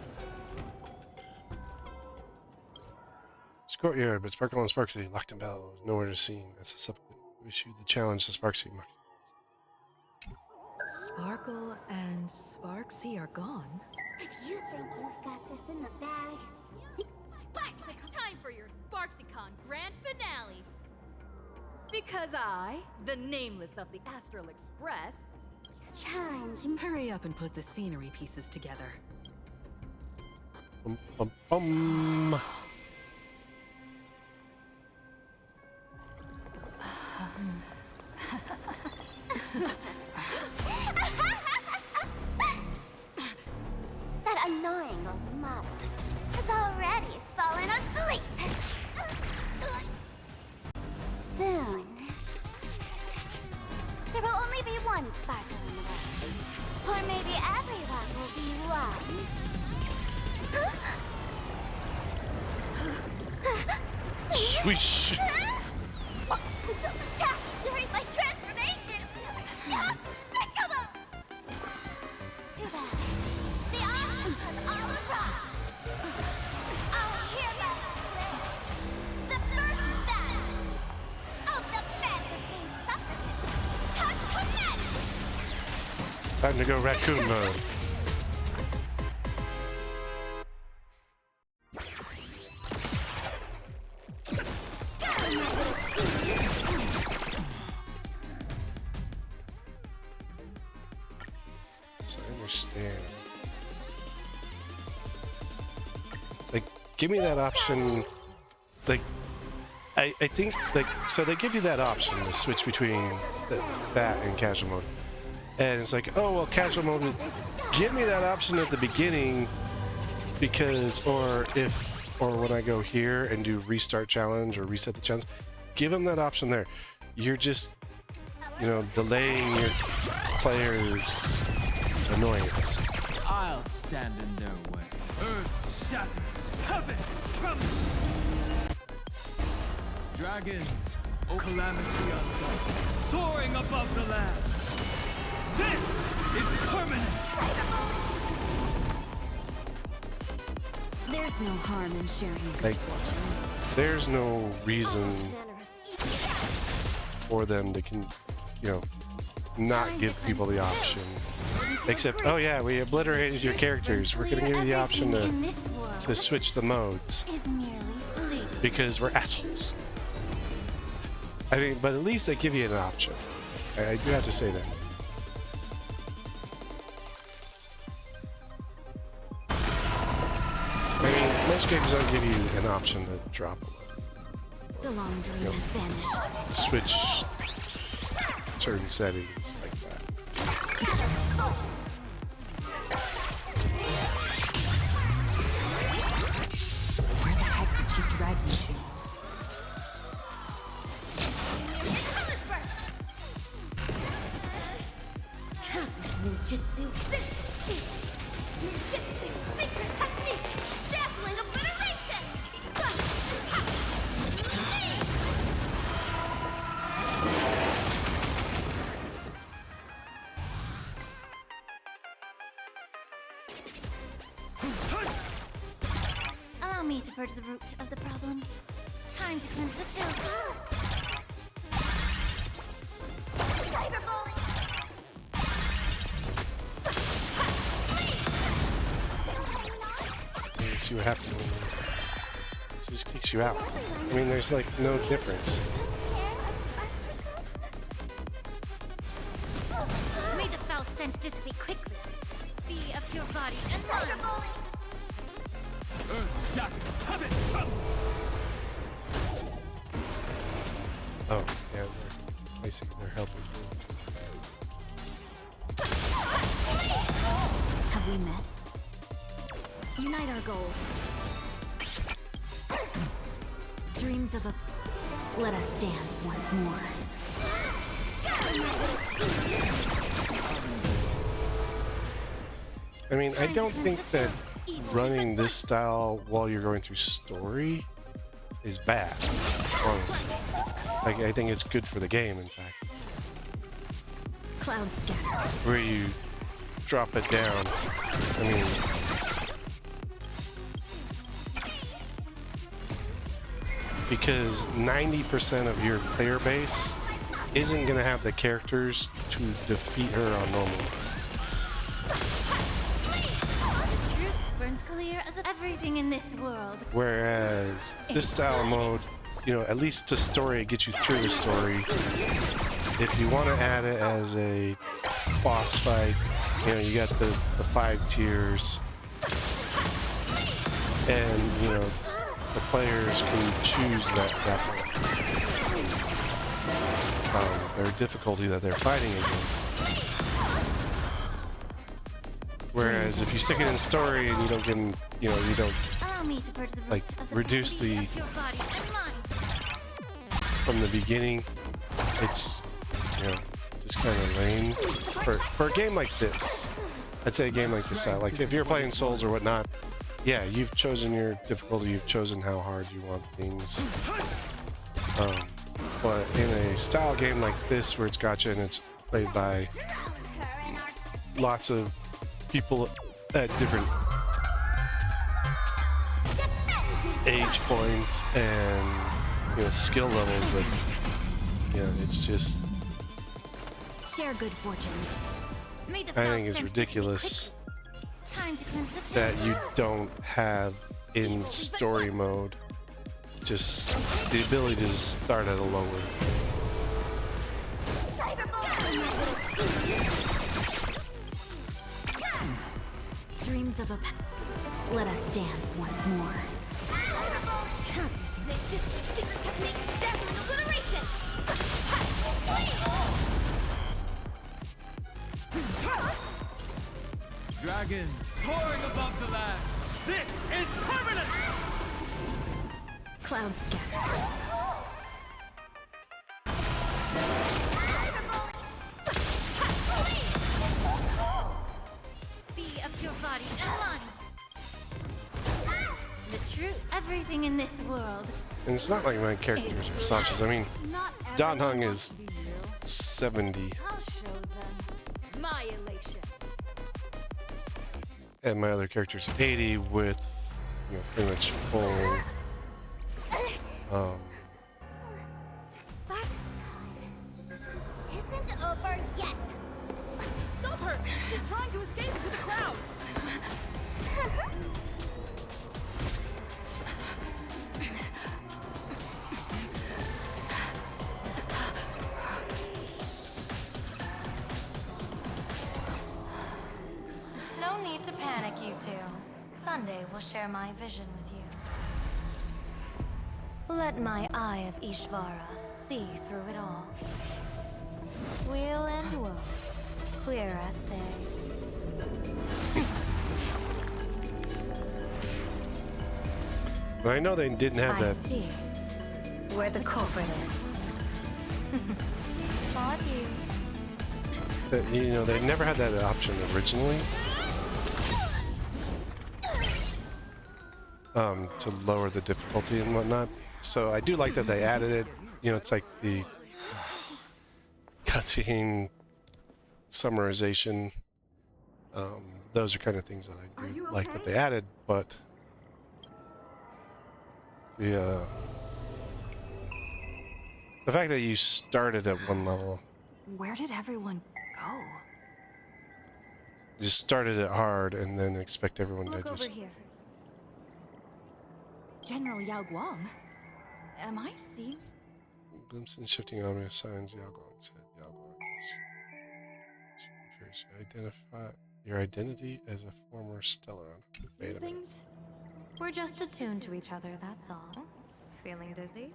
A: Courtyard, but Sparkle and Sparksy, locked in battle, was nowhere to be seen. As a supplicant, we issued the challenge to Sparksy.
M: Sparkle and Sparksy are gone.
C: If you think you've got this in the bag,
L: Sparksicon! Time for your SparksyCon grand finale! Because I, the nameless of the Astral Express...
C: challenge.
M: Hurry up and put the scenery pieces together.
A: Bum, bum, bum.
C: That annoying old model has already fallen asleep. Soon, there will only be one sparkle in the world. Or maybe everyone will be one.
A: Swish.
C: Those attacks during my transformation! Despicable! Too bad. The audience has all arrived. Our heroes play the first battle of the fantasy supplicants has commenced!
A: Time to go raccoon mode. So I understand. Like, give me that option. Like, I think, like, so they give you that option to switch between that and casual mode. And it's like, oh, well, casual mode, give me that option at the beginning because, or when I go here and do restart challenge or reset the challenge, give them that option there. You're just, you know, delaying your players' annoyance.
P: I'll stand in their way. Earth shatters, heaven trembles. Dragons, oh calamity undone, soaring above the lands. This is permanent.
L: There's no harm in sharing good
A: Like,
L: fortunes.
A: there's no reason for them to, you know, not give people the option. Except, oh yeah, we obliterated your characters. We're gonna give you the option to switch the modes because we're assholes. I mean, but at least they give you an option. I do have to say that. I mean, most games don't give you an option to drop a mode.
L: The long dream has vanished.
A: Switch certain settings like that.
L: Where the heck did she drag me to?
C: Cosmic Ninjutsu. Ninjutsu secret technique. Dazzling obliteration. Allow me to purge the root of the problem. Time to cleanse the filth. Cyberbully.
A: You see what happens when she just kicks you out. I mean, there's like no difference.
C: May the foul stench dissipate quickly. Be of your body and mind.
P: Earth shatters, heaven trembles.
A: Oh, yeah, they're basically they're helping you.
L: Have we met? Unite our goals. Dreams of a... Let us dance once more.
A: I mean, I don't think that running this style while you're going through story is bad, honestly. Like, I think it's good for the game, in fact.
L: Cloud scatter.
A: Where you drop it down. I mean, because 90% of your player base isn't going to have the characters to defeat her on normal.
C: The truth burns clear as everything in this world.
A: Whereas this style of mode, you know, at least to story, it gets you through the story. If you want to add it as a boss fight, you know, you got the 5 tiers, and you know, the players can choose their difficulty that they're fighting against. Whereas if you stick it in story and you don't get, you know, you don't
C: Allow me to purge the root
A: like
C: of the
A: reduce the
C: of your body and mind.
A: from the beginning, it's, you know, just kind of lame for a game like this. I'd say a game like this style, like if you're playing Souls or whatnot, yeah, you've chosen your difficulty, you've chosen how hard you want things. But in a style game like this, where it's gacha and it's played by lots of people at different age points and skill levels, that it's just
B: Share good fortunes. May the
A: I
B: foul
A: think it's
B: stench
A: ridiculous
B: Time to cleanse the
A: that you don't have in story mode just the ability to start at a lower.
B: Dreams of a let us dance once more. Secret technique, dazzling obliteration.
P: Dragons soaring above the lands. This is permanent!
B: Cloud scatter. Be of your body and mind. The truth, everything in this world.
A: And it's not like my characters are Sasha's. I mean, Dan Hung is 70.
L: I'll show them my elation.
A: And my other character's 80 with, pretty much full,
B: Sparks isn't over yet.
L: Stop her! She's trying to escape to the crowd.
Q: No need to panic, you two. Sunday will share my vision with you. Let my eye of Ishvara see through it all. Weal and woe, clear as day.
A: but I know they didn't have
Q: I
A: that.
Q: see where the culprit is. Thought you.
A: They never had that option originally. To lower the difficulty and whatnot. So I do like that they added it. It's like the cutscene summarization. Those are kind of things that I do like that they added, but the fact that you started at one level,
H: Where did everyone go?
A: you started it hard and then expect everyone
H: Look
A: to
H: over
A: just
H: here. General Yao Guang? Am I seeing?
A: glimpse and shifting ominous signs. Yao Guang said. Yao Guang is identify your identity as a former Stellaron. Wait a minute.
Q: Things. We're just attuned to each other, that's all. Feeling dizzy?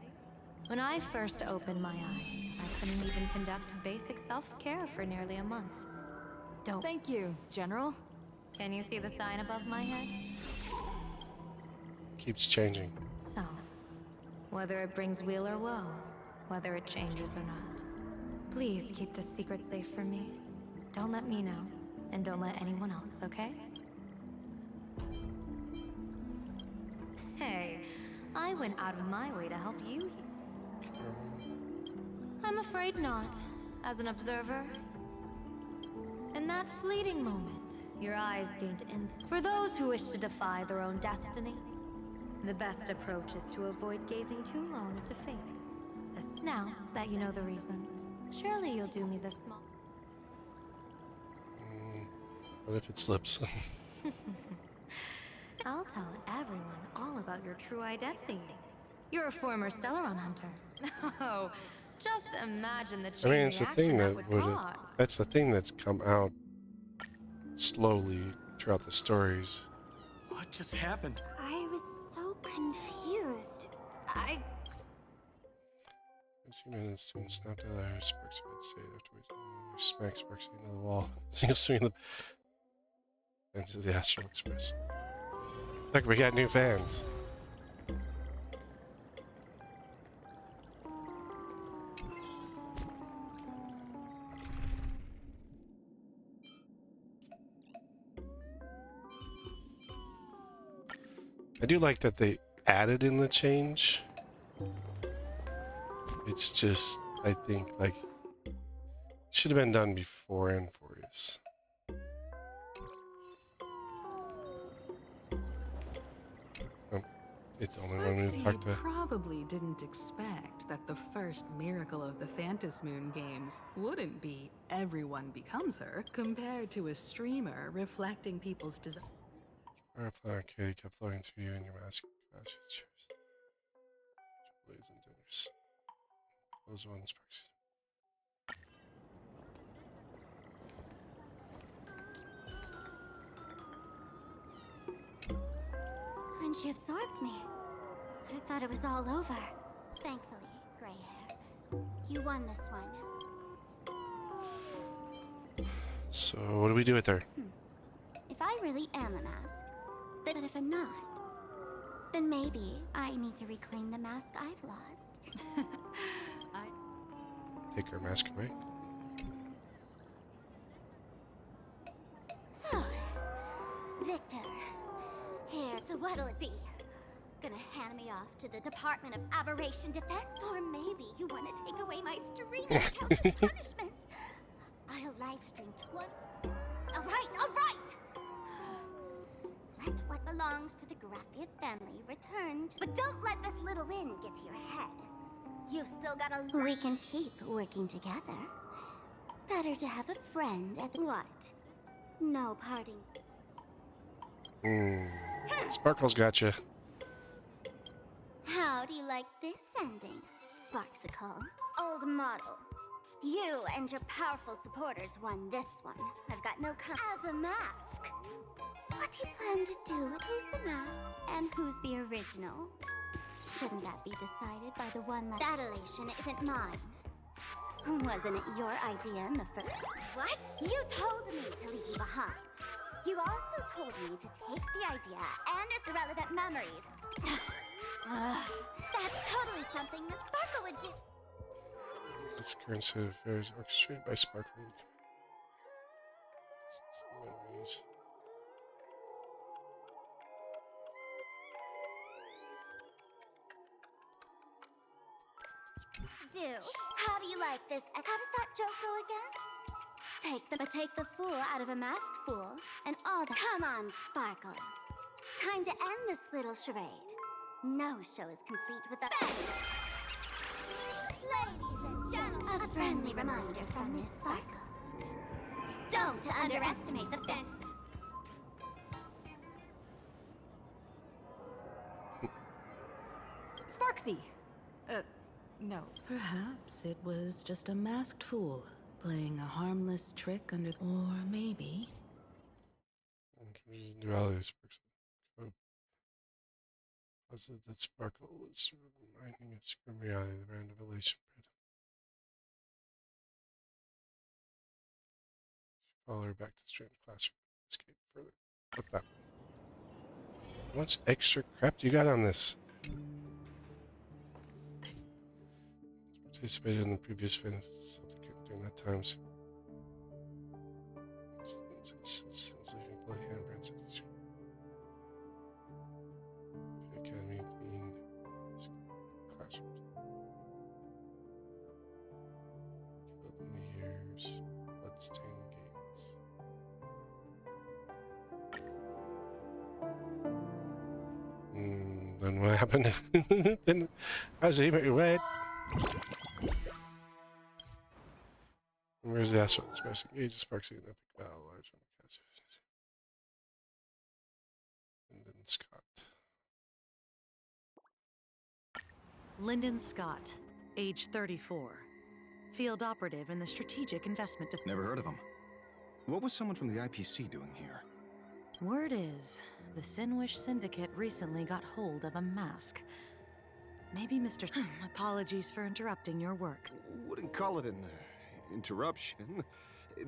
Q: When I first opened my eyes, I couldn't even conduct basic self-care for nearly a month. Don't.
H: Thank you, General.
Q: Can you see the sign above my head?
A: Keeps changing.
Q: So, whether it brings weal or woe, whether it changes or not, please keep this secret safe from me. Don't let me know, and don't let anyone else, okay? Hey, I went out of my way to help you. I'm afraid not. As an observer, in that fleeting moment, your eyes gained insight. For those who wish to defy their own destiny, the best approach is to avoid gazing too long into fate. Now that you know the reason, surely you'll do me this small.
A: What if it slips?
Q: I'll tell everyone all about your true identity. You're a former Stellaron hunter. Oh, just imagine the
A: I
Q: chain
A: mean, it's the
Q: reaction
A: thing
Q: that
A: that
Q: would
A: would.
Q: cause.
A: That's the thing that's come out slowly throughout the stories.
P: What just happened?
B: I was so confused.
A: Few minutes to snap to the sparks of state afterwards. Smack sparks into the wall. Single swing the fans of the Astral Express. Look, we got new fans. I do like that they added in the change. It's just, I think, like, should have been done before N4S. Oh, it's the only one we
M: Sparksy
A: talked to.
M: probably didn't expect that the first miracle of the Phantasmoon Moon games wouldn't be everyone becomes her, compared to a streamer reflecting people's desire.
A: Planarcadia kept flowing through you in your mask. Trailblaze and dinners. Those ones, Sparksy.
B: When she absorbed me, I thought it was all over. Thankfully, gray hair, you won this one.
A: So, what do we do with her?
B: If I really am a mask, but if I'm not, then maybe I need to reclaim the mask I've lost.
A: Take her mask away.
B: So, Victor, here, so what'll it be? Gonna hand me off to the Department of Aberration Defense? Or maybe you want to take away my stream account as punishment? I'll live stream 20. All right! Let what belongs to the Graffia family return to... But don't let this little win get to your head. You've still got a... We can keep working together. Better to have a friend at the... What? No parting.
A: Sparkle's gotcha.
B: How do you like this ending, Sparksicle? Old model. You and your powerful supporters won this one. I've got no as a mask. What do you plan to do with who's the mask and who's the original? Shouldn't that be decided by the one that elation isn't mine? Wasn't it your idea in the first? What? You told me to leave you behind. You also told me to take the idea and its relevant memories. That's totally something Miss Sparkle would do.
A: It's the current state of affairs orchestrated by Sparkle. Memories.
B: How do you like this? How does that joke go again? Take the fool out of a masked fool, and all the... Come on, Sparkle. Time to end this little charade. No show is complete without... Ladies and gentlemen, a friendly reminder from Miss Sparkle. Don't underestimate the fence.
T: Sparksy! No.
M: Perhaps it was just a masked fool playing a harmless trick under... Or maybe...
A: Duality Sparkle. Positive that Sparkle is reminding us from reality of the random elation grid. Follow her back to the strand classroom. Escape further. What that? How much extra crap do you got on this? Participated in the previous fantasy during that time. Since leaving play handprints at the academy in classrooms. Killed in the years, bloodstained games. Then what happened? Then how's he make it wet? Where's the astral expressing age of Sparksy and epic battle large on the cast? Lyndon Scott.
H: Lyndon Scott, age 34. Field operative in the Strategic Investment Department.
F: Never heard of him. What was someone from the IPC doing here?
H: Word is, the Sinwish Syndicate recently got hold of a mask. Maybe Mr. Apologies for interrupting your work.
F: Wouldn't call it an interruption.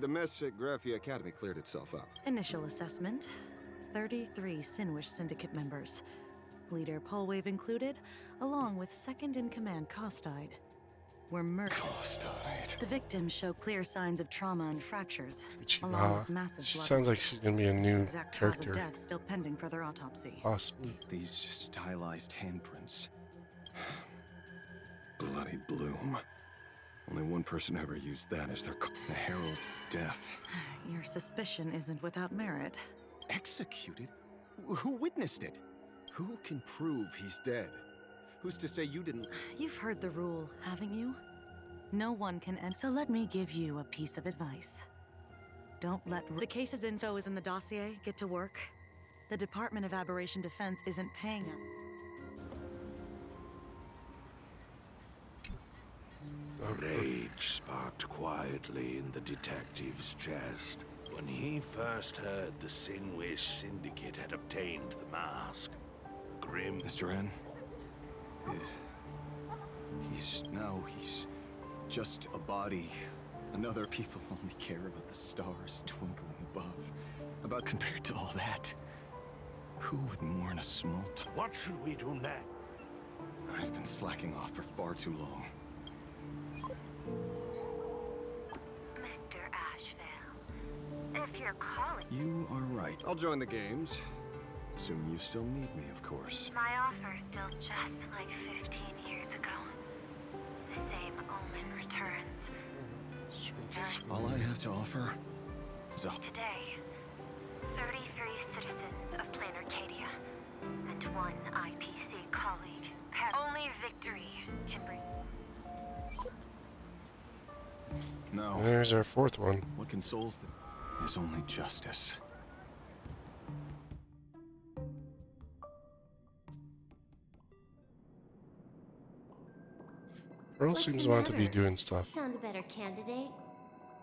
F: The mess at Graphia Academy cleared itself up.
H: Initial assessment, 33 Sinwish Syndicate members. Leader Polwave included, along with second-in-command Costide, were murdered.
F: Costide.
H: The victims show clear signs of trauma and fractures, along with massive
A: She
H: blood
A: sounds like
H: loss.
A: she's gonna be a new
H: Exact cause
A: character.
H: of death still pending further autopsy.
A: Possibly.
F: These stylized handprints. Bloody bloom. Only one person ever used that as their the herald of death.
R: Your suspicion isn't without merit.
F: Executed? Who witnessed it? Who can prove he's dead? Who's to say you didn't?
R: You've heard the rule, haven't you? No one can end. So let me give you a piece of advice. Don't let the case's info is in the dossier. Get to work. The Department of Aberration Defense isn't paying us.
D: Rage sparked quietly in the detective's chest when he first heard the Sinwish Syndicate had obtained the mask. A grim...
F: Mr. N? He's just a body. Another people only care about the stars twinkling above. About compared to all that. Who would mourn a small time?
D: What should we do next?
F: I've been slacking off for far too long.
U: Mr. Ashvale, if you're calling...
F: You are right. I'll join the games. Assuming you still need me, of course.
U: My offer still just like 15 years ago. The same omen returns.
F: All I have to offer is a...
U: Today, 33 citizens of Planarcadia and 1 IPC colleague have... Only victory can bring...
F: No.
A: There's our fourth one.
F: What consoles them is only justice.
A: Pearl
B: What's
A: seems
B: the
A: want to be
B: matter?
A: doing stuff.
B: Found a better candidate.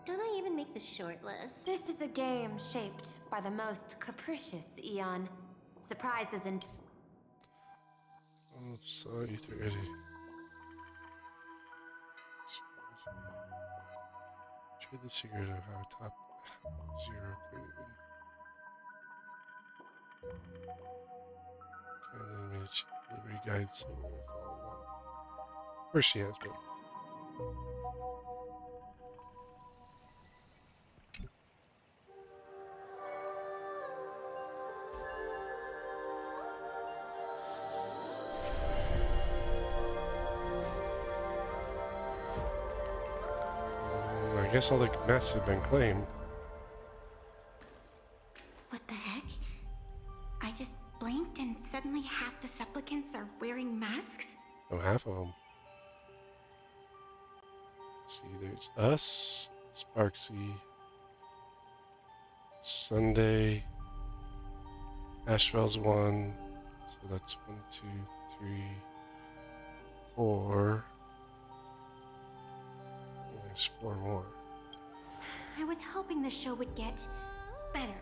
B: Don't I even make the short list?
Q: This is a game shaped by the most capricious Eon. Surprises and...
A: Oh, so Ether Eddie. Trade the secret of how top 0 could... Canada image delivery guide so we'll follow one. Of course she has one. I guess all the masks have been claimed.
W: What the heck? I just blinked and suddenly half the supplicants are wearing masks?
A: Oh, half of them. Let's see, there's us, Sparksy, Sunday, Asheville's 1, so that's 1, 2, 3, 4. There's 4 more.
W: I was hoping the show would get better.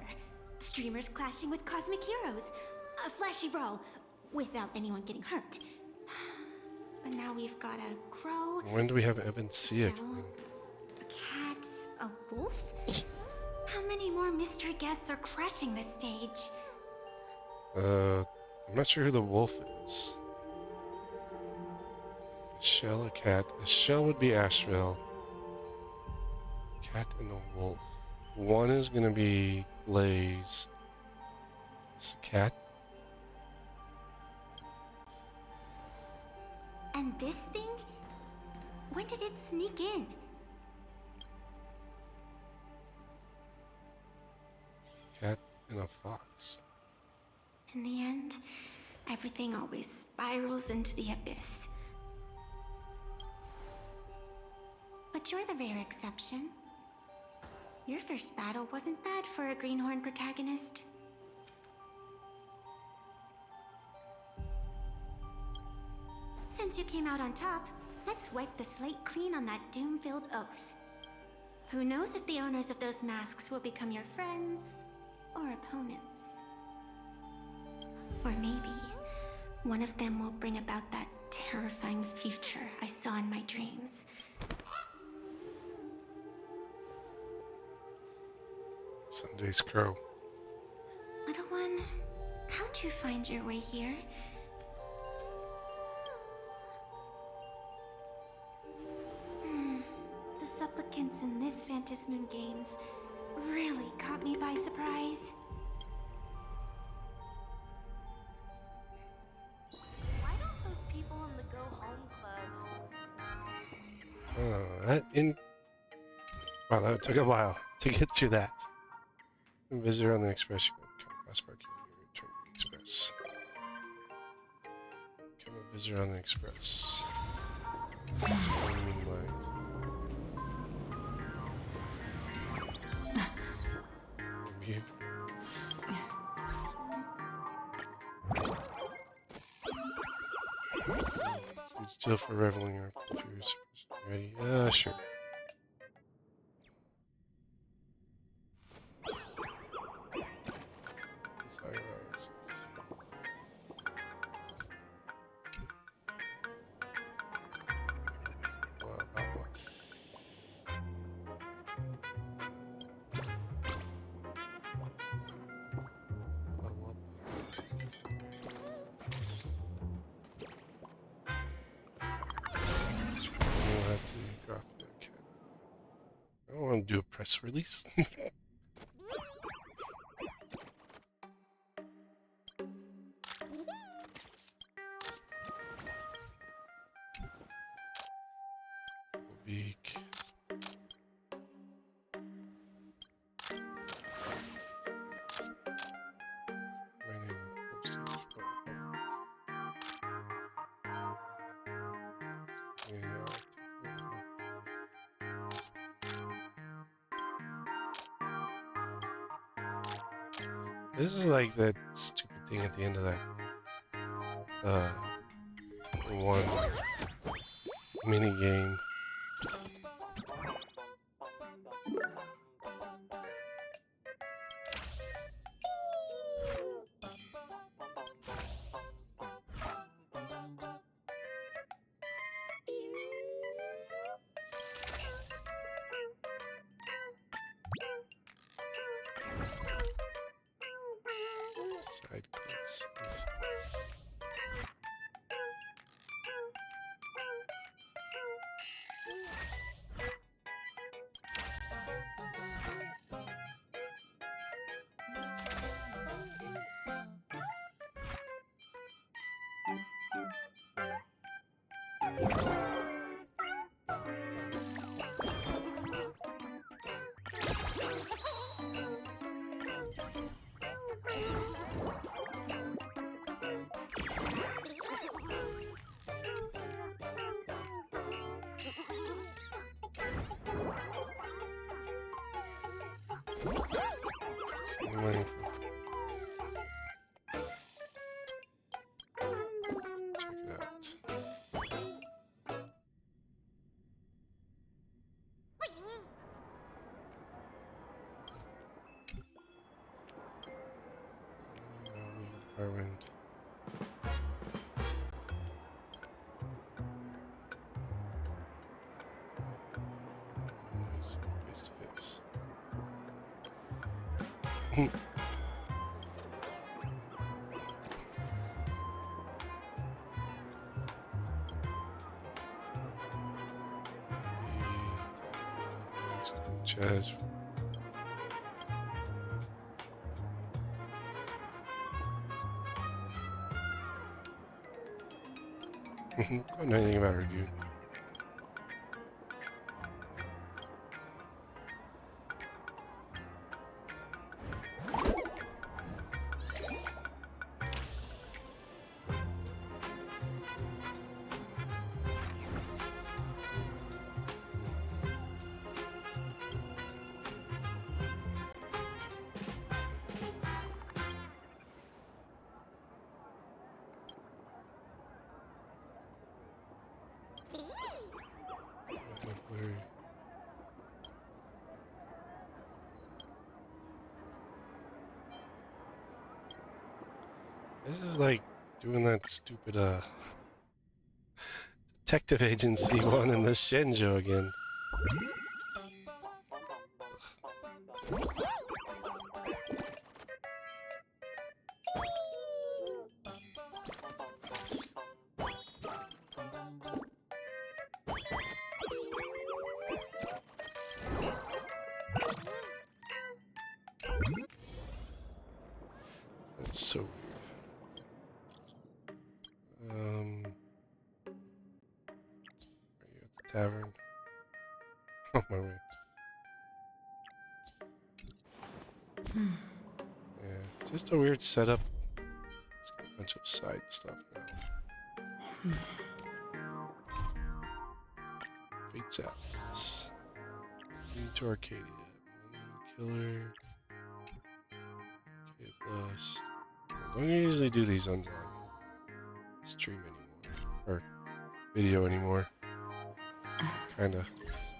W: Streamers clashing with cosmic heroes. A flashy brawl without anyone getting hurt. But now we've got a crow,
A: When do we have Evan see it?
W: a cat, a wolf? How many more mystery guests are crashing the stage?
A: I'm not sure who the wolf is. A shell, a cat. A shell would be Asheville. Cat and a wolf. One is gonna be Blaze. It's a cat.
W: And this thing? When did it sneak in?
A: Cat and a fox.
W: In the end, everything always spirals into the abyss. But you're the rare exception. Your first battle wasn't bad for a greenhorn protagonist. Since you came out on top, let's wipe the slate clean on that doom-filled oath. Who knows if the owners of those masks will become your friends or opponents? Or maybe one of them will bring about that terrifying future I saw in my dreams.
A: Sunday's crow.
W: Little one, how'd you find your way here? The supplicants in this Phantasmoon Games really caught me by surprise.
C: Why don't those people in the Go Home Club
A: What in? Wow, that took a while to get through that. Visitor on the express. You can come across parking. Return to the express. Become a visitor on the express. Review. Still for reveling or ready? Sure. Sorry, I don't want to do a press release. Beak. This is like that stupid thing at the end of that one mini game. Side quests. Department. Face to face. Chaz. Don't know anything about review. This is like doing that stupid detective agency one in the Shenzhou again. That's so weird. Are you at the tavern? on my way. Yeah, just a weird setup. It's got a bunch of side stuff now. Fates Atlas. Into Arcadia. Killer. Kid Lust. I don't usually do these on stream anymore. Or video anymore. Kinda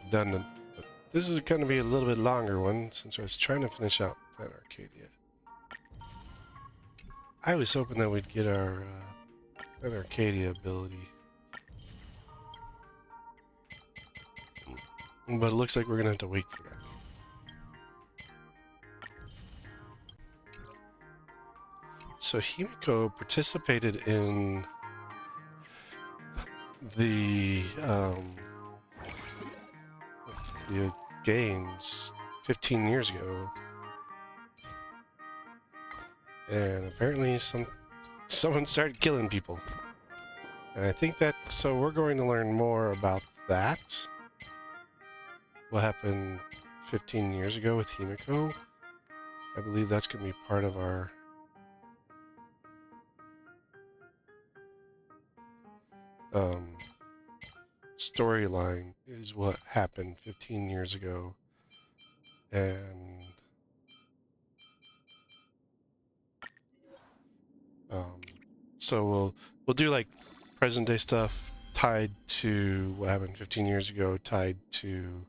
A: redundant. But this is going to be a little bit longer one since I was trying to finish out Planarcadia. I was hoping that we'd get our Planarcadia ability. But it looks like we're going to have to wait for that. So Himiko participated in the games 15 years ago, and apparently someone started killing people. And I think that, so we're going to learn more about that. What happened 15 years ago with Himiko. I believe that's going to be part of our storyline, is what happened 15 years ago. And so we'll do like present day stuff tied to what happened 15 years ago, tied to, you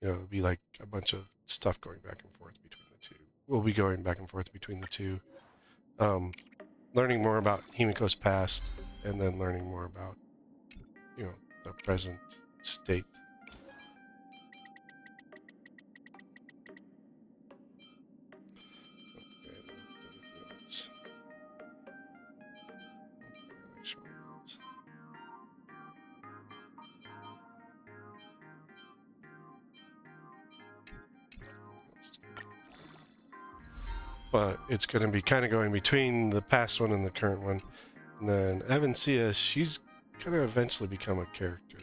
A: know, be like a bunch of stuff going back and forth between the two. We'll be going back and forth between the two, learning more about Himiko's past, and then learning more about, you know, the present state. But it's going to be kind of going between the past one and the current one. And then Evancia, she's going to eventually become a character.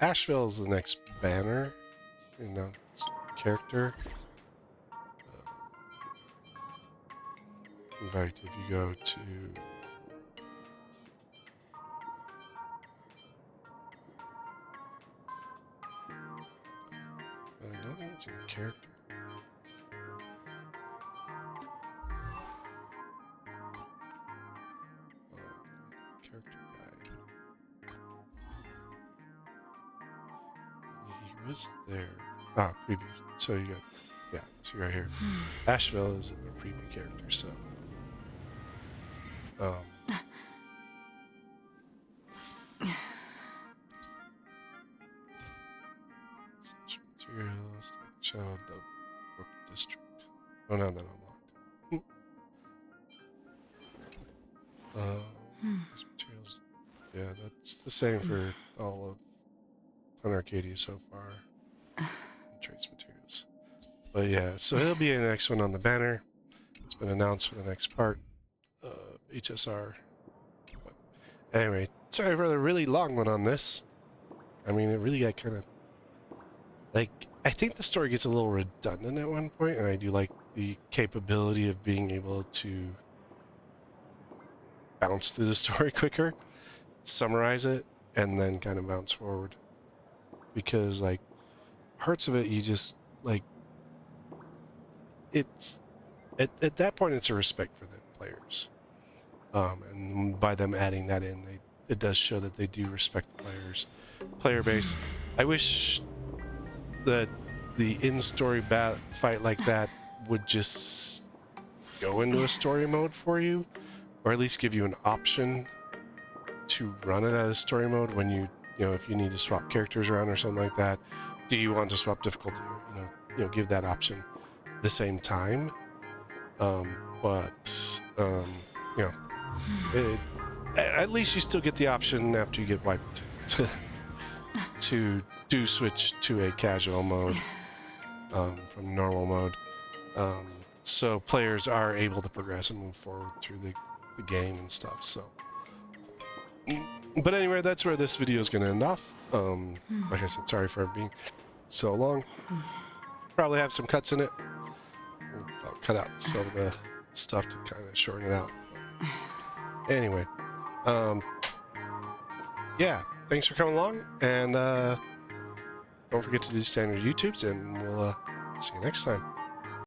A: Asheville is the next banner, you know, character. In fact, if you go to I don't think it's a character. Character guide. He was there. Ah, preview. So you got, yeah, see right here. Asheville is a preview character, so. Such materials, Shadow Work District. Oh, no, that unlocked. These materials, yeah, that's the same for all of Planarcadia so far. Trace materials. But yeah, so he'll be in the next one on the banner. It's been announced for the next part. HSR. But anyway, sorry for the really long one on this. I mean, it really got kind of... like, I think the story gets a little redundant at one point, and I do like the capability of being able to bounce through the story quicker, summarize it, and then kind of bounce forward. Because, like, parts of it, you just, like, it's... At that point, it's a respect for the players. And by them adding that in, it does show that they do respect the player base. I wish that the in-story fight like that would just go into a story mode for you, or at least give you an option to run it as story mode when you know, if you need to swap characters around or something like that. Do you want to swap difficulty? You know, give that option at the same time. You know, at least you still get the option after you get wiped to do switch to a casual mode from normal mode. So players are able to progress and move forward through the game and stuff. So, but anyway, that's where this video is going to end off. Like I said, sorry for being so long. Probably have some cuts in it. I'll cut out some of the stuff to kind of shorten it out. Anyway, yeah, thanks for coming along, and don't forget to do standard YouTubes, and we'll see you next time.